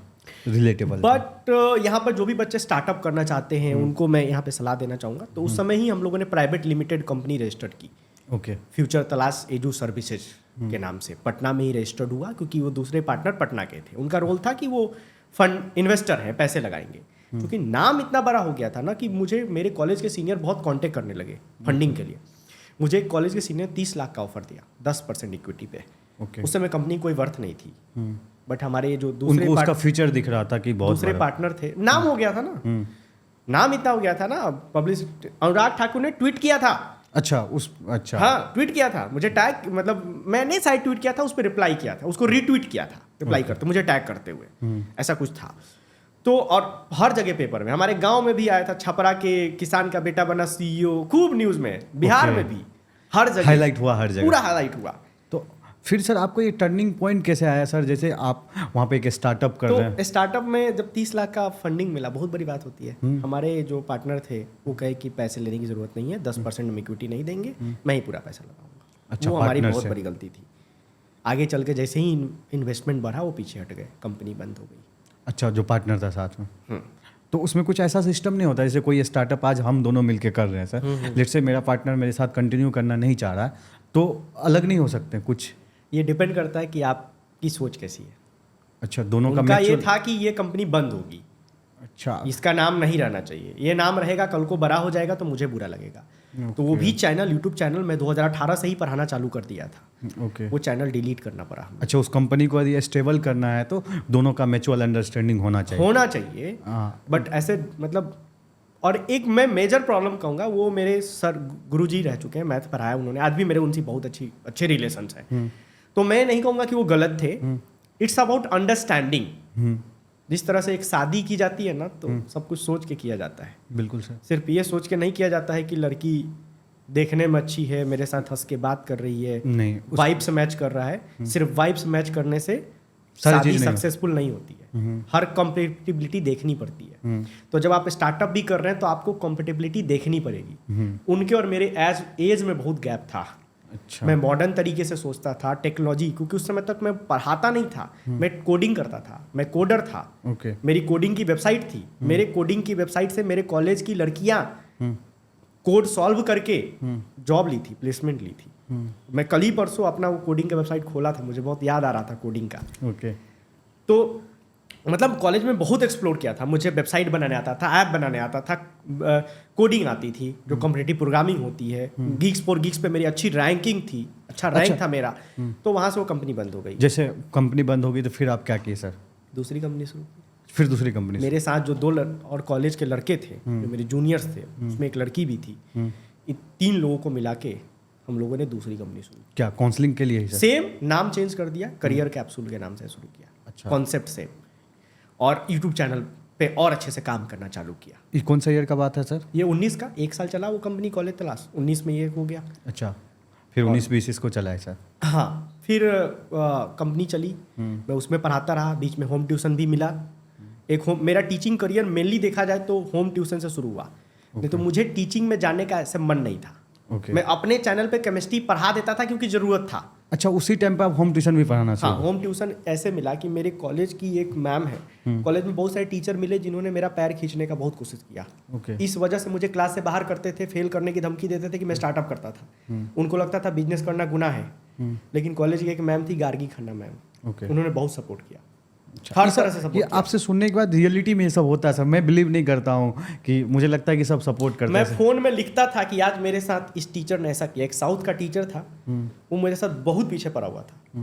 रिलेटेबल। बट यहाँ पर जो भी बच्चे स्टार्टअप करना चाहते हैं उनको मैं यहाँ पे सलाह देना चाहूँगा। तो उस समय ही हम लोगों ने प्राइवेट लिमिटेड कंपनी रजिस्टर्ड की, ओके, फ्यूचर तलाश एजू सर्विसेज के नाम से। पटना में ही रजिस्टर्ड हुआ क्योंकि वो दूसरे पार्टनर पटना के थे, उनका रोल था कि वो फंड इन्वेस्टर हैं, पैसे लगाएंगे। क्योंकि नाम इतना बड़ा हो गया था ना कि मुझे मेरे कॉलेज के सीनियर बहुत कांटेक्ट करने लगे फंडिंग के लिए। मुझे एक कॉलेज के सीनियर 30 लाख का ऑफर दिया 10% इक्विटी पे। ओके, उस समय कंपनी कोई वर्थ नहीं थी, बट हमारे जो दूसरे उनको उसका फ्यूचर दिख रहा था कि बहुत दूसरे पार्टनर थे, नाम हो गया था ना, नाम इतना हो गया था ना, पब्लिसिटी। अनुराग ठाकुर ने ट्वीट किया था। अच्छा, हाँ, ट्वीट किया था, मुझे टैग, मतलब मैंने साइड ट्वीट किया था, उस पर रिप्लाई किया था, उसको रीट्वीट किया था रिप्लाई करते, मुझे टैग करते हुए, ऐसा कुछ था। तो और हर जगह पेपर में, हमारे गांव में भी आया था, छपरा के किसान का बेटा बना सीईओ, खूब न्यूज में, बिहार में भी, हर जगह हाईलाइट हुआ, हर जगह पूरा हाईलाइट हुआ। तो फिर सर आपको ये टर्निंग पॉइंट कैसे आया सर? जैसे आप वहाँ पे एक स्टार्टअप कर रहे हैं, तो स्टार्टअप में जब 30 लाख का फंडिंग मिला, बहुत बड़ी बात होती है। हमारे जो पार्टनर थे वो कहे कि पैसे लेने की जरूरत नहीं है, 10% हम इक्विटी नहीं देंगे, मैं ही पूरा पैसा लगाऊंगा। अच्छा, वो हमारी partner बहुत से। बड़ी गलती थी। आगे चल के जैसे ही इन्वेस्टमेंट बढ़ा वो पीछे हट गए, कंपनी बंद हो गई। अच्छा, जो पार्टनर था साथ में, तो उसमें कुछ ऐसा सिस्टम नहीं होता जैसे कोई स्टार्टअप आज हम दोनों मिलके कर रहे हैं सर, लेट्स से मेरा पार्टनर मेरे साथ कंटिन्यू करना नहीं चाह रहा है, तो अलग नहीं हो सकते कुछ? ये डिपेंड करता है कि आपकी सोच कैसी है। अच्छा, दोनों का उनका ये mutual- था कि ये कंपनी बंद होगी, अच्छा, इसका नाम नहीं रहना चाहिए, ये नाम रहेगा कल को बड़ा हो जाएगा तो मुझे बुरा लगेगा। तो वो भी चैनल, यूट्यूब चैनल मैं 2018 से ही पढ़ाना चालू कर दिया था, ओके। वो चैनल डिलीट करना पड़ा हमें। अच्छा, उस कंपनी को यदि स्टेबल करना है तो दोनों का म्यूचुअल अंडरस्टैंडिंग होना चाहिए। हाँ, बट ऐसे मतलब, और एक मैं मेजर प्रॉब्लम कहूँगा, वो मेरे सर गुरुजी रह चुके हैं, मैथ पढ़ाया उन्होंने, आज भी मेरे उनसे बहुत अच्छे रिलेशंस हैं। तो मैं नहीं कहूँगा कि वो गलत थे, इट्स अबाउट अंडरस्टैंडिंग। जिस तरह से एक शादी की जाती है ना, तो सब कुछ सोच के किया जाता है। बिल्कुल सर। सिर्फ ये सोच के नहीं किया जाता है कि लड़की देखने में अच्छी है, मेरे साथ हंस के बात कर रही है, नहीं, वाइब्स मैच कर रहा है। सिर्फ वाइब्स मैच करने से सारी शादी चीज़ नहीं सक्सेसफुल नहीं होती है, हर कॉम्पिटिबिलिटी देखनी पड़ती है। तो जब आप स्टार्टअप भी कर रहे हैं तो आपको कॉम्पिटिबिलिटी देखनी पड़ेगी। उनके और मेरे एज में बहुत गैप था। अच्छा, मैं मॉडर्न तरीके से सोचता था, टेक्नोलॉजी, क्योंकि उस समय तक मैं पढ़ाता नहीं था, मैं कोडिंग करता था, मैं कोडर था। ओके, मेरी कोडिंग की वेबसाइट थी, मेरे कोडिंग की वेबसाइट से मेरे कॉलेज की लड़कियां कोड सॉल्व करके जॉब ली थी, प्लेसमेंट ली थी। मैं कल ही परसों अपना वो कोडिंग का वेबसाइट खोला था, मुझे बहुत याद आ रहा था कोडिंग का। ओके, तो मतलब कॉलेज में बहुत एक्सप्लोर किया था, मुझे वेबसाइट बनाने आता था, ऐप बनाने आता था, कोडिंग आती थी, जो कॉम्पिटिटिव प्रोग्रामिंग होती है। गीक्स फॉर गीक्स पे मेरी अच्छी रैंकिंग थी, अच्छा रैंक था मेरा। तो वहाँ से वो कंपनी बंद हो गई। जैसे कंपनी बंद होगी तो फिर आप क्या किए सर? दूसरी कंपनी शुरू, फिर दूसरी कंपनी मेरे साथ जो और कॉलेज के लड़के थे, जो मेरे जूनियर्स थे, उसमें एक लड़की भी थी। इन 3 लोगों को मिला के हम लोगों ने दूसरी कंपनी शुरू की। क्या काउंसलिंग के लिए ही सर? सेम नाम चेंज कर दिया, करियर कैप्सूल के नाम से शुरू किया। अच्छा, कॉन्सेप्ट सेम, और यूट्यूब चैनल पे और अच्छे से काम करना चालू किया। ये कौन सा ईयर का बात है सर? ये 19 का 1 साल चला वो कंपनी, कॉलेज तलाश 19 में ये हो गया। अच्छा, फिर 19-20 इसको चला है सर? हाँ, फिर कंपनी चली, मैं उसमें पढ़ाता रहा, बीच में होम ट्यूशन भी मिला। मेरा टीचिंग करियर मेनली देखा जाए तो होम ट्यूशन से शुरू हुआ। नहीं तो मुझे टीचिंग में जाने का ऐसे मन नहीं था। ओके, मैं अपने चैनल पे केमिस्ट्री पढ़ा देता था क्योंकि ज़रूरत था। अच्छा, उसी टाइम पे आप होम ट्यूशन भी पढ़ाना हाँ, चाहिए? होम ट्यूशन ऐसे मिला कि मेरे कॉलेज की एक मैम है, कॉलेज में बहुत सारे टीचर मिले जिन्होंने मेरा पैर खींचने का बहुत कोशिश किया। ओके, इस वजह से मुझे क्लास से बाहर करते थे, फेल करने की धमकी देते थे कि मैं स्टार्टअप करता था। उनको लगता था बिजनेस करना गुनाह है। लेकिन कॉलेज की एक मैम थी, गार्गी खन्ना मैम, ओके, उन्होंने बहुत सपोर्ट किया, अच्छा, हर ये तरह से सब- सपोर्ट ये किया। आपसे सुनने के बाद रियलिटी में ये सब होता है सर? मैं बिलीव नहीं करता हूँ कि मुझे लगता है कि सब सपोर्ट करते मैं हैं। फोन में लिखता था कि आज मेरे साथ इस टीचर ने ऐसा किया। एक साउथ का टीचर था, वो मेरे साथ बहुत पीछे पड़ा हुआ था,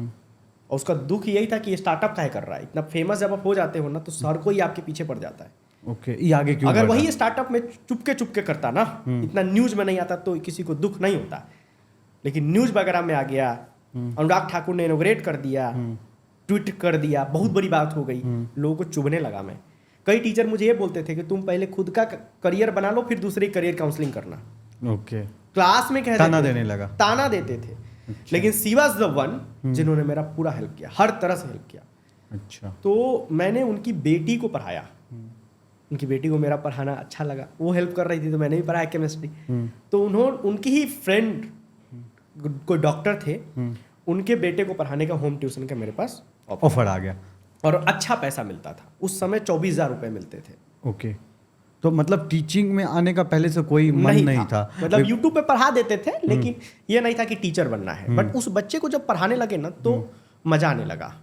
और उसका दुख यही था कि ये स्टार्टअप काहे कर रहा है। इतना फेमस जब आप हो जाते हो ना तो हर कोई आपके पीछे पड़ जाता है। ओके, ये आगे क्यों अगर बढ़ रहा वही स्टार्टअप में चुपके करता ना, इतना न्यूज में नहीं आता तो किसी को दुख नहीं होता। लेकिन न्यूज वगैरह में आ गया, अनुराग ठाकुर ने इनोग्रेट कर दिया, ट्वीट कर दिया, बहुत बड़ी बात हो गई, लोगों को चुभने लगा। मैं कई टीचर मुझे ये बोलते थे कि तुम पहले खुद का करियर बना लो, फिर दूसरे करियर काउंसलिंग करना। है? ओके, क्लास में कहते ताना थे, देने लगा। ताना देते थे। लेकिन शी वाज द वन जिन्होंने मेरा पूरा हेल्प किया, हर तरह से हेल्प किया। अच्छा। तो मैंने उनकी बेटी को पढ़ाया। उनकी बेटी को मेरा पढ़ाना अच्छा लगा, वो हेल्प कर रही थी तो मैंने भी पढ़ाया केमिस्ट्री। तो उनकी ही फ्रेंड कोई डॉक्टर थे, उनके बेटे को पढ़ाने का होम ट्यूशन का मेरे पास ऑफर आ गया। और अच्छा पैसा मिलता था उस समय, 24,000 रुपये मिलते थे। ओके। तो मतलब टीचिंग में आने का पहले से कोई मन नहीं था। मतलब यूट्यूब पे पढ़ा देते थे, लेकिन ये नहीं था कि टीचर बनना है। बट उस बच्चे को जब पढ़ाने लगे ना तो मजा आने लगा,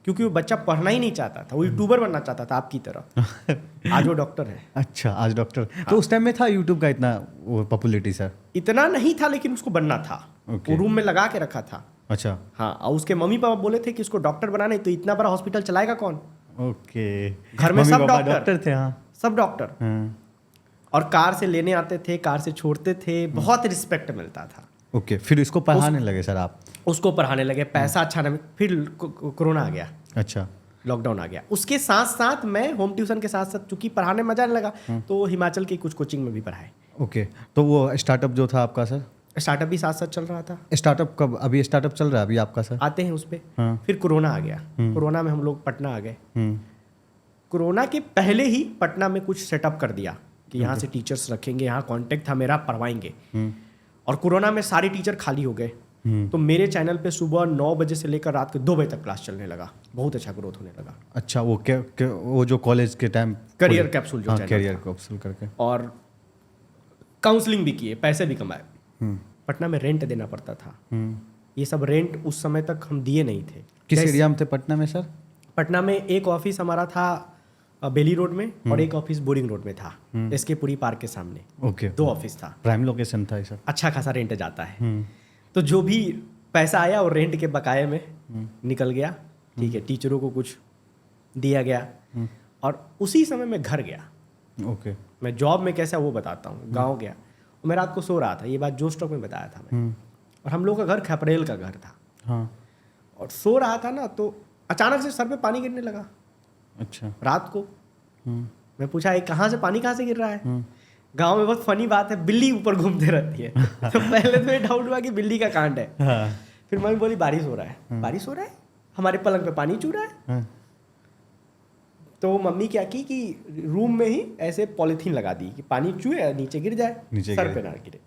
क्योंकि वो बच्चा पढ़ना ही नहीं चाहता था, वो यूट्यूबर बनना चाहता था आपकी तरह। आज वो डॉक्टर है। अच्छा, आज डॉक्टर। तो उस टाइम में था यूट्यूब का इतना वो पॉपुलैरिटी सर? इतना नहीं था, लेकिन उसको बनना था। वो रूम में लगा के रखा था। अच्छा। हाँ, और उसके मम्मी पापा बोले थे कि उसको डॉक्टर बनाना है, तो इतना बड़ा हॉस्पिटल चलाएगा कौन? ओके। घर में सब डॉक्टर थे। हाँ, सब डॉक्टर। और कार से लेने आते थे, कार से छोड़ते थे, बहुत रिस्पेक्ट मिलता था। ओके। फिर इसको पढ़ाने लगे सर आप? उसको पढ़ाने लगे, पैसा अच्छा नहीं। फिर कोरोना आ गया। अच्छा। लॉकडाउन आ गया। उसके साथ साथ मैं होम ट्यूशन के साथ साथ, चूंकि पढ़ाने मजा नहीं लगा, तो हिमाचल की कुछ कोचिंग में भी पढ़ाए। ओके। तो वो स्टार्टअप जो था आपका सर? स्टार्टअप भी साथ साथ चल रहा था। स्टार्टअप कब? अभी स्टार्टअप चल रहा है अभी आपका सर? आते हैं उस पर। हाँ। फिर कोरोना आ गया। कोरोना में हम लोग पटना आ गए। कोरोना के पहले ही पटना में कुछ सेटअप कर दिया कि यहाँ से टीचर्स रखेंगे, यहाँ कांटेक्ट था मेरा, पढ़वाएंगे। और कोरोना में सारे टीचर खाली हो गए। तो मेरे चैनल पे सुबह 9 बजे से लेकर रात के 2 बजे तक क्लास चलने लगा। बहुत अच्छा ग्रोथ होने लगा। अच्छा। वो वो जो कॉलेज के टाइम करियर कैप्सूल जो चैनल करियर था। कैप्सूल करके। और काउंसलिंग भी किए, पैसे भी कमाए। पटना में रेंट देना पड़ता था। ये सब रेंट उस समय तक हम दिए नहीं थे। किस एरिया में थे पटना में सर? पटना में एक ऑफिस हमारा था बेली रोड में, और एक ऑफिस बोरिंग रोड में था, एसके पुरी पार्क के सामने। ओके। 2 ऑफिस था। प्राइम लोकेशन था सर। अच्छा खासा रेंट जाता है। तो जो भी पैसा आया और रेंट के बकाये में निकल गया। ठीक है, टीचरों को कुछ दिया गया। और उसी समय मैं घर गया। ओके। मैं जॉब में कैसा वो बताता हूँ। गांव गया और मैं रात को सो रहा था, ये बात जो स्टॉक में बताया था मैं। और हम लोग का घर खपरेल का घर था। हाँ। और सो रहा था ना, तो अचानक से सर पे पानी गिरने लगा। अच्छा। रात को मैं पूछा, ये कहाँ से पानी कहाँ से गिर रहा है? गांव में बहुत फनी बात है, बिल्ली ऊपर घूमते रहती है। तो पहले तो ये डाउट हुआ कि बिल्ली का कांड है। हाँ। फिर मम्मी बोली बारिश हो रहा है। बारिश हो रहा है, हमारे पलंग पे पानी चू रहा है। हाँ। तो मम्मी क्या की कि रूम में ही ऐसे पॉलीथीन लगा दी कि पानी चूए नीचे गिर जाए, सर पे ना गिरे।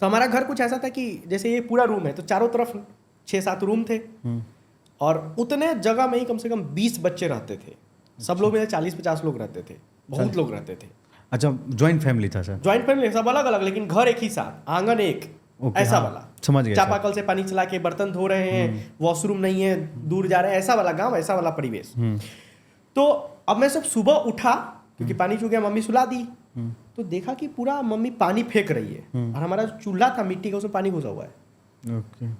तो हमारा घर कुछ ऐसा था कि जैसे ये पूरा रूम है, तो चारों तरफ 6-7 रूम थे। और उतने जगह में ही कम से कम 20 बच्चे रहते थे। सब लोग में 40-50 लोग रहते थे, बहुत लोग रहते थे। अच्छा, ज्वाइंट फैमिली था सर? ज्वाइंट फैमिली, सब अलग अलग, लेकिन घर एक ही साथ, आंगन एक। ऐसा वाला, समझ गया। चापाकल से पानी चला के बर्तन धो रहे हैं, वॉशरूम नहीं है, दूर जा रहे हैं, ऐसा वाला गांव, ऐसा वाला परिवेश। तो अब मैं सब सुबह उठा, क्योंकि पानी चू गया, मम्मी सुला दी। तो देखा कि पूरा मम्मी पानी फेंक रही है, और हमारा चूल्हा था मिट्टी का, उसमें पानी घुसा हुआ है। ओके।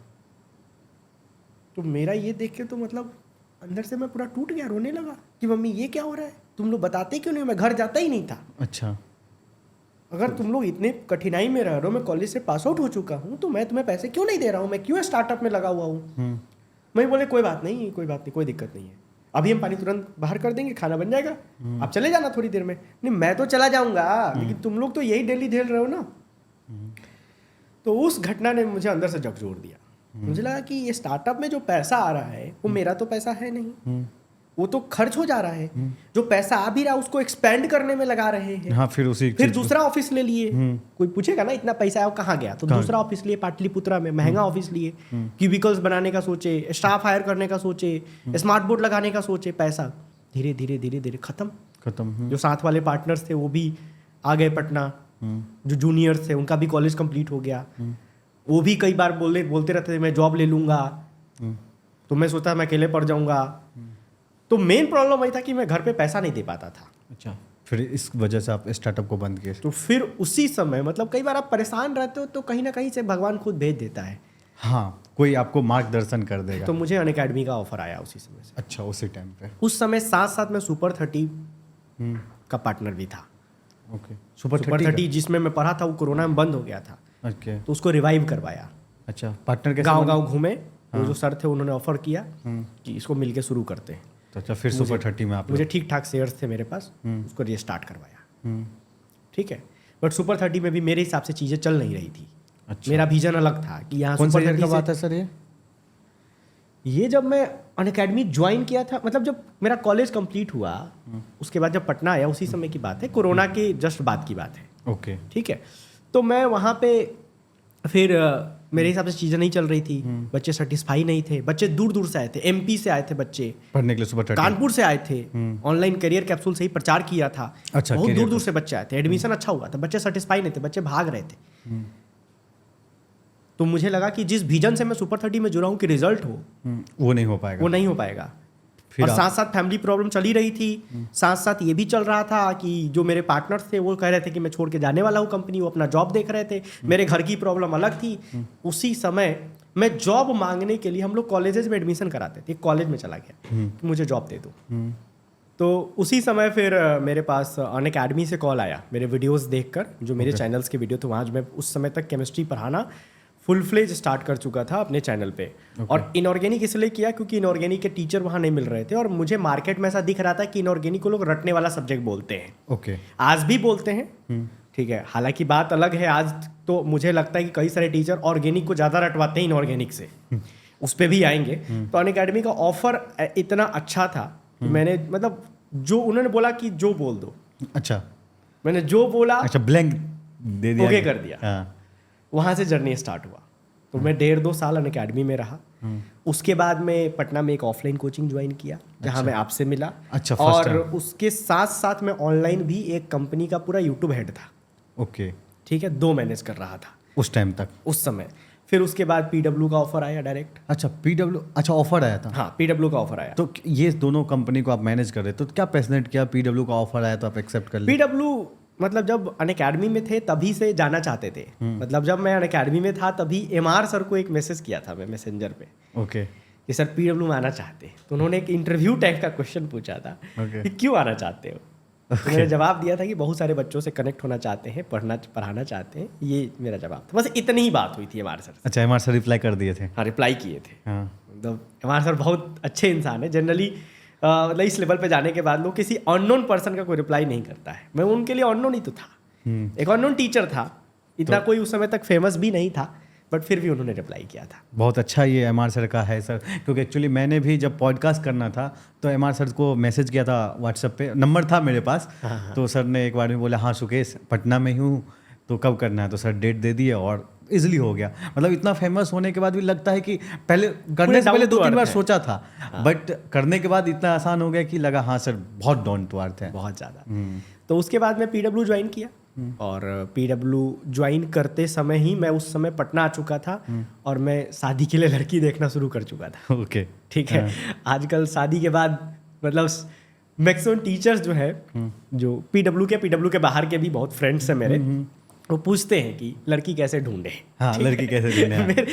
तो मेरा ये देख के तो मतलब अंदर से मैं पूरा टूट गया, रोने लगा कि मम्मी ये क्या हो रहा है, तुम लोग बताते क्यों नहीं? मैं घर जाता ही नहीं था। अच्छा। अगर तुम लोग इतने कठिनाई में रह रहे हो, मैं कॉलेज से पास आउट हो चुका हूँ, तो मैं तुम्हें पैसे क्यों नहीं दे रहा हूँ? मैं क्यों स्टार्टअप में लगा हुआ हूँ? मैं बोले कोई बात नहीं, कोई बात नहीं, कोई दिक्कत नहीं है, अभी हम पानी तुरंत बाहर कर देंगे, खाना बन जाएगा, आप चले जाना थोड़ी देर में। नहीं, मैं तो चला जाऊंगा, लेकिन तुम लोग तो यही डेली झेल रहे हो ना। तो उस घटना ने मुझे अंदर से झकझोर दिया। मुझे लगा कि ये स्टार्टअप में जो पैसा आ रहा है वो मेरा तो पैसा है नहीं, वो तो खर्च हो जा रहा है। जो पैसा आ भी रहा है उसको एक्सपेंड करने में लगा रहे हैं। हाँ, फिर दूसरा ऑफिस ले लिए। कोई पूछेगा ना इतना पैसा है वो कहाँ गया, तो दूसरा ऑफिस लिए, पाटलिपुत्रा में महंगा ऑफिस लिए, क्यूबिकल्स बनाने का सोचे, स्टाफ हायर करने का सोचे, स्मार्ट बोर्ड लगाने का सोचे। पैसा धीरे धीरे धीरे धीरे खत्म। जो साथ वाले पार्टनर्स थे वो भी आ गए पटना, जो जूनियर्स थे उनका भी कॉलेज कंप्लीट हो गया। वो भी कई बार बोलते रहते थे मैं जॉब ले लूंगा, तो मैं सोचता मैं अकेले पड़ जाऊंगा। तो मेन प्रॉब्लम वही था कि मैं घर पे पैसा नहीं दे पाता था। अच्छा, फिर इस वजह से आप स्टार्टअप को बंद किए? तो फिर उसी समय, मतलब कई बार आप परेशान रहते हो तो कहीं ना कहीं से भगवान खुद भेज देता है। हाँ, कोई आपको मार्गदर्शन कर देगा। तो मुझे अनअकैडमी का ऑफर आया उसी समय से। अच्छा, उसी टाइम पे? उस समय साथ साथ में सुपर 30 का पार्टनर भी था। ओके। सुपर 30 जिसमें मैं पढ़ा था वो कोरोना में बंद हो गया था। ओके। तो उसको रिवाइव करवाया। अच्छा, पार्टनर के गांव घूमे, वो जो सर थे उन्होंने ऑफर किया कि इसको मिलके शुरू करते हैं। तो अच्छा, फिर सुपर 30 में आप मुझे ठीक ठाक शेयर्स थे मेरे पास, उसको रीस्टार्ट करवाया। ठीक है, बट सुपर 30 में भी मेरे हिसाब से चीज़ें चल नहीं रही थी। अच्छा। मेरा विजन अलग था कि यहाँ कौन सा ईयर का बात है सर ये? जब मैं अनअकैडमी ज्वाइन किया था, मतलब जब मेरा कॉलेज कंप्लीट हुआ उसके बाद जब पटना आया उसी समय की बात है, कोरोना के जस्ट बाद की बात है। ओके। ठीक है, तो मैं वहाँ पे फिर मेरे हिसाब से चीज़ें नहीं चल रही थी, बच्चे सेटिस्फाई नहीं थे, बच्चे दूर दूर से आए थे, एमपी से आए थे बच्चे, पढ़ने के लिए सुपर कानपुर से आए थे, ऑनलाइन करियर कैप्सूल से ही प्रचार किया था। अच्छा, बहुत career दूर दूर से बच्चे आए थे, एडमिशन अच्छा हुआ था, बच्चे सेटिस्फाई नहीं थे, बच्चे भाग रहे थे। तो मुझे लगा कि जिस विजन से मैं सुपर 30 में जुड़ा हूँ कि रिजल्ट हो, वो नहीं हो पाएगा। वो नहीं हो पाएगा। फिर और आप- साथ साथ फैमिली प्रॉब्लम चली रही थी, साथ साथ ये भी चल रहा था कि जो मेरे पार्टनर्स थे वो कह रहे थे कि मैं छोड़ के जाने वाला हूँ कंपनी, वो अपना जॉब देख रहे थे, मेरे घर की प्रॉब्लम अलग थी। उसी समय मैं जॉब मांगने के लिए, हम लोग कॉलेजेस में एडमिशन कराते थे, कॉलेज में चला गया कि मुझे जॉब दे दो। तो उसी समय फिर मेरे पास अनअकैडमी से कॉल आया मेरे वीडियोस देखकर, जो मेरे चैनल्स के वीडियो थे, वहाँ मैं उस समय तक केमिस्ट्री पढ़ाना फुल फ्लेज स्टार्ट कर चुका था अपने चैनल पे। और इनऑर्गेनिक इसलिए किया क्योंकि इनऑर्गेनिक के टीचर वहाँ नहीं मिल रहे थे, और मुझे मार्केट में ऐसा दिख रहा था कि इनऑर्गेनिक को लोग रटने वाला सब्जेक्ट बोलते हैं। ओके। आज भी बोलते हैं, ठीक है, हालांकि बात अलग है। आज तो मुझे लगता है कि कई सारे टीचर ऑर्गेनिक को ज़्यादा रटवाते हैं इनऑर्गेनिक से, उस पर भी आएंगे। तो अनअकैडमी का ऑफर इतना अच्छा था कि मैंने, मतलब जो उन्होंने बोला कि जो बोल दो, अच्छा, मैंने जो बोला अच्छा, ब्लैंक दे दिया, ओके कर दिया। हाँ। वहाँ से जर्नी स्टार्ट हुआ। तो मैं 1.5-2 साल अनअकैडमी में रहा। उसके बाद में पटना में एक ऑफलाइन कोचिंग ज्वाइन किया, जहाँ मैं आपसे मिला। अच्छा, first और time। उसके साथ साथ मैं ऑनलाइन भी एक कंपनी का पूरा यूट्यूब हेड था। ओके। ठीक है, 2 मैनेज कर रहा था उस टाइम तक। उस समय। फिर उसके बाद पीडब्ल्यू का ऑफर आया डायरेक्ट। अच्छा, पीडब्ल्यू, अच्छा, ऑफर आया था। हाँ, पीडब्ल्यू का ऑफर आया। तो ये दोनों कंपनी को आप मैनेज कर रहे, तो क्या पैशनेट किया, पीडब्ल्यू का ऑफर आया तो आप एक्सेप्ट कर लिए? पीडब्ल्यू मतलब जब अनअकैडमी में थे तभी से जाना चाहते थे। मतलब जब मैं अनअकैडमी में था तभी एमआर सर को एक मैसेज किया था मैं मैसेंजर पे ओके। कि सर पीडब्ल्यू में आना चाहते हैं। तो उन्होंने एक इंटरव्यू टाइप का क्वेश्चन पूछा था Okay. कि क्यों आना चाहते हो। तो मैंने जवाब दिया था कि बहुत सारे बच्चों से कनेक्ट होना चाहते हैं, पढ़ाना चाहते हैं, ये मेरा जवाब था। बस इतनी ही बात हुई थी एमआर सर से। अच्छा, एमआर सर रिप्लाई कर दिए थे? हाँ, रिप्लाई किए थे। हाँ। मतलब एमआर सर बहुत अच्छे इंसान है जनरली। मतलब इस लेवल पे जाने के बाद लोग किसी अननोन पर्सन का कोई रिप्लाई नहीं करता है। मैं उनके लिए अननोन ही तो था, एक अननोन टीचर था, इतना कोई उस समय तक फेमस भी नहीं था, बट फिर भी उन्होंने रिप्लाई किया था। बहुत अच्छा ये एमआर सर का है सर, क्योंकि एक्चुअली मैंने भी जब पॉडकास्ट करना था तो एमआर सर को मैसेज किया था व्हाट्सएप पे, नंबर था मेरे पास। तो सर ने एक बार में बोला, हाँ सुकेश पटना में हूँ तो कब करना है, तो सर डेट दे दिए और इजीली हो गया। मतलब इतना फेमस होने के बाद भी लगता है कि पहले करने से पहले 2-3 बार सोचा था, बट करने के बाद इतना आसान हो गया कि लगा हाँ सर बहुत डाउन टू अर्थ है, बहुत ज़्यादा। तो उसके बाद मैं पीडब्ल्यू ज्वाइन किया, और पीडब्ल्यू ज्वाइन करते समय ही मैं उस समय पटना आ चुका था, और मैं शादी के लिए लड़की देखना शुरू कर चुका था। ओके। ठीक है, आजकल शादी के बाद मतलब मैक्सिमम टीचर्स जो है, जो पीडब्ल्यू के बाहर के भी बहुत फ्रेंड्स हैं मेरे, वो पूछते हैं कि लड़की कैसे ढूंढे। हाँ, लड़की कैसे ढूंढे।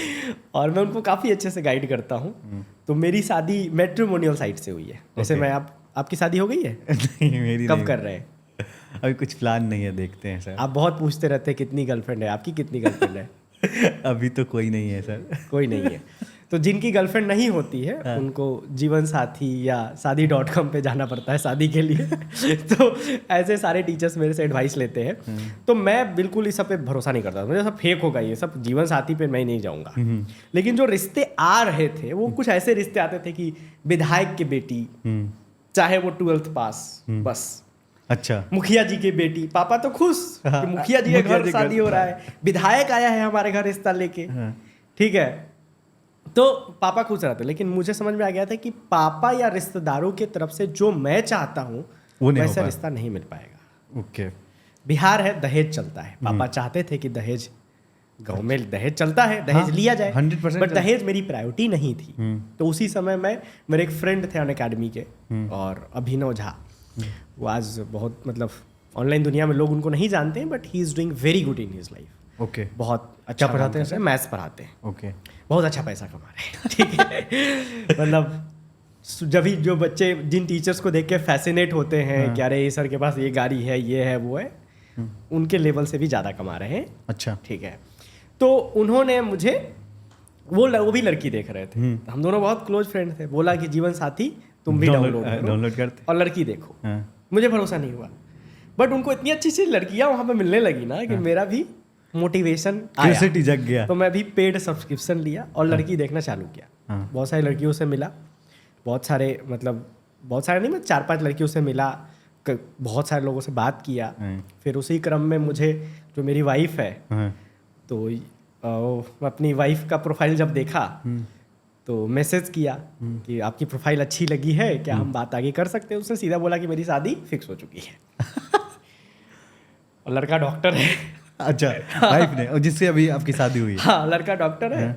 और मैं उनको काफ़ी अच्छे से गाइड करता हूँ। तो मेरी शादी मैट्रिमोनियल साइट से हुई है। जैसे मैं आपकी शादी हो गई है? नहीं, मेरी कब नहीं। कर रहे हैं? अभी कुछ प्लान नहीं है, देखते हैं सर। आप बहुत पूछते रहते हैं कितनी गर्लफ्रेंड है आपकी, कितनी गर्लफ्रेंड है। अभी तो कोई नहीं है सर। कोई नहीं है। तो जिनकी गर्लफ्रेंड नहीं होती है उनको जीवन साथी या शादी.com पे जाना पड़ता है शादी के लिए। तो ऐसे सारे टीचर्स मेरे से एडवाइस लेते हैं। तो मैं बिल्कुल इस सब पे भरोसा नहीं करता, मुझे सब फेक होगा, ये सब जीवन साथी पे मैं नहीं जाऊंगा। लेकिन जो रिश्ते आ रहे थे वो कुछ ऐसे रिश्ते आते थे कि विधायक की बेटी, चाहे वो 12th पास, बस अच्छा, मुखिया जी की बेटी, पापा तो खुश कि मुखिया जी के घर शादी हो रहा है, विधायक आया है हमारे घर रिश्ता लेके। ठीक है, तो पापा खुश रहते। लेकिन मुझे समझ में आ गया था कि पापा या रिश्तेदारों की तरफ से जो मैं चाहता हूँ वैसा रिश्ता नहीं मिल पाएगा। ओके। बिहार है, दहेज चलता है। पापा चाहते थे कि दहेज, गाँव में दहेज चलता है, दहेज लिया जाए, 100%। बट दहेज मेरी प्रायोरिटी नहीं थी। तो उसी समय मेरे एक फ्रेंड थे अनअकैडमी के, और अभिनव झा, वो आज बहुत, मतलब ऑनलाइन दुनिया में लोग उनको नहीं जानते हैं, but he is doing very good in his life. Okay. बहुत अच्छा पढ़ाते हैं? मैथ्स पढ़ाते हैं। ओके। बहुत अच्छा पैसा कमा रहे हैं। ठीक है, मतलब जब भी जो बच्चे जिन टीचर्स को देख के फैसिनेट होते हैं कि अरे सर के पास ये गाड़ी है, ये है, वो है, उनके लेवल से भी ज़्यादा कमा रहे हैं। अच्छा। ठीक है, तो उन्होंने मुझे, वो भी लड़की देख रहे थे, हम दोनों बहुत क्लोज फ्रेंड थे, बोला कि जीवन साथी तुम भी डाउनलोड करते और लड़की देखो। मुझे भरोसा नहीं हुआ, बट उनको इतनी अच्छी सी लड़कियां वहाँ पे मिलने लगी ना कि मेरा भी मोटिवेशन क्यूरियोसिटी जग गया। तो मैं भी पेड सब्सक्रिप्शन लिया और लड़की देखना चालू किया। बहुत सारी लड़कियों से मिला, बहुत सारे नहीं, मैं 4-5 लड़कियों से मिला, बहुत सारे लोगों से बात किया। फिर उसी क्रम में मुझे जो मेरी वाइफ है, तो अपनी वाइफ का प्रोफाइल जब देखा तो मैसेज किया कि आपकी प्रोफाइल अच्छी लगी है, क्या हम बात आगे कर सकते हैं। उसने सीधा बोला कि मेरी शादी फिक्स हो चुकी है। और लड़का डॉक्टर है। अच्छा, वाइफ ने, और जिससे अभी आपकी शादी हुई है? हाँ, लड़का डॉक्टर है,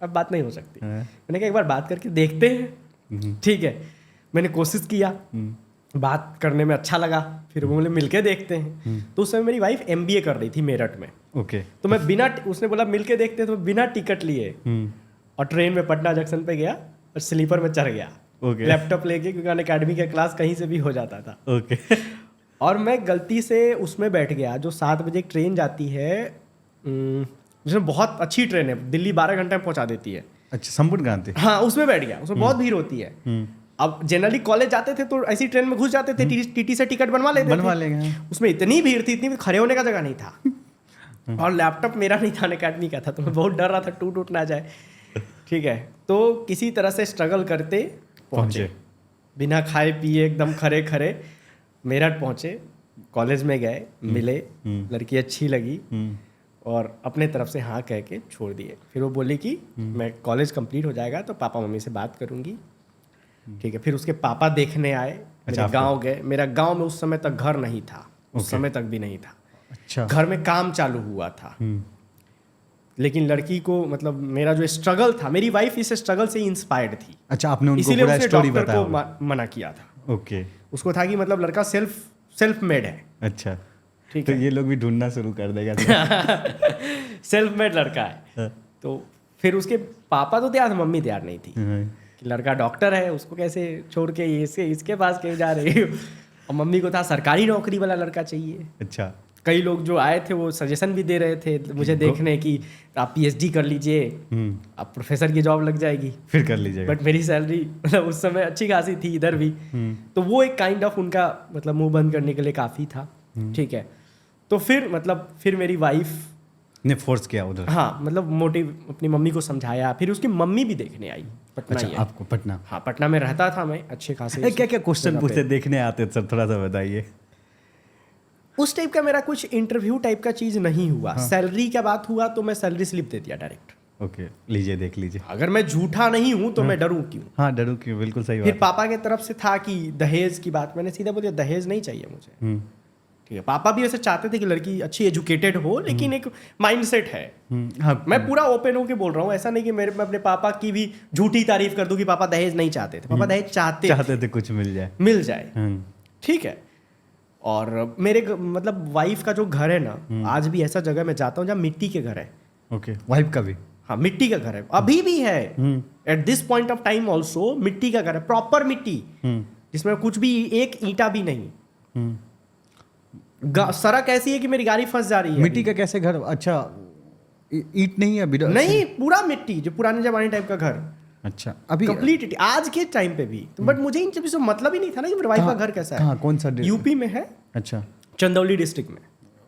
अब बात नहीं हो सकती। मैंने कहा एक बार बात करके देखते हैं। ठीक है, मैंने कोशिश किया, बात करने में अच्छा लगा, फिर वो बोले मिलके देखते हैं। तो उस समय मेरी वाइफ MBA कर रही थी मेरठ में। ओके। तो मैं उसने बोला मिलके देखते हैं, तो मैं बिना टिकट लिए और ट्रेन में पटना जंक्शन पे गया और स्लीपर में चढ़ गया। ओके। लैपटॉप लेके, क्योंकि अनअकैडमी का क्लास कहीं से भी हो जाता था। ओके। और मैं गलती से उसमें बैठ गया, जो 7 बजे एक ट्रेन जाती है, जिसमें बहुत अच्छी ट्रेन है, दिल्ली 12 घंटे में पहुंचा देती है। अच्छा, संपूर्ण क्रांति। हाँ, उसमें बैठ गया। उसमें बहुत भीड़ होती है। अब जनरली कॉलेज जाते थे तो ऐसी ट्रेन में घुस जाते थे, टीटी से टिकट बनवा लेंगे। उसमें इतनी भीड़ थी, इतनी खड़े होने का जगह नहीं था। और लैपटॉप मेरा नहीं था, अनअकैडमी का था, तो मैं बहुत डर रहा था टूट ना जाए। ठीक है, तो किसी तरह से स्ट्रगल करते पहुंचे, बिना खाए पिए एकदम खरे खरे मेरठ पहुंचे। कॉलेज में गए, मिले, लड़की अच्छी लगी और अपने तरफ से हाँ कह के छोड़ दिए। फिर वो बोली कि मैं कॉलेज कंप्लीट हो जाएगा तो पापा मम्मी से बात करूंगी। ठीक है, फिर उसके पापा देखने आए, मेरे गांव गए। मेरा गांव में उस समय तक घर नहीं था, उस समय तक भी नहीं था। अच्छा। घर में काम चालू हुआ था। लेकिन लड़की को, मतलब मेरा जो स्ट्रगल था, मेरी वाइफ इस स्ट्रगल से इंस्पायर्ड थी। अच्छा, आपने उनको पूरा स्टोरी बताया? को मना किया था। ओके। उसको था कि मतलब लड़का सेल्फ मेड है। अच्छा, ठीक तो है। ये लोग भी ढूंढना शुरू कर देगा। सेल्फ मेड लड़का है। तो फिर उसके पापा तो तैयार थे, मम्मी तैयार नहीं थी कि लड़का डॉक्टर है, उसको कैसे छोड़ के इसके पास क्यों जा रही हो। और मम्मी को था सरकारी नौकरी वाला लड़का चाहिए। अच्छा। कई लोग जो आए थे वो सजेशन भी दे रहे थे मुझे देखने की आप PhD कर लीजिए, आप प्रोफेसर की जॉब लग जाएगी, फिर कर लीजिएगा। बट मेरी सैलरी मतलब उस समय अच्छी खासी थी इधर भी। तो वो एक काइंड ऑफ उनका मतलब मुंह बंद करने के लिए काफ़ी था। ठीक है, तो फिर मेरी वाइफ ने फोर्स किया उधर। हाँ, मतलब मोटिव अपनी मम्मी को समझाया। फिर उसकी मम्मी भी देखने आई पटना। अच्छा, ही है। आपको पटना? हाँ, पटना में रहता था मैं अच्छे खासे। क्या क्या क्वेश्चन पूछते देखने आते सर, थोड़ा सा बताइए। उस टाइप का मेरा कुछ इंटरव्यू टाइप का चीज़ नहीं हुआ। सैलरी का बात हुआ तो मैं सैलरी स्लिप दे दिया डायरेक्ट। ओके, लीजिए देख लीजिए। अगर मैं झूठा नहीं हूं तो मैं डरूं क्यों? हाँ, डरूं क्यों, बिल्कुल सही बात। फिर पापा की तरफ से था कि दहेज की बात, मैंने सीधा बोला दहेज नहीं चाहिए मुझे। ठीक है, पापा भी वैसे चाहते थे कि लड़की अच्छी एजुकेटेड हो, लेकिन एक माइंडसेट है। हाँ, मैं पूरा ओपन होके बोल रहा हूँ, ऐसा नहीं कि मैं अपने पापा की भी झूठी तारीफ कर दूं कि पापा दहेज नहीं चाहते थे। पापा दहेज चाहते थे कुछ मिल जाए। ठीक है। और मेरे मतलब वाइफ का जो घर है ना, आज भी ऐसा जगह मैं जाता हूँ जहाँ मिट्टी के घर है। ओके, वाइफ का भी? हाँ, मिट्टी का घर है, अभी भी है। At this point of time also मिट्टी का घर है, प्रॉपर मिट्टी, जिसमें कुछ भी एक ईंटा भी नहीं। सड़क ऐसी है कि मेरी गाड़ी फंस जा रही है। मिट्टी का कैसे घर? अच्छा, ईंट नहीं है? नहीं, पूरा मिट्टी, जो पुराने जमाने टाइप का घर। अच्छा, अभी कंप्लीट आज के टाइम पे भी। बट मुझे इन चीजों से मतलब ही नहीं था ना कि मेरे वाइफ का घर कैसा है। कौन सा? यूपी में है। अच्छा, चंदौली डिस्ट्रिक्ट में।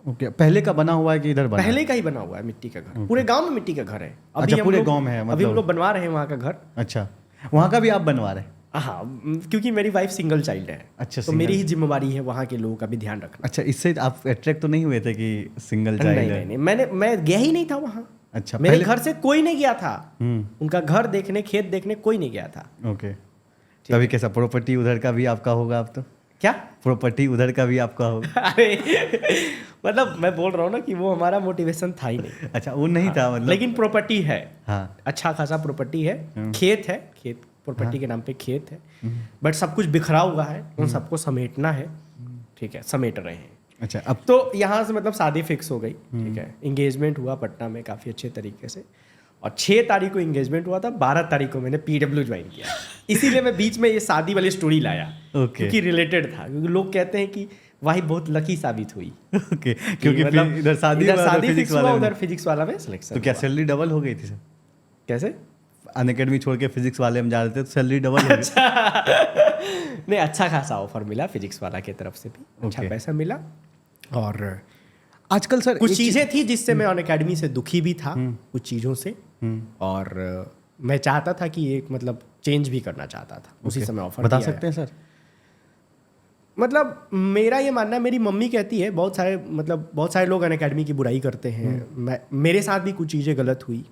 ओके, पहले का बना हुआ है कि इधर बना? पहले का ही बना हुआ है मिट्टी का घर। पूरे गांव में मिट्टी का घर है। अच्छा, पूरे गांव में है मतलब? अभी हम लोग बनवा रहे हैं वहाँ का घर। अच्छा, वहाँ का भी आप बनवा रहे हैं? हाँ, क्योंकि मेरी वाइफ सिंगल चाइल्ड है। अच्छा, तो मेरी ही जिम्मेवारी है वहाँ के लोगों का भी ध्यान रखना। अच्छा, इससे आप अट्रैक्ट तो नहीं हुए थे कि सिंगल चाइल्ड है? नहीं, मैं गया ही नहीं था वहाँ। अच्छा, मेरे घर से कोई नहीं गया था। उनका घर देखने, खेत देखने कोई नहीं गया था। ओके, तभी कैसा प्रॉपर्टी उधर का भी आपका होगा अब तो? क्या प्रॉपर्टी उधर का भी आपका होगा? अरे मतलब मैं बोल रहा हूँ ना कि वो हमारा मोटिवेशन था ही नहीं। अच्छा, वो नहीं था मतलब? लेकिन प्रॉपर्टी है। हाँ, अच्छा खासा प्रॉपर्टी है, खेत है, खेत प्रॉपर्टी के नाम पे खेत है। बट सब कुछ बिखरा हुआ है, उन सबको समेटना है। ठीक है, समेट रहे हैं। अच्छा, अब तो यहाँ से मतलब शादी फिक्स हो गई। ठीक है, इंगेजमेंट हुआ पटना में काफ़ी अच्छे तरीके से। और 6 तारीख को इंगेजमेंट हुआ था, 12 तारीख को मैंने PW ज्वाइन किया। इसीलिए मैं बीच में ये शादी वाली स्टोरी लाया। क्योंकि रिलेटेड था, क्योंकि लोग कहते हैं कि वाही बहुत लकी साबित हुई। ओके, क्योंकि मतलब इधर शादी फिक्स हुआ, उधर फिजिक्स वाला में सिलेक्शन। तो क्या सैलरी डबल हो गई थी सर? कैसे? अनअकैडमी छोड़ के फिजिक्स वाले में जा रहे थे तो सैलरी डबल हो गई? नहीं, अच्छा खासा ऑफर मिला फिजिक्स वाला की तरफ से भी, अच्छा पैसा मिला। और आजकल सर कुछ चीज़ें थी जिससे मैं अनअकैडमी से दुखी भी था, कुछ चीज़ों से। और मैं चाहता था कि एक मतलब चेंज भी करना चाहता था उसी समय ऑफर बता सकते हैं सर? मतलब मेरा ये मानना है, मेरी मम्मी कहती है बहुत सारे लोग अनअकैडमी की बुराई करते हैं, मेरे साथ भी कुछ चीज़ें गलत हुई,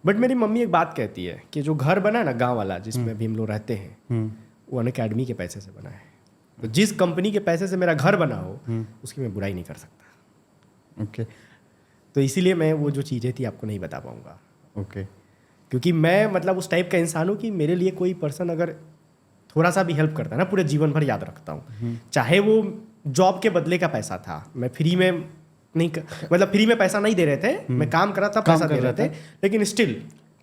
बट मेरी मम्मी एक बात कहती है कि जो घर बना है ना गांव वाला जिसमें भी हम लोग रहते हैं वो अनअकैडमी के पैसे से बना है। तो जिस कंपनी के पैसे से मेरा घर बना हो उसकी मैं बुराई नहीं कर सकता। ओके। तो इसीलिए मैं वो जो चीज़ें थी आपको नहीं बता पाऊंगा। ओके। क्योंकि मैं मतलब उस टाइप का इंसान हूँ कि मेरे लिए कोई पर्सन अगर थोड़ा सा भी हेल्प करता है ना, पूरे जीवन भर याद रखता हूँ। चाहे वो जॉब के बदले का पैसा था, मैं फ्री में नहीं मतलब फ्री में पैसा नहीं दे रहे थे, मैं काम कर रहा था, पैसा दे रहे थे, लेकिन स्टिल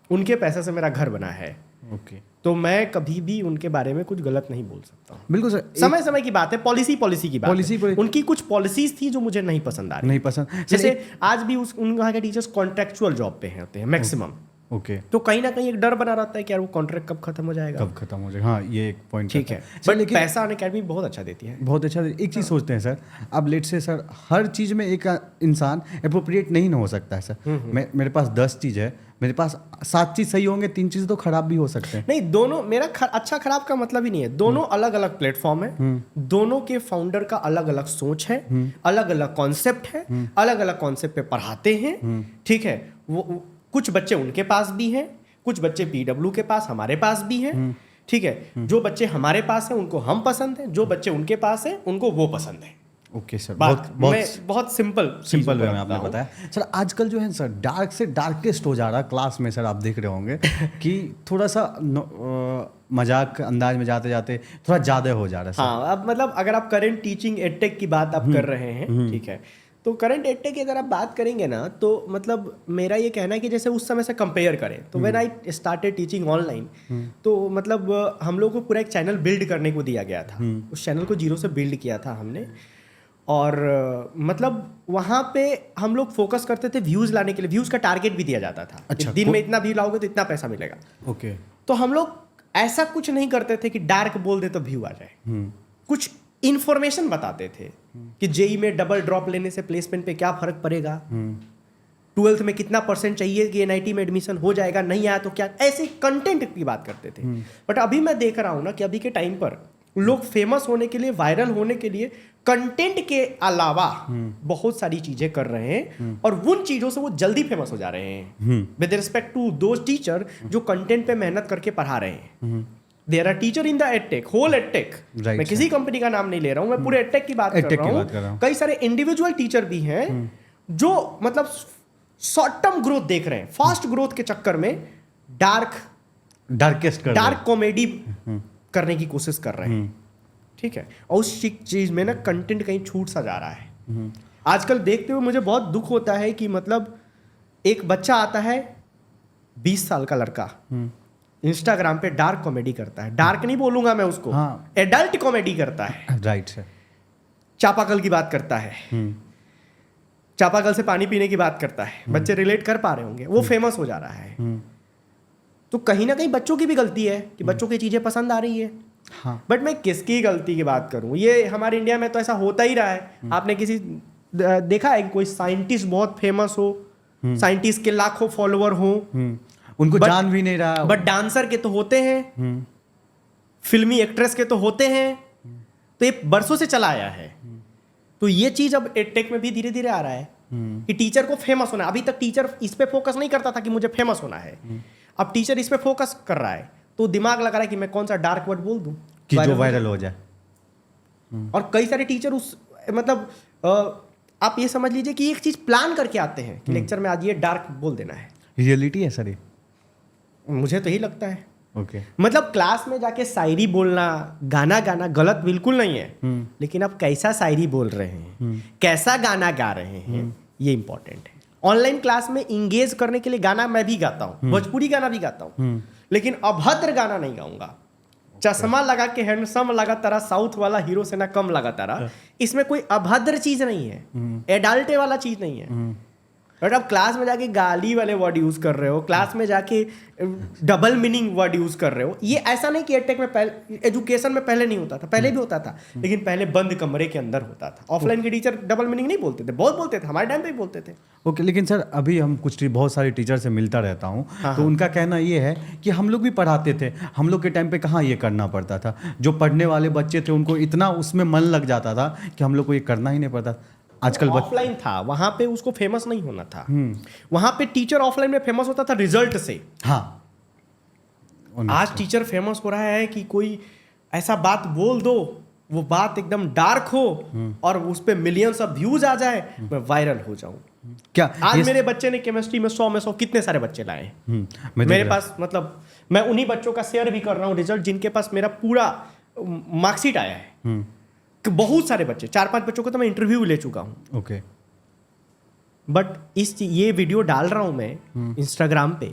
उनके पैसे से मेरा घर बना है। ओके। तो मैं कभी भी उनके बारे में कुछ गलत नहीं बोल सकता हूँ। बिल्कुल सर। समय समय की बात है, पॉलिसी की बात है। उनकी कुछ पॉलिसीज थी जो मुझे नहीं पसंद आ रही। नहीं पसंद। जैसे आज भी उन वहाँ के टीचर्स कॉन्ट्रेक्चुअल जॉब पे होते हैं मैक्सिमम। ओके। तो कहीं ना कहीं एक डर बना रहता है कि यार वो कॉन्ट्रैक्ट कब खत्म हो जाएगा, कब खत्म हो जाएगा। हाँ, ये एक पॉइंट ठीक है। बट पैसा अनअकैडमी बहुत अच्छा देती है, बहुत अच्छा। एक चीज़ सोचते हैं सर, अब लेट से सर हर चीज़ में एक इंसान अप्रोप्रिएट नहीं हो सकता है सर। मेरे पास 10 चीज़ है, मेरे पास 7 चीज़ सही होंगे, 3 चीज़ तो खराब भी हो सकते हैं। नहीं, दोनों मेरा अच्छा खराब का मतलब ही नहीं है। दोनों अलग अलग प्लेटफॉर्म है, दोनों के फाउंडर का अलग अलग सोच है, अलग अलग कॉन्सेप्ट है, अलग अलग कॉन्सेप्ट पे पढ़ाते हैं, ठीक है। वो कुछ बच्चे उनके पास भी हैं, कुछ बच्चे PW के पास हमारे पास भी हैं, ठीक है। जो बच्चे हमारे पास हैं उनको हम पसंद हैं, जो बच्चे उनके पास हैं उनको वो पसंद है। Okay sir. बहुत सिंपल वे में आपने बताया सर। आजकल जो है सर डार्क से डार्केस्ट हो जा रहा है क्लास में सर, आप देख रहे होंगे कि थोड़ा सा मजाक अंदाज में जाते जाते थोड़ा ज़्यादा हो जा रहा है सर। हाँ, अब मतलब अगर आप करंट टीचिंग एडटेक की बात आप कर रहे हैं, ठीक है, तो करंट एडटेक की अगर आप बात करेंगे ना, तो मतलब मेरा ये कहना है कि जैसे उस समय से कंपेयर करें तो when I started teaching online, तो मतलब हम लोग को पूरा एक चैनल बिल्ड करने को दिया गया था। उस चैनल को 0 से बिल्ड किया था हमने, और मतलब वहाँ पे हम लोग फोकस करते थे व्यूज़ लाने के लिए। व्यूज़ का टारगेट भी दिया जाता था। अच्छा, दिन में इतना व्यू लाओगे तो इतना पैसा मिलेगा। ओके। तो हम लोग ऐसा कुछ नहीं करते थे कि डार्क बोल दे तो व्यू आ जाए। कुछ इंफॉर्मेशन बताते थे कि जेई में डबल ड्रॉप लेने से प्लेसमेंट पे क्या फर्क पड़ेगा, 12th में कितना % चाहिए कि NIT में एडमिशन हो जाएगा, नहीं आया तो क्या, ऐसे कंटेंट की बात करते थे। बट अभी मैं देख रहा हूँ ना कि अभी के टाइम पर लोग फेमस होने के लिए, वायरल होने के लिए कंटेंट के अलावा बहुत सारी चीजें कर रहे हैं, और उन चीजों से वो जल्दी फेमस हो जा रहे हैं with respect to those teacher जो कंटेंट पे मेहनत करके पढ़ा रहे हैं। There are teacher in the edtech, whole edtech. मैं किसी कंपनी का नाम नहीं ले रहा हूँ, मैं पूरे एडटेक की बात कर रहा हूँ। कई सारे इंडिविजुअल टीचर भी हैं जो मतलब शॉर्ट टर्म ग्रोथ देख रहे हैं, फास्ट ग्रोथ के चक्कर में डार्क कॉमेडी करने की कोशिश कर रहे हैं, ठीक है। और उस चीज में ना कंटेंट कहीं छूट सा जा रहा है। आजकल देखते हुए मुझे बहुत दुख होता है कि मतलब एक बच्चा आता है 20 साल का लड़का, इंस्टाग्राम पे डार्क कॉमेडी करता है। डार्क नहीं बोलूंगा मैं उसको, हाँ, एडल्ट कॉमेडी करता है। Right sir. चापाकल की बात करता है, चापाकल से पानी पीने की बात करता है। बच्चे रिलेट कर पा रहे होंगे, वो फेमस हो जा रहा है। तो कहीं ना कहीं बच्चों की भी गलती है कि बच्चों की चीजें पसंद आ रही है। हाँ। बट मैं किसकी गलती की बात करूं, ये हमारे इंडिया में तो ऐसा होता ही रहा है। आपने किसी देखा है कि कोई साइंटिस्ट बहुत फेमस हो, साइंटिस्ट के लाखों फॉलोअर हो, उनको जान भी नहीं रहा, बट डांसर के तो होते हैं, फिल्मी एक्ट्रेस के तो होते हैं। तो ये बरसों से चला आया है। तो ये चीज अब एडटेक में भी धीरे धीरे आ रहा है कि टीचर को फेमस होना। अभी तक टीचर इस पे फोकस नहीं करता था कि मुझे फेमस होना है, अब टीचर इस पे फोकस कर रहा है, तो दिमाग लगा रहा है कि मैं कौन सा डार्क वर्ड बोल दूं कि जो वायरल हो जाए। और कई सारे टीचर उस मतलब आप ये समझ लीजिए कि एक चीज प्लान करके आते हैं कि लेक्चर में आज ये डार्क बोल देना है। रियलिटी है सर ये? मुझे तो यही लगता है। ओके। मतलब क्लास में जाके शायरी बोलना, गाना गाना गलत बिल्कुल नहीं है, लेकिन आप कैसा शायरी बोल रहे हैं, कैसा गाना गा रहे हैं, ये इंपॉर्टेंट है। ऑनलाइन क्लास में इंगेज करने के लिए गाना मैं भी गाता हूँ, भोजपुरी गाना भी गाता हूँ, लेकिन अभद्र गाना नहीं गाऊंगा। चश्मा लगा के हैंडसम लगा तारा, साउथ वाला हीरो से ना कम लगा तारा, इसमें कोई अभद्र चीज नहीं है, एडल्टे वाला चीज नहीं है। बट आप क्लास में जाके गाली वाले वर्ड यूज कर रहे हो, क्लास में जाके डबल मीनिंग वर्ड यूज कर रहे हो। ये ऐसा नहीं कि एडटेक में पहले, एजुकेशन में पहले नहीं होता था, पहले भी होता था, लेकिन पहले बंद कमरे के अंदर होता था। ऑफलाइन के टीचर डबल मीनिंग नहीं बोलते थे, बहुत बोलते थे, हमारे टाइम पे भी बोलते थे। ओके लेकिन सर अभी हम बहुत सारे टीचर से मिलता रहता हूँ, तो उनका कहना ये है कि हम लोग भी पढ़ाते थे, हम लोग के टाइम पे कहाँ ये करना पड़ता था। जो पढ़ने वाले बच्चे थे उनको इतना उसमें मन लग जाता था कि हम लोग को ये करना ही नहीं पड़ता। आजकल ऑफलाइन था, वहां पे उसको फेमस नहीं होना था। वहां पे टीचर ऑफलाइन में फेमस होता था रिजल्ट से। हाँ, आज टीचर फेमस हो रहा है कि कोई ऐसा बात बोल दो, वो बात एकदम डार्क हो और उस पे मिलियंस ऑफ व्यूज आ जाए, मैं वायरल हो जाऊं। क्या आज मेरे बच्चे ने केमिस्ट्री में 100 में 100 कितने सारे बच्चे लाए मेरे पास, मतलब मैं उन्हीं बच्चों का शेयर भी कर रहा हूँ रिजल्ट जिनके पास मेरा पूरा मार्कशीट आया है। कि बहुत सारे बच्चे, 4-5 बच्चों को तो मैं इंटरव्यू भी ले चुका हूँ। ओके बट ये वीडियो डाल रहा हूँ मैं इंस्टाग्राम पे,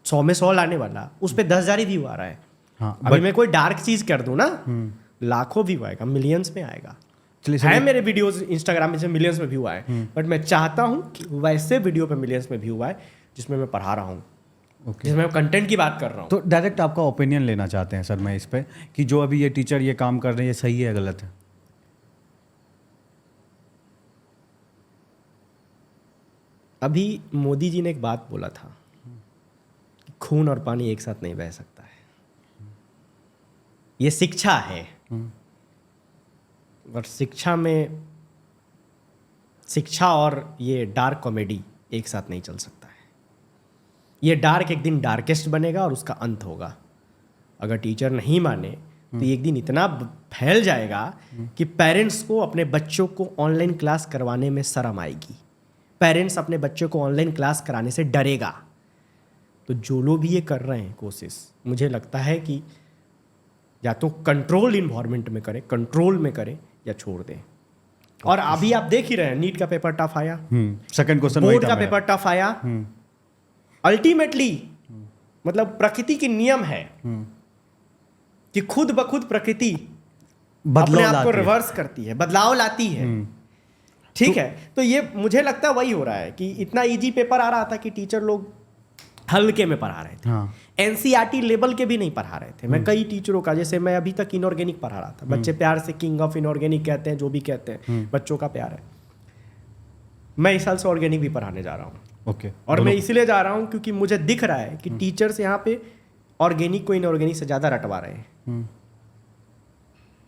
100 में 100 लाने वाला, उस पे 10,000 ही व्यू आ रहा है। हाँ, अभी मैं कोई डार्क चीज कर दूं ना, लाखों व्यू आएगा, मिलियंस में आएगा। है मेरे वीडियोस इंस्टाग्राम में से मिलियंस में व्यू आए, बट मैं चाहता हूं कि वैसे वीडियो पे मिलियंस में व्यू आए जिसमें मैं पढ़ा रहा हूं, जिसमें मैं कंटेंट की बात कर रहा हूं। तो डायरेक्ट आपका ओपिनियन लेना चाहते हैं सर मैं इस पे कि जो अभी ये टीचर ये काम कर रहे हैं ये सही है या गलत है? अभी मोदी जी ने एक बात बोला था कि खून और पानी एक साथ नहीं बह सकता है। ये शिक्षा है, और शिक्षा और ये डार्क कॉमेडी एक साथ नहीं चल सकता है। ये डार्क एक दिन डार्केस्ट बनेगा और उसका अंत होगा। अगर टीचर नहीं माने तो एक दिन इतना फैल जाएगा कि पेरेंट्स को अपने बच्चों को ऑनलाइन क्लास करवाने में शर्म आएगी, पेरेंट्स अपने बच्चों को ऑनलाइन क्लास कराने से डरेगा। तो जो लोग भी ये कर रहे हैं कोशिश, मुझे लगता है कि या तो कंट्रोल इन्वायरमेंट में करें, कंट्रोल में करें, या छोड़ दें। और अभी आप देख ही रहे हैं, नीट का पेपर टफ आया, सेकंड क्वेश्चन बोर्ड का पेपर टफ आया। अल्टीमेटली मतलब प्रकृति की नियम है कि खुद ब खुद प्रकृति अपने आप को रिवर्स करती है, बदलाव लाती है। ठीक है, तो ये मुझे लगता है वही हो रहा है कि इतना इजी पेपर आ रहा था कि टीचर लोग हल्के में पढ़ा रहे थे। हाँ। एनसीईआरटी लेवल के भी नहीं पढ़ा रहे थे। मैं कई टीचरों का, जैसे मैं अभी तक इनऑर्गेनिक पढ़ा रहा था, बच्चे प्यार से किंग ऑफ इनऑर्गेनिक कहते हैं, जो भी कहते हैं, बच्चों का प्यार है। मैं इस साल से ऑर्गेनिक भी पढ़ाने जा रहा हूँ। ओके। और मैं इसलिए जा रहा हूँ क्योंकि मुझे दिख रहा है कि टीचर्स यहाँ पे ऑर्गेनिक को इनऑर्गेनिक से ज़्यादा रटवा रहे हैं।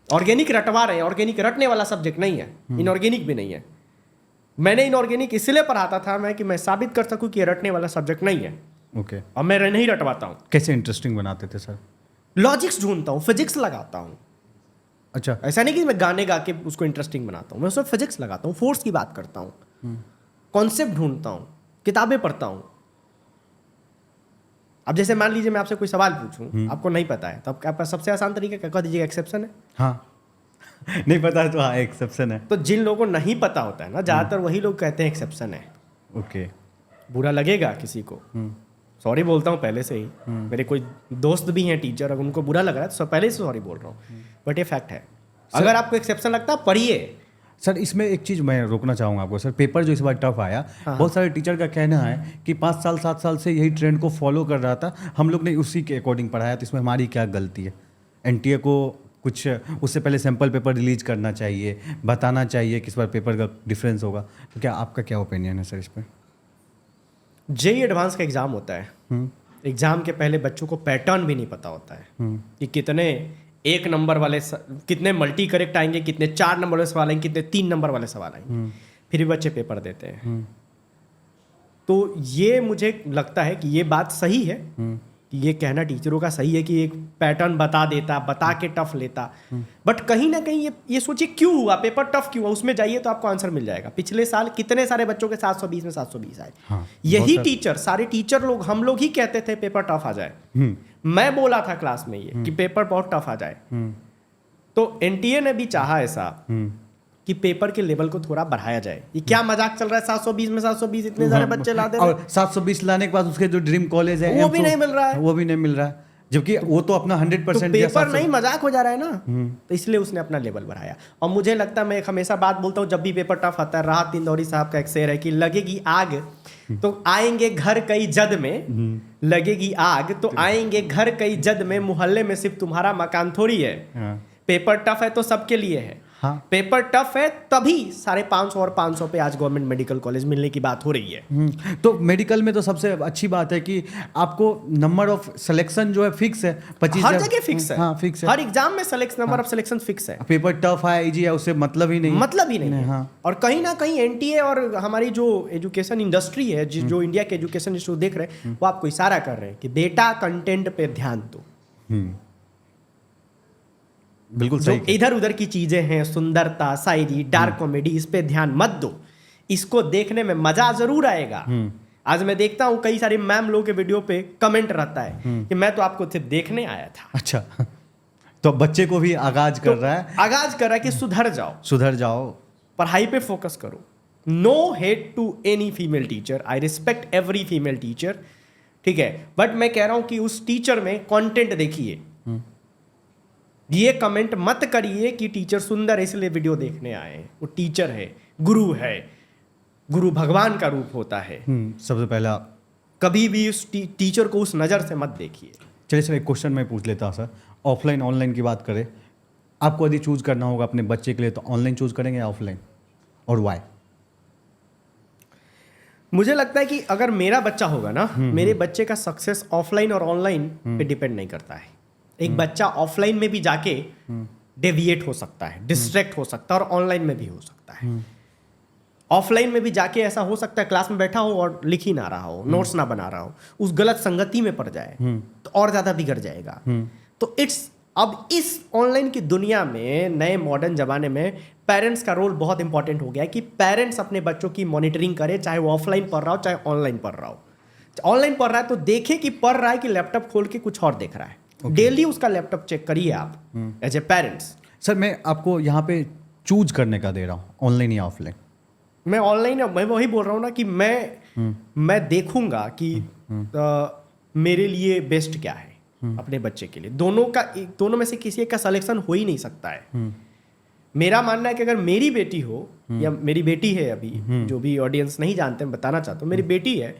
ऑर्गेनिक रटवा रहे हैं, ऑर्गेनिक रटने वाला सब्जेक्ट नहीं है, इनऑर्गेनिक भी नहीं है। मैंने इनऑर्गेनिक इसलिए पढ़ाता था मैं कि मैं साबित कर सकूँ कि ये रटने वाला सब्जेक्ट नहीं है। ओके। और मैं नहीं रटवाता हूँ। कैसे इंटरेस्टिंग बनाते थे सर? लॉजिक्स ढूंढता हूँ, फिजिक्स लगाता हूँ। अच्छा, ऐसा नहीं कि मैं गाने गा के उसको इंटरेस्टिंग बनाता हूँ, मैं उसमें फिजिक्स लगाता हूँ, फोर्स की बात करता हूँ, कॉन्सेप्ट ढूंढता हूँ, किताबें पढ़ता हूँ। अब जैसे मान लीजिए मैं आपसे कोई सवाल पूछूं, आपको नहीं पता है, तो आपका सबसे आसान तरीका क्या कह दीजिएगा? एक्सेप्शन है। हाँ नहीं पता है तो हाँ एक्सेप्शन है। तो जिन लोगों को नहीं पता होता है ना, ज़्यादातर वही लोग कहते हैं एक्सेप्शन है। ओके। बुरा लगेगा किसी को, सॉरी बोलता हूँ पहले से ही। मेरे कोई दोस्त भी हैं टीचर, अगर उनको बुरा लग रहा है तो पहले से सॉरी बोल रहा हूँ, बट ये फैक्ट है। अगर आपको एक्सेप्शन लगता है पढ़िए। सर इसमें एक चीज़ मैं रोकना चाहूँगा आपको सर, पेपर जो इस बार टफ आया, बहुत सारे टीचर का कहना है कि 5 साल 7 साल से यही ट्रेंड को फॉलो कर रहा था, हम लोग ने उसी के अकॉर्डिंग पढ़ाया, तो इसमें हमारी क्या गलती है? एनटीए को कुछ उससे पहले सैम्पल पेपर रिलीज करना चाहिए, बताना चाहिए कि इस बार पेपर का डिफरेंस होगा। तो क्या आपका क्या ओपिनियन है सर इस पर? जेईई एडवांस का एग्ज़ाम होता है, एग्ज़ाम के पहले बच्चों को पैटर्न भी नहीं पता होता है कि कितने 1 नंबर वाले कितने मल्टी करेक्ट आएंगे, कितने 4 नंबर वाले सवाल आएंगे, कितने 3 नंबर वाले सवाल आएंगे, फिर भी बच्चे पेपर देते हैं। तो ये मुझे लगता है कि ये बात सही है कि ये कहना टीचरों का सही है कि एक पैटर्न बता देता, बता के टफ लेता, बट कहीं ना कहीं ये सोचिए क्यों हुआ, पेपर टफ क्यों हुआ, उसमें जाइए तो आपको आंसर मिल जाएगा। पिछले साल कितने सारे बच्चों के 720 में 720 आए। हाँ, यही टीचर, सारे टीचर लोग, हम लोग ही कहते थे पेपर टफ आ जाए। मैं बोला था क्लास में ये कि पेपर बहुत टफ आ जाए। तो एनटीए ने भी चाहा ऐसा कि पेपर के लेवल को थोड़ा बढ़ाया जाए। ये क्या मजाक चल रहा है, 720 में 720 इतने सारे बच्चे ला दे रहे हैं, और 720 लाने के बाद उसके जो ड्रीम कॉलेज है वो भी नहीं मिल रहा है। वो भी नहीं मिल रहा है। जबकि वो तो अपना 100% पेपर नहीं मजाक हो जा रहा है ना, तो इसलिए उसने अपना लेवल बढ़ाया। और मुझे लगता है, मैं एक हमेशा बात बोलता हूँ जब भी पेपर टफ आता है, राहत इंदौरी साहब का एक शेर है कि लगेगी आग तो आएंगे घर कई जद में, लगेगी आग तो आएंगे घर कई जद में, मोहल्ले में सिर्फ तुम्हारा मकान थोड़ी है। पेपर टफ है तो सबके लिए है। हाँ। पेपर टफ है तभी 550 और 500 पे आज गवर्नमेंट मेडिकल कॉलेज मिलने की बात हो रही है। तो मेडिकल में तो सबसे अच्छी बात है कि आपको नंबर ऑफ सिलेक्शन जो है फिक्स है, 25 हर जगह फिक्स है। हाँ, फिक्स है। हर एग्जाम में नंबर ऑफ सिलेक्शन फिक्स है। पेपर टफ है इजी है उससे मतलब ही नहीं है। हाँ। और कहीं ना कहीं एनटीए और हमारी जो एजुकेशन इंडस्ट्री है, जो इंडिया के एजुकेशन इंस्टीट्यूट देख रहे हैं, वो आपको इशारा कर रहे हैं कि बेटा कंटेंट पे ध्यान दो। बिल्कुल जो सही। इधर उधर की चीजें हैं, सुंदरता, शायरी, डार्क कॉमेडी, इस पे ध्यान मत दो। इसको देखने में मजा जरूर आएगा। आज मैं देखता हूँ कई सारे मैम लोग के वीडियो पे कमेंट रहता है कि मैं तो आपको सिर्फ देखने आया था। अच्छा, तो बच्चे को भी आगाज कर रहा है कि सुधर जाओ, पढ़ाई पे फोकस करो। No hate to any female teacher, I respect every female teacher, ठीक है, बट मैं कह रहा हूं कि उस टीचर में कंटेंट देखिए। ये कमेंट मत करिए कि टीचर सुंदर है इसलिए वीडियो देखने आए हैं। वो टीचर है, गुरु भगवान का रूप होता है। सबसे पहला कभी भी उस टीचर को उस नज़र से मत देखिए। चलिए सर, एक क्वेश्चन मैं पूछ लेता हूँ सर। ऑफलाइन ऑनलाइन की बात करें, आपको यदि चूज करना होगा अपने बच्चे के लिए तो ऑनलाइन चूज करेंगे या ऑफलाइन, और वाई? मुझे लगता है कि अगर मेरा बच्चा होगा ना, मेरे बच्चे का सक्सेस ऑफलाइन और ऑनलाइन पे डिपेंड नहीं करता है। एक बच्चा ऑफलाइन में भी जाके डेविएट हो सकता है, डिस्ट्रैक्ट हो सकता है, और ऑनलाइन में भी हो सकता है। ऑफलाइन में भी जाके ऐसा हो सकता है क्लास में बैठा हो और लिख ही ना रहा हो, नोट्स ना बना रहा हो, उस गलत संगति में पड़ जाए तो और ज़्यादा बिगड़ जाएगा। तो अब इस ऑनलाइन की दुनिया में, नए मॉडर्न जमाने में, पेरेंट्स का रोल बहुत इंपॉर्टेंट हो गया है कि पेरेंट्स अपने बच्चों की मॉनिटरिंग करें, चाहे वो ऑफलाइन पढ़ रहा हो चाहे ऑनलाइन पढ़ रहा हो। ऑनलाइन पढ़ रहा है तो देखे कि पढ़ रहा है कि लैपटॉप खोल के कुछ और देख रहा है। डेली उसका लैपटॉप चेक करिए आप एज ए पेरेंट्स। सर, मैं आपको यहाँ पे चूज करने का दे रहा हूँ, ऑनलाइन या ऑफलाइन। मैं ऑनलाइन, मैं वही बोल रहा हूँ ना कि मैं देखूंगा कि मेरे लिए बेस्ट क्या है अपने बच्चे के लिए। दोनों में से किसी एक का सिलेक्शन हो ही नहीं सकता है। मेरा मानना है कि अगर मेरी बेटी हो या मेरी बेटी है, अभी जो भी ऑडियंस नहीं जानते मैं बताना चाहता हूँ, मेरी बेटी है,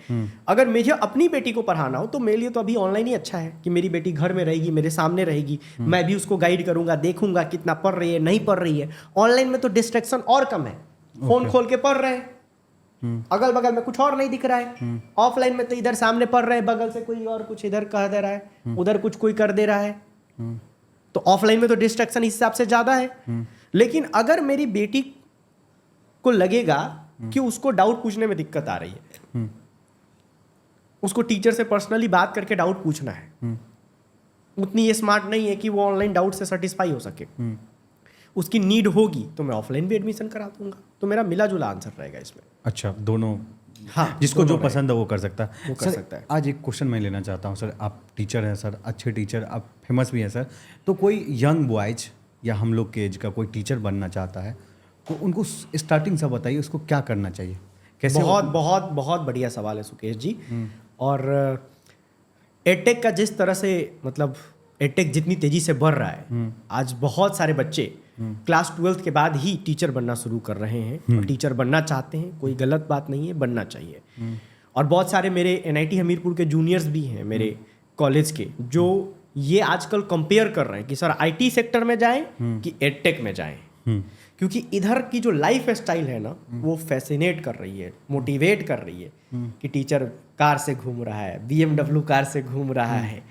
अगर मुझे अपनी बेटी को पढ़ाना हो तो मेरे लिए तो अभी ऑनलाइन ही अच्छा है कि मेरी बेटी घर में रहेगी, मेरे सामने रहेगी, मैं भी उसको गाइड करूंगा, देखूंगा कितना पढ़ रही है, नहीं पढ़ रही है। ऑनलाइन में तो डिस्ट्रैक्शन और कम है, फोन खोल के पढ़ रहे हैं, अगल बगल में कुछ और नहीं दिख रहा है। ऑफलाइन में तो इधर सामने पढ़ रहे हैं, बगल से कोई और कुछ इधर कह दे रहा है, उधर कुछ कोई कर दे रहा है। तो ऑफलाइन में तो डिस्ट्रैक्शन इस हिसाब से ज्यादा है। लेकिन अगर मेरी बेटी को लगेगा कि उसको डाउट पूछने में दिक्कत आ रही है, उसको टीचर से पर्सनली बात करके डाउट पूछना है, उतनी ये स्मार्ट नहीं है कि वो ऑनलाइन डाउट से सेटिस्फाई हो सके, उसकी नीड होगी तो मैं ऑफलाइन भी एडमिशन करा दूंगा। तो मेरा मिला जुला आंसर रहेगा इसमें। अच्छा, दोनों, हाँ, जिसको जो पसंद है वो कर सकता है। वो कर सकता है। आज एक क्वेश्चन मैं लेना चाहता हूँ सर। आप टीचर हैं सर, अच्छे टीचर, आप फेमस भी हैं सर। तो कोई यंग बॉयज या हम लोग के एज का कोई टीचर बनना चाहता है तो उनको स्टार्टिंग से बताइए उसको क्या करना चाहिए, कैसे? बहुत बढ़िया सवाल है सुकेश जी। और एडटेक का जिस तरह से, मतलब एडटेक जितनी तेजी से बढ़ रहा है, आज बहुत सारे बच्चे क्लास 12 के बाद ही टीचर बनना शुरू कर रहे हैं और टीचर बनना चाहते हैं। कोई गलत बात नहीं है, बनना चाहिए। और बहुत सारे मेरे NIT हमीरपुर के जूनियर्स भी हैं मेरे कॉलेज के, जो ये आजकल कंपेयर कर रहे हैं कि सर IT सेक्टर में जाएं कि एडटेक में जाएं, क्योंकि इधर की जो लाइफ स्टाइल है ना, वो फैसिनेट कर रही है, मोटिवेट कर रही है कि टीचर कार से घूम रहा है, BMW कार से घूम रहा है,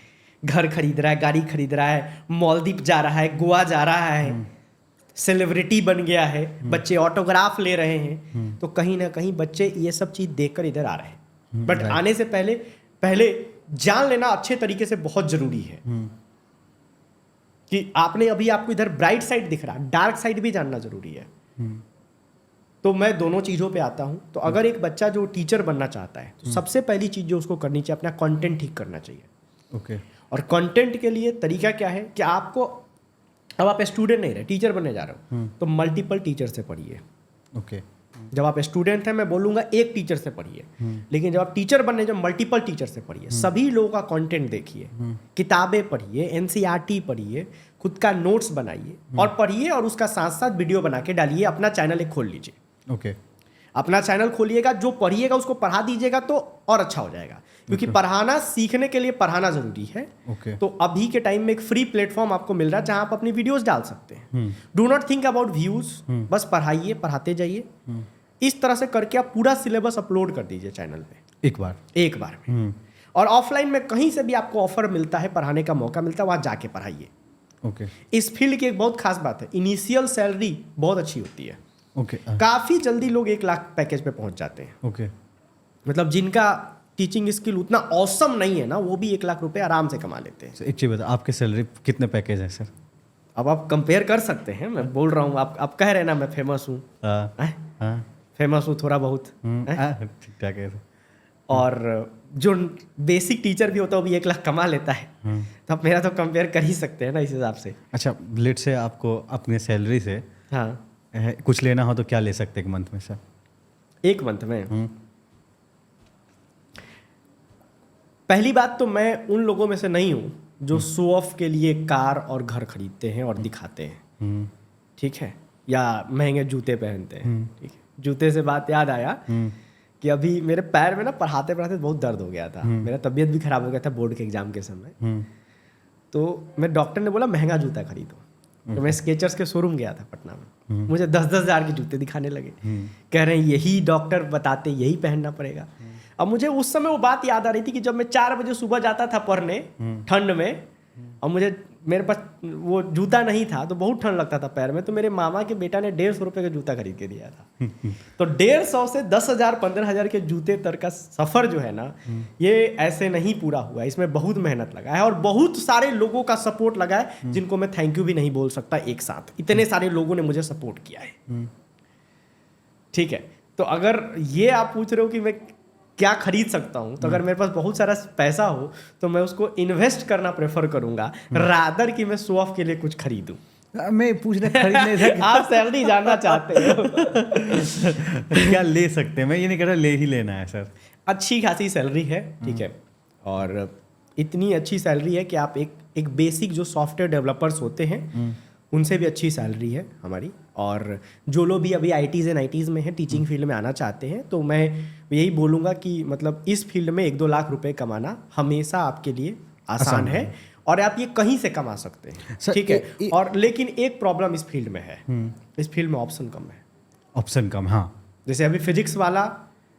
घर खरीद रहा है, गाड़ी खरीद रहा है, मालदीव जा रहा है, गोवा जा रहा है, सेलिब्रिटी बन गया है, बच्चे ऑटोग्राफ ले रहे हैं। तो कहीं ना कहीं बच्चे ये सब चीज़ देखकर इधर आ रहे हैं। बट आने से पहले जान लेना अच्छे तरीके से बहुत जरूरी है कि आपको इधर ब्राइट साइड दिख रहा है, डार्क साइड भी जानना जरूरी है। तो मैं दोनों चीज़ों पे आता हूँ। तो अगर एक बच्चा जो टीचर बनना चाहता है तो सबसे पहली चीज़ जो उसको करनी चाहिए, अपना कंटेंट ठीक करना चाहिए। ओके। और कंटेंट के लिए तरीका क्या है कि आपको, अब आप स्टूडेंट नहीं रहे, टीचर बनने जा रहे हो, तो मल्टीपल टीचर से पढ़िए। ओके। जब आप स्टूडेंट हैं मैं बोलूँगा एक टीचर से पढ़िए, लेकिन जब आप टीचर बनने जब मल्टीपल टीचर से पढ़िए, सभी लोगों का कंटेंट देखिए, किताबें पढ़िए, एनसीईआरटी पढ़िए, खुद का नोट्स बनाइए और पढ़िए, और उसका साथ साथ वीडियो बना के डालिए, अपना चैनल एक खोल लीजिए। ओके। अपना चैनल खोलिएगा, जो पढ़िएगा उसको पढ़ा दीजिएगा तो और अच्छा हो जाएगा, क्योंकि पढ़ाना सीखने के लिए पढ़ाना जरूरी है। ओके। तो अभी के टाइम में एक फ्री प्लेटफॉर्म आपको मिल रहा है जहां आप अपनी वीडियोस डाल सकते हैं। Do not think about views, बस पढ़ाइए, पढ़ाते जाइए। इस तरह से करके आप पूरा सिलेबस अपलोड कर दीजिए चैनल पे एक बार में। और ऑफलाइन में कहीं से भी आपको ऑफर मिलता है, पढ़ाने का मौका मिलता है, वहां जाके पढ़ाइए। ओके। इस फील्ड की एक बहुत खास बात है, इनिशियल सैलरी बहुत अच्छी होती है। ओके। काफी जल्दी लोग 1 लाख पैकेज पे पहुंच जाते हैं। ओके। मतलब जिनका टीचिंग स्किल उतना ऑसम नहीं है ना, वो भी 1 लाख रुपए आराम से कमा लेते हैं। एक चीज़ बता, आपके सैलरी कितने पैकेज है सर? अब आप कंपेयर कर सकते हैं, मैं बोल रहा हूँ, आप कह रहे हैं ना मैं फेमस हूँ, हाँ। फेमस हूँ थोड़ा बहुत, ठीक ठाक है। और जो बेसिक टीचर भी होता है वो भी 1 लाख कमा लेता है, तो आप मेरा तो कंपेयर कर ही सकते हैं ना इस हिसाब से। अच्छा, लेट से आपको अपने सैलरी से हाँ, कुछ लेना हो तो क्या ले सकते हैं एक मंथ में सर? 1 मंथ में पहली बात तो मैं उन लोगों में से नहीं हूँ जो शो ऑफ के लिए कार और घर खरीदते हैं और दिखाते हैं, ठीक है, या महंगे जूते पहनते हैं, ठीक है। जूते से बात याद आया कि अभी मेरे पैर में ना पढ़ाते पढ़ाते बहुत दर्द हो गया था, मेरा तबीयत भी खराब हो गया था बोर्ड के एग्जाम के समय। तो मेरे डॉक्टर ने बोला महंगा जूता खरीदो, तो मैं स्केचर्स के शोरूम गया था पटना में, मुझे 10-10 हज़ार के जूते दिखाने लगे, कह रहे हैं यही डॉक्टर बताते यही पहनना पड़ेगा। अब मुझे उस समय वो बात याद आ रही थी कि जब मैं 4 बजे सुबह जाता था पढ़ने ठंड में, और मेरे पास वो जूता नहीं था तो बहुत ठंड लगता था पैर में, तो मेरे मामा के बेटा ने 150 रुपये का जूता खरीद के दिया था। तो 150 से 10,000 15,000 के जूते तक का सफ़र जो है ना, ये ऐसे नहीं पूरा हुआ, इसमें बहुत मेहनत लगा है और बहुत सारे लोगों का सपोर्ट लगा है, जिनको मैं थैंक यू भी नहीं बोल सकता एक साथ, इतने सारे लोगों ने मुझे सपोर्ट किया है, ठीक है। तो अगर ये आप पूछ रहे हो कि मैं क्या खरीद सकता हूँ, तो अगर मेरे पास बहुत सारा पैसा हो तो मैं उसको इन्वेस्ट करना प्रेफर करूंगा रादर कि मैं शो ऑफ के लिए कुछ खरीदूं। मैं पूछने खरीदने से आप सैलरी जानना चाहते हो? क्या ले सकते हैं? मैं ये नहीं कह रहा ले ही लेना है सर। अच्छी खासी सैलरी है, ठीक है, और इतनी अच्छी सैलरी है कि आप एक बेसिक जो सॉफ्टवेयर डेवलपर्स होते हैं उनसे भी अच्छी सैलरी है हमारी। और जो लोग भी अभी आईटीज़ एंड आईटीज़ में हैं, टीचिंग फील्ड में आना चाहते हैं, तो मैं यही बोलूँगा कि मतलब इस फील्ड में 1-2 लाख रुपए कमाना हमेशा आपके लिए आसान है, और आप ये कहीं से कमा सकते हैं, ठीक है। और लेकिन एक प्रॉब्लम इस फील्ड में है, इस फील्ड में ऑप्शन कम है। ऑप्शन कम, हाँ। जैसे अभी फिजिक्स वाला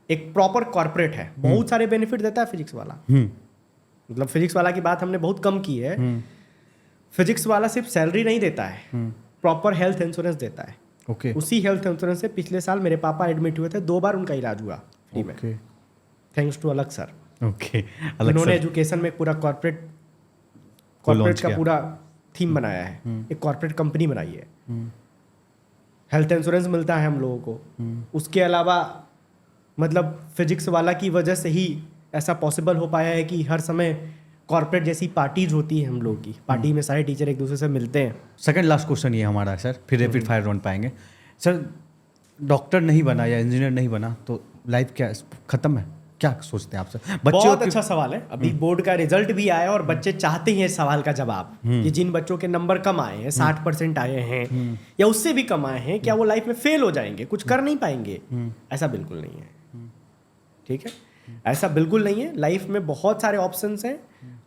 एक प्रॉपर कॉर्पोरेट है, बहुत सारे बेनिफिट देता है फिजिक्स वाला, मतलब फिजिक्स वाला की बात हमने बहुत कम की है। फिजिक्स वाला सिर्फ सैलरी नहीं देता है, प्रॉपर हेल्थ इंश्योरेंस देता है। ओके। उसी हेल्थ इंश्योरेंस से पिछले साल मेरे पापा एडमिट हुए थे, 2 बार उनका इलाज हुआ फ्री में, थैंक्स टू अलग सर। ओके। उन्होंने एजुकेशन में पूरा कॉर्पोरेट का पूरा थीम बनाया है, एक कॉर्पोरेट कंपनी बनाई है, हेल्थ इंश्योरेंस मिलता है हम लोगों को। उसके अलावा मतलब फिजिक्स वाला की वजह से ही ऐसा पॉसिबल हो पाया है कि हर समय कॉर्पोरेट जैसी पार्टीज होती है हम लोग की, पार्टी में सारे टीचर एक दूसरे से मिलते हैं। सेकंड लास्ट क्वेश्चन ये हमारा है सर, फिर रैपिड फायर राउंड पाएंगे सर। डॉक्टर नहीं बना या इंजीनियर नहीं बना तो लाइफ क्या खत्म है? क्या सोचते हैं आप सर? बहुत अच्छा सवाल है। अभी बोर्ड का रिजल्ट भी आया और बच्चे चाहते हैं इस सवाल का जवाब कि जिन बच्चों के नंबर कम आए हैं, 60% आए हैं या उससे भी कम आए हैं, क्या वो लाइफ में फेल हो जाएंगे, कुछ कर नहीं पाएंगे? ऐसा बिल्कुल नहीं है, ठीक है, ऐसा बिल्कुल नहीं है। लाइफ में बहुत सारे ऑप्शंस हैं,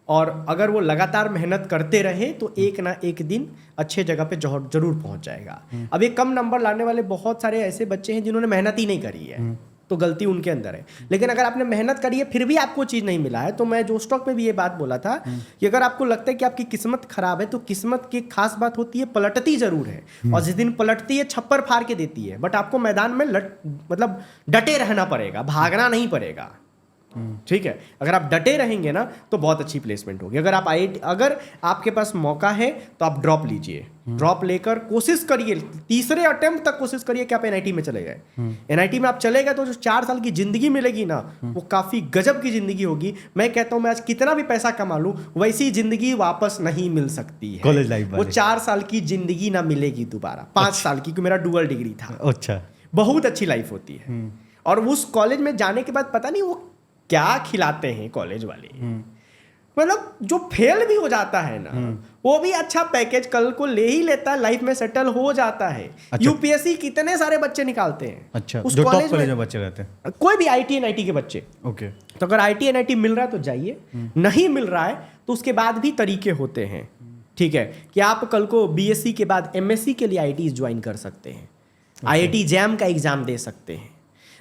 और अगर वो लगातार मेहनत करते रहे तो एक ना एक दिन अच्छे जगह पे जरूर पहुंच जाएगा। अब ये कम नंबर लाने वाले बहुत सारे ऐसे बच्चे हैं जिन्होंने मेहनत ही नहीं करी है, तो गलती उनके अंदर है। लेकिन अगर आपने मेहनत करी है फिर भी आपको चीज़ नहीं मिला है, तो मैं जो स्टॉक में भी ये बात बोला था कि अगर आपको लगता है कि आपकी किस्मत खराब है, तो किस्मत की खास बात होती है पलटती जरूर है, और जिस दिन पलटती है छप्पर फाड़ के देती है, बट आपको मैदान में मतलब डटे रहना पड़ेगा, भागना नहीं पड़ेगा, ठीक है। अगर आप डटे रहेंगे ना तो बहुत अच्छी प्लेसमेंट होगी। अगर आपके पास मौका है तो आप ड्रॉप लीजिए, ड्रॉप लेकर कोशिश करिए, तीसरे अटेम्प्ट तक कोशिश करिए कि आप एनआईटी में चले गए। एनआईटी में आप चले गए तो जो 4 साल की जिंदगी मिलेगी ना, वो काफी गजब की जिंदगी होगी। मैं कहता हूं मैं आज कितना भी पैसा कमा लूं, वैसी जिंदगी वापस नहीं मिल सकती है। कॉलेज लाइफ वो 4 साल की जिंदगी ना मिलेगी दोबारा, 5 साल की, क्योंकि मेरा डुअल डिग्री था। अच्छा, बहुत अच्छी लाइफ होती है। और उस कॉलेज में जाने के बाद पता नहीं वो क्या खिलाते हैं कॉलेज वाले, मतलब जो फेल भी हो जाता है ना वो भी अच्छा पैकेज कल को ले ही लेता है, लाइफ में सेटल हो जाता है। अच्छा। यूपीएससी कितने सारे बच्चे निकालते हैं। अच्छा, उस जो टॉप कॉलेज कॉलेज में बच्चे रहते हैं, कोई भी आईटी एनआईटी के बच्चे। ओके। तो अगर आईटी एनआईटी मिल रहा है तो जाइए, नहीं मिल रहा है तो उसके बाद भी तरीके होते हैं, ठीक है, कि आप कल को बीएससी के बाद एमएससी के लिए आईटी ज्वाइन कर सकते हैं, आईआईटी जैम का एग्जाम दे सकते हैं।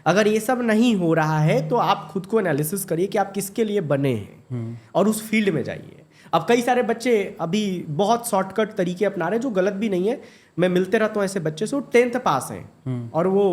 अगर ये सब नहीं हो रहा है तो आप खुद को एनालिसिस करिए कि आप किसके लिए बने हैं और उस फील्ड में जाइए। अब कई सारे बच्चे अभी बहुत शॉर्टकट तरीके अपना रहे हैं, जो गलत भी नहीं है। मैं मिलते रहता हूँ ऐसे बच्चे से, वो 10th पास हैं और वो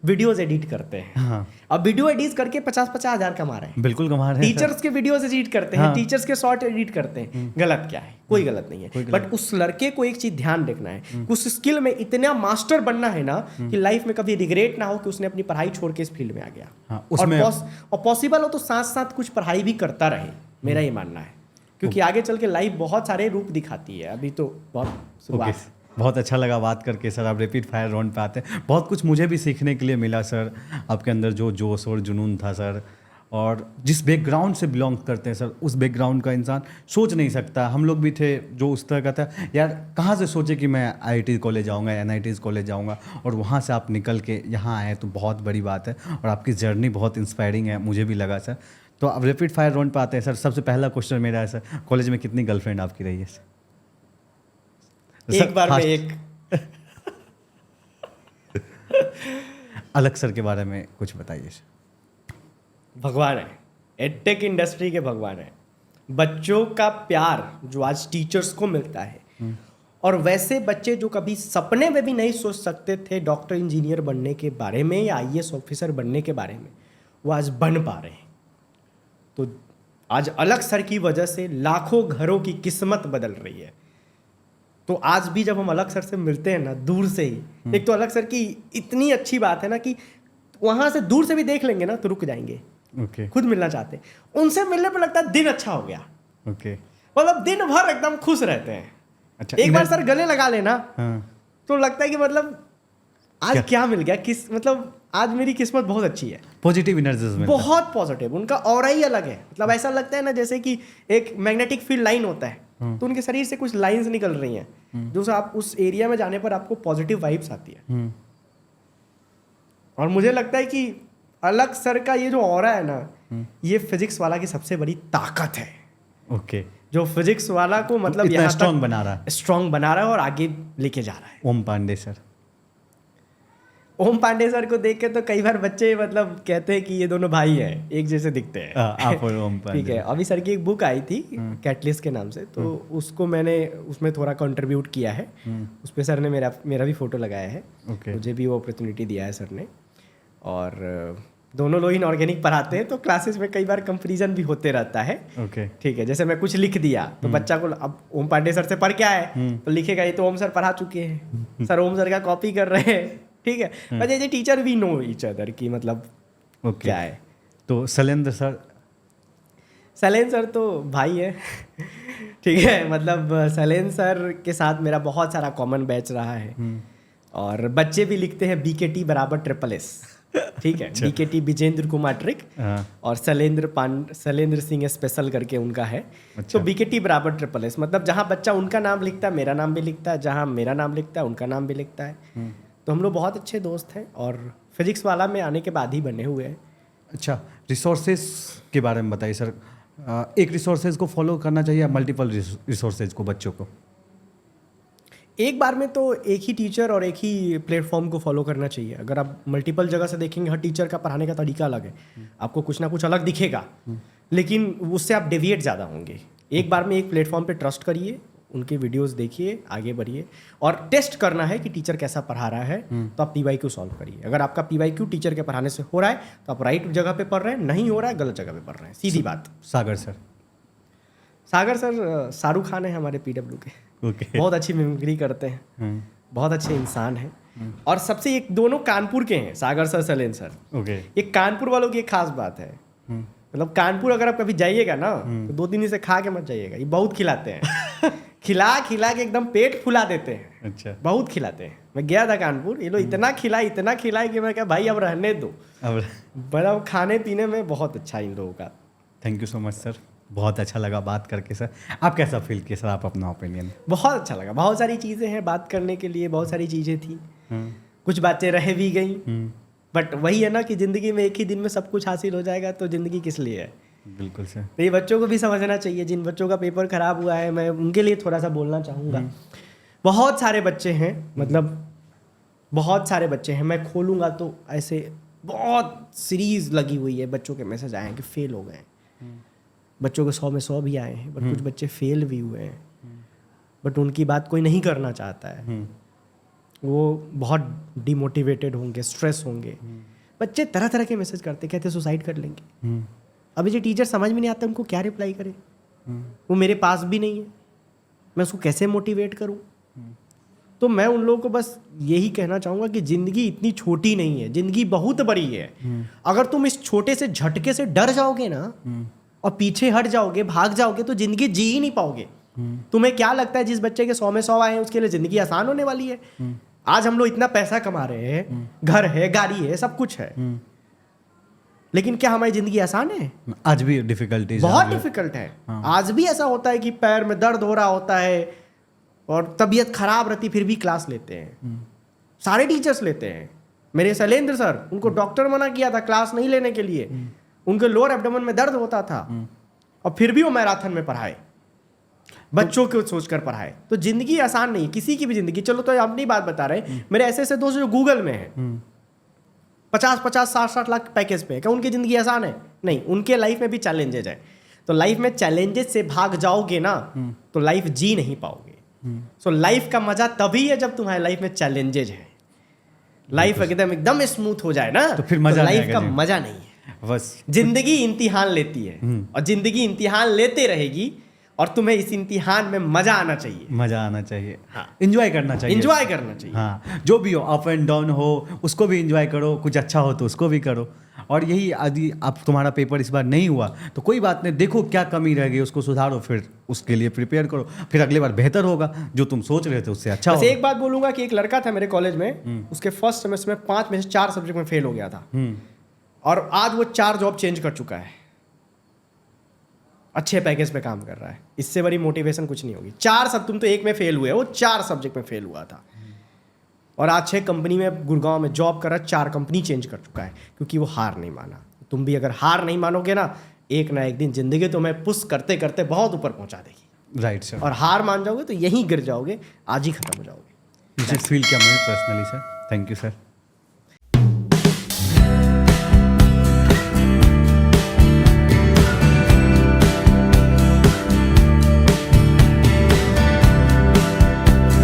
वीडियोस एडिट करते हैं। हाँ। अब वीडियो एडिट करके 50-50 हज़ार कमा रहे हैं। बिल्कुल कमा रहे हैं। टीचर्स के वीडियोस एडिट करते हैं, हाँ। टीचर्स के शॉर्ट एडिट करते हैं। गलत क्या है? कोई गलत नहीं है, बट उस लड़के को एक चीज ध्यान रखना है, उस स्किल में इतना मास्टर बनना है ना कि लाइफ में कभी रिग्रेट ना हो कि उसने अपनी पढ़ाई छोड़ के इस फील्ड में आ गया। हाँ, उसमें और पॉसिबल हो तो साथ साथ कुछ पढ़ाई भी करता रहे, मेरा ये मानना है, क्योंकि आगे चल के लाइफ बहुत सारे रूप दिखाती है। अभी तो बहुत शुरुआत। बहुत अच्छा लगा बात करके सर। आप रैपिड फायर राउंड पे आते हैं, बहुत कुछ मुझे भी सीखने के लिए मिला सर। आपके अंदर जो जोश और जुनून था सर, और जिस बैकग्राउंड से बिलोंग करते हैं सर, उस बैकग्राउंड का इंसान सोच नहीं सकता। हम लोग भी थे जो उस तरह का था, यार कहाँ से सोचे कि मैं आईआईटी कॉलेज जाऊँगा, एनआईटी कॉलेज जाऊँगा, और वहाँ से आप निकल के यहाँ आए तो बहुत बड़ी बात है। और आपकी जर्नी बहुत इंस्पायरिंग है, मुझे भी लगा सर। तो अब रैपिड फायर राउंड पे आते हैं सर। सबसे पहला क्वेश्चन मेरा है सर, कॉलेज में कितनी गर्लफ्रेंड आपकी रही है सर? एक बार में एक। अलग सर के बारे में कुछ बताइए सर। भगवान है, एडटेक इंडस्ट्री के भगवान है। बच्चों का प्यार जो आज टीचर्स को मिलता है, और वैसे बच्चे जो कभी सपने में भी नहीं सोच सकते थे डॉक्टर इंजीनियर बनने के बारे में या आईएएस ऑफिसर बनने के बारे में, वो आज बन पा रहे हैं। तो आज अलग सर की वजह से लाखों घरों की किस्मत बदल रही है। तो आज भी जब हम अलग सर से मिलते हैं ना, दूर से ही, एक तो अलग सर की इतनी अच्छी बात है ना कि वहां से दूर से भी देख लेंगे ना तो रुक जाएंगे, ओके। खुद मिलना चाहते हैं। उनसे मिलने पर लगता है दिन अच्छा हो गया, ओके। मतलब दिन भर एकदम खुश रहते हैं। अच्छा, एक बार सर गले लगा लेना हाँ। तो लगता है कि मतलब आज क्या मिल गया, किस मतलब आज मेरी किस्मत बहुत अच्छी है। पॉजिटिव एनर्जी, बहुत पॉजिटिव, उनका ऑरा ही अलग है। मतलब ऐसा लगता है ना जैसे कि एक मैग्नेटिक फील्ड लाइन होता है, तो उनके शरीर से कुछ लाइंस निकल रही हैं जो आप उस एरिया में जाने पर आपको पॉजिटिव वाइब्स आती है। और मुझे लगता है कि अलग सर का ये जो ऑरा है ना, ये फिजिक्स वाला की सबसे बड़ी ताकत है। ओके। जो फिजिक्स वाला को मतलब इतना स्ट्रांग बना रहा है, स्ट्रांग बना रहा है और आगे लेके जा रहा है। ओम पांडे सर। ओम पांडे सर को देख के तो कई बार बच्चे मतलब कहते हैं कि ये दोनों भाई हैं, एक जैसे दिखते हैं। आप और ओम पांडे। ठीक है। अभी सर की एक बुक आई थी कैटलिस्ट के नाम से, तो उसको मैंने उसमें थोड़ा कंट्रीब्यूट किया है। उस पर सर ने मेरा भी फोटो लगाया है। मुझे भी वो अपॉर्चुनिटी दिया है सर ने। और दोनों लोग इनऑर्गेनिक पढ़ाते हैं, तो क्लासेस में कई बार कंपेरिजन भी होते रहता है। ओके। ठीक है। जैसे मैं कुछ लिख दिया तो बच्चा को, अब ओम पांडे सर से पढ़ के आए तो लिखेगा ये तो ओम सर पढ़ा चुके हैं, सर ओम सर का कॉपी कर रहे हैं। ठीक है। बट ये टीचर भी नो ईच अदर की मतलब क्या है। तो शैलेंद्र सर? शैलेंद्र सर तो भाई है। ठीक है। मतलब शैलेंद्र सर के साथ मेरा बहुत सारा कॉमन बैच रहा है, और बच्चे भी लिखते हैं BKT = SSS। ठीक है। BKT विजेंद्र कुमार ट्रिक, और शैलेंद्र सिंह स्पेशल करके उनका है। तो BKT = SSS, मतलब जहाँ बच्चा उनका नाम लिखता है मेरा नाम भी लिखता है, जहाँ मेरा नाम लिखता है उनका नाम भी लिखता है। तो हम लोग बहुत अच्छे दोस्त हैं, और फिजिक्स वाला में आने के बाद ही बने हुए हैं। अच्छा, रिसोर्सेज के बारे में बताइए सर। एक रिसोर्सेज को फॉलो करना चाहिए या मल्टीपल रिसोर्सेज को बच्चों को? एक बार में तो एक ही टीचर और एक ही प्लेटफॉर्म को फॉलो करना चाहिए। अगर आप मल्टीपल जगह से देखेंगे, हर टीचर का पढ़ाने का तरीका अलग है, आपको कुछ ना कुछ अलग दिखेगा, लेकिन उससे आप डेविएट ज़्यादा होंगे। एक बार में एक प्लेटफॉर्म पे ट्रस्ट करिए, उनके वीडियोस देखिए, आगे बढ़िए, और टेस्ट करना है कि टीचर कैसा पढ़ा रहा है, तो आप PYQ सॉल्व करिए। अगर आपका PYQ टीचर के पढ़ाने से हो रहा है तो आप राइट जगह पे पढ़ रहे हैं, नहीं हो रहा है गलत जगह पे पढ़ रहे हैं, सीधी बात। सागर सर? सागर सर शाहरुख खान है हमारे PW के। ओके। बहुत अच्छी मिमिक्री करते हैं, बहुत अच्छे इंसान हैं, और सबसे एक दोनों कानपुर के हैं, सागर सर, शैलेंद्र सर। ओके। ये कानपुर वालों की एक खास बात है। मतलब कानपुर अगर आप कभी जाइएगा ना तो 2 दिन इसे खा के मत जाइएगा, ये बहुत खिलाते हैं। खिला के एकदम पेट फुला देते हैं। अच्छा। बहुत खिलाते हैं। मैं गया था कानपुर, ये लोग इतना खिलाए कि मैं क्या भाई अब रहने दो। अब मतलब खाने पीने में बहुत अच्छा इन लोगों का। Thank you so much sir, बहुत अच्छा लगा बात करके सर। आप कैसा फील किए सर, आप अपना ओपिनियन? बहुत अच्छा लगा, बहुत सारी चीज़ें हैं बात करने के लिए, बहुत सारी चीज़ें थी, कुछ बातें रह भी गई, बट वही है ना कि ज़िंदगी में एक ही दिन में सब कुछ हासिल हो जाएगा तो ज़िंदगी किस लिए है। बिल्कुल सर। तो ये बच्चों को भी समझना चाहिए, जिन बच्चों का पेपर खराब हुआ है, मैं उनके लिए थोड़ा सा बोलना चाहूँगा। बहुत सारे बच्चे हैं, मतलब बहुत सारे बच्चे हैं, मैं खोलूँगा तो ऐसे बहुत सीरीज लगी हुई है, बच्चों के मैसेज आए हैं कि फेल हो गए। बच्चों के 100 में 100 भी आए हैं, बट कुछ बच्चे फेल भी हुए हैं, बट उनकी बात कोई नहीं करना चाहता है। वो बहुत डिमोटिवेटेड होंगे, स्ट्रेस होंगे। बच्चे तरह तरह के मैसेज करते, कहते सुसाइड कर लेंगे। अभी जो टीचर समझ में नहीं आता उनको क्या रिप्लाई करे, वो मेरे पास भी नहीं है, मैं उसको कैसे मोटिवेट करूं। तो मैं उन लोगों को बस यही कहना चाहूँगा कि ज़िंदगी इतनी छोटी नहीं है, ज़िंदगी बहुत बड़ी है। अगर तुम इस छोटे से झटके से डर जाओगे ना और पीछे हट जाओगे, भाग जाओगे, तो ज़िंदगी जी ही नहीं पाओगे। तुम्हें क्या लगता है जिस बच्चे के 100 में 100 आए हैं उसके लिए ज़िंदगी आसान होने वाली है? आज हम लोग इतना पैसा कमा रहे हैं, घर है, गाड़ी है, सब कुछ है, लेकिन क्या हमारी ज़िंदगी आसान है? आज भी डिफिकल्टीज बहुत डिफिकल्ट है। आज भी ऐसा होता है कि पैर में दर्द हो रहा होता है और तबीयत खराब रहती, फिर भी क्लास लेते हैं। सारे टीचर्स लेते हैं। मेरे शैलेंद्र सर, उनको डॉक्टर मना किया था क्लास नहीं लेने के लिए, उनके लोअर एब्डोमेन में दर्द होता था और फिर भी वो मैराथन में पढ़ाए, बच्चों को सोचकर पढ़ाए। तो जिंदगी आसान नहीं, किसी की भी जिंदगी। चलो तो अपनी बात बता रहे, मेरे ऐसे ऐसे दोस्त जो गूगल में है, 50-50, 60-60 लाख पैकेज पे है, क्या उनकी ज़िंदगी आसान है? नहीं, उनके लाइफ में भी चैलेंजेज है। तो लाइफ में चैलेंजेस से भाग जाओगे ना तो लाइफ जी नहीं पाओगे। सो लाइफ का मजा तभी है जब तुम्हारे लाइफ में चैलेंजेज है। लाइफ एकदम स्मूथ हो जाए ना तो फिर मजा लाइफ का मजा नहीं है। बस जिंदगी इम्तिहान लेती है और जिंदगी इम्तिहान लेते रहेगी और तुम्हें इस इम्तिहान में मजा आना चाहिए। मजा आना चाहिए, हाँ, एंजॉय करना चाहिए, एंजॉय करना चाहिए। हाँ, जो भी हो, अप एंड डाउन हो, उसको भी एंजॉय करो, कुछ अच्छा हो तो उसको भी करो। और यही यदि आप तुम्हारा पेपर इस बार नहीं हुआ तो कोई बात नहीं, देखो क्या कमी रह गई उसको सुधारो, फिर उसके लिए प्रिपेयर करो, फिर अगली बार बेहतर होगा, जो तुम सोच रहे थे उससे अच्छा होगा। एक बात बोलूंगा कि एक लड़का था मेरे कॉलेज में, उसके फर्स्ट सेमेस्टर में 5 में से 4 सब्जेक्ट में फेल हो गया था और आज वो 4 जॉब चेंज कर चुका है, अच्छे पैकेज पे काम कर रहा है। इससे बड़ी मोटिवेशन कुछ नहीं होगी। 4 सब, तुम तो एक में फेल हुए, वो 4 सब्जेक्ट में फेल हुआ था और आज 6 कंपनी में गुड़गांव में जॉब कर रहा है, 4 कंपनी चेंज कर चुका है, क्योंकि वो हार नहीं माना। तुम भी अगर हार नहीं मानोगे ना एक दिन जिंदगी तुम्हें पुश करते करते बहुत ऊपर पहुंचा देगी। Right sir. और हार मान जाओगे तो यहीं गिर जाओगे, आज ही खत्म हो जाओगे। मुझे फील किया मैंने personally sir. Thank you sir.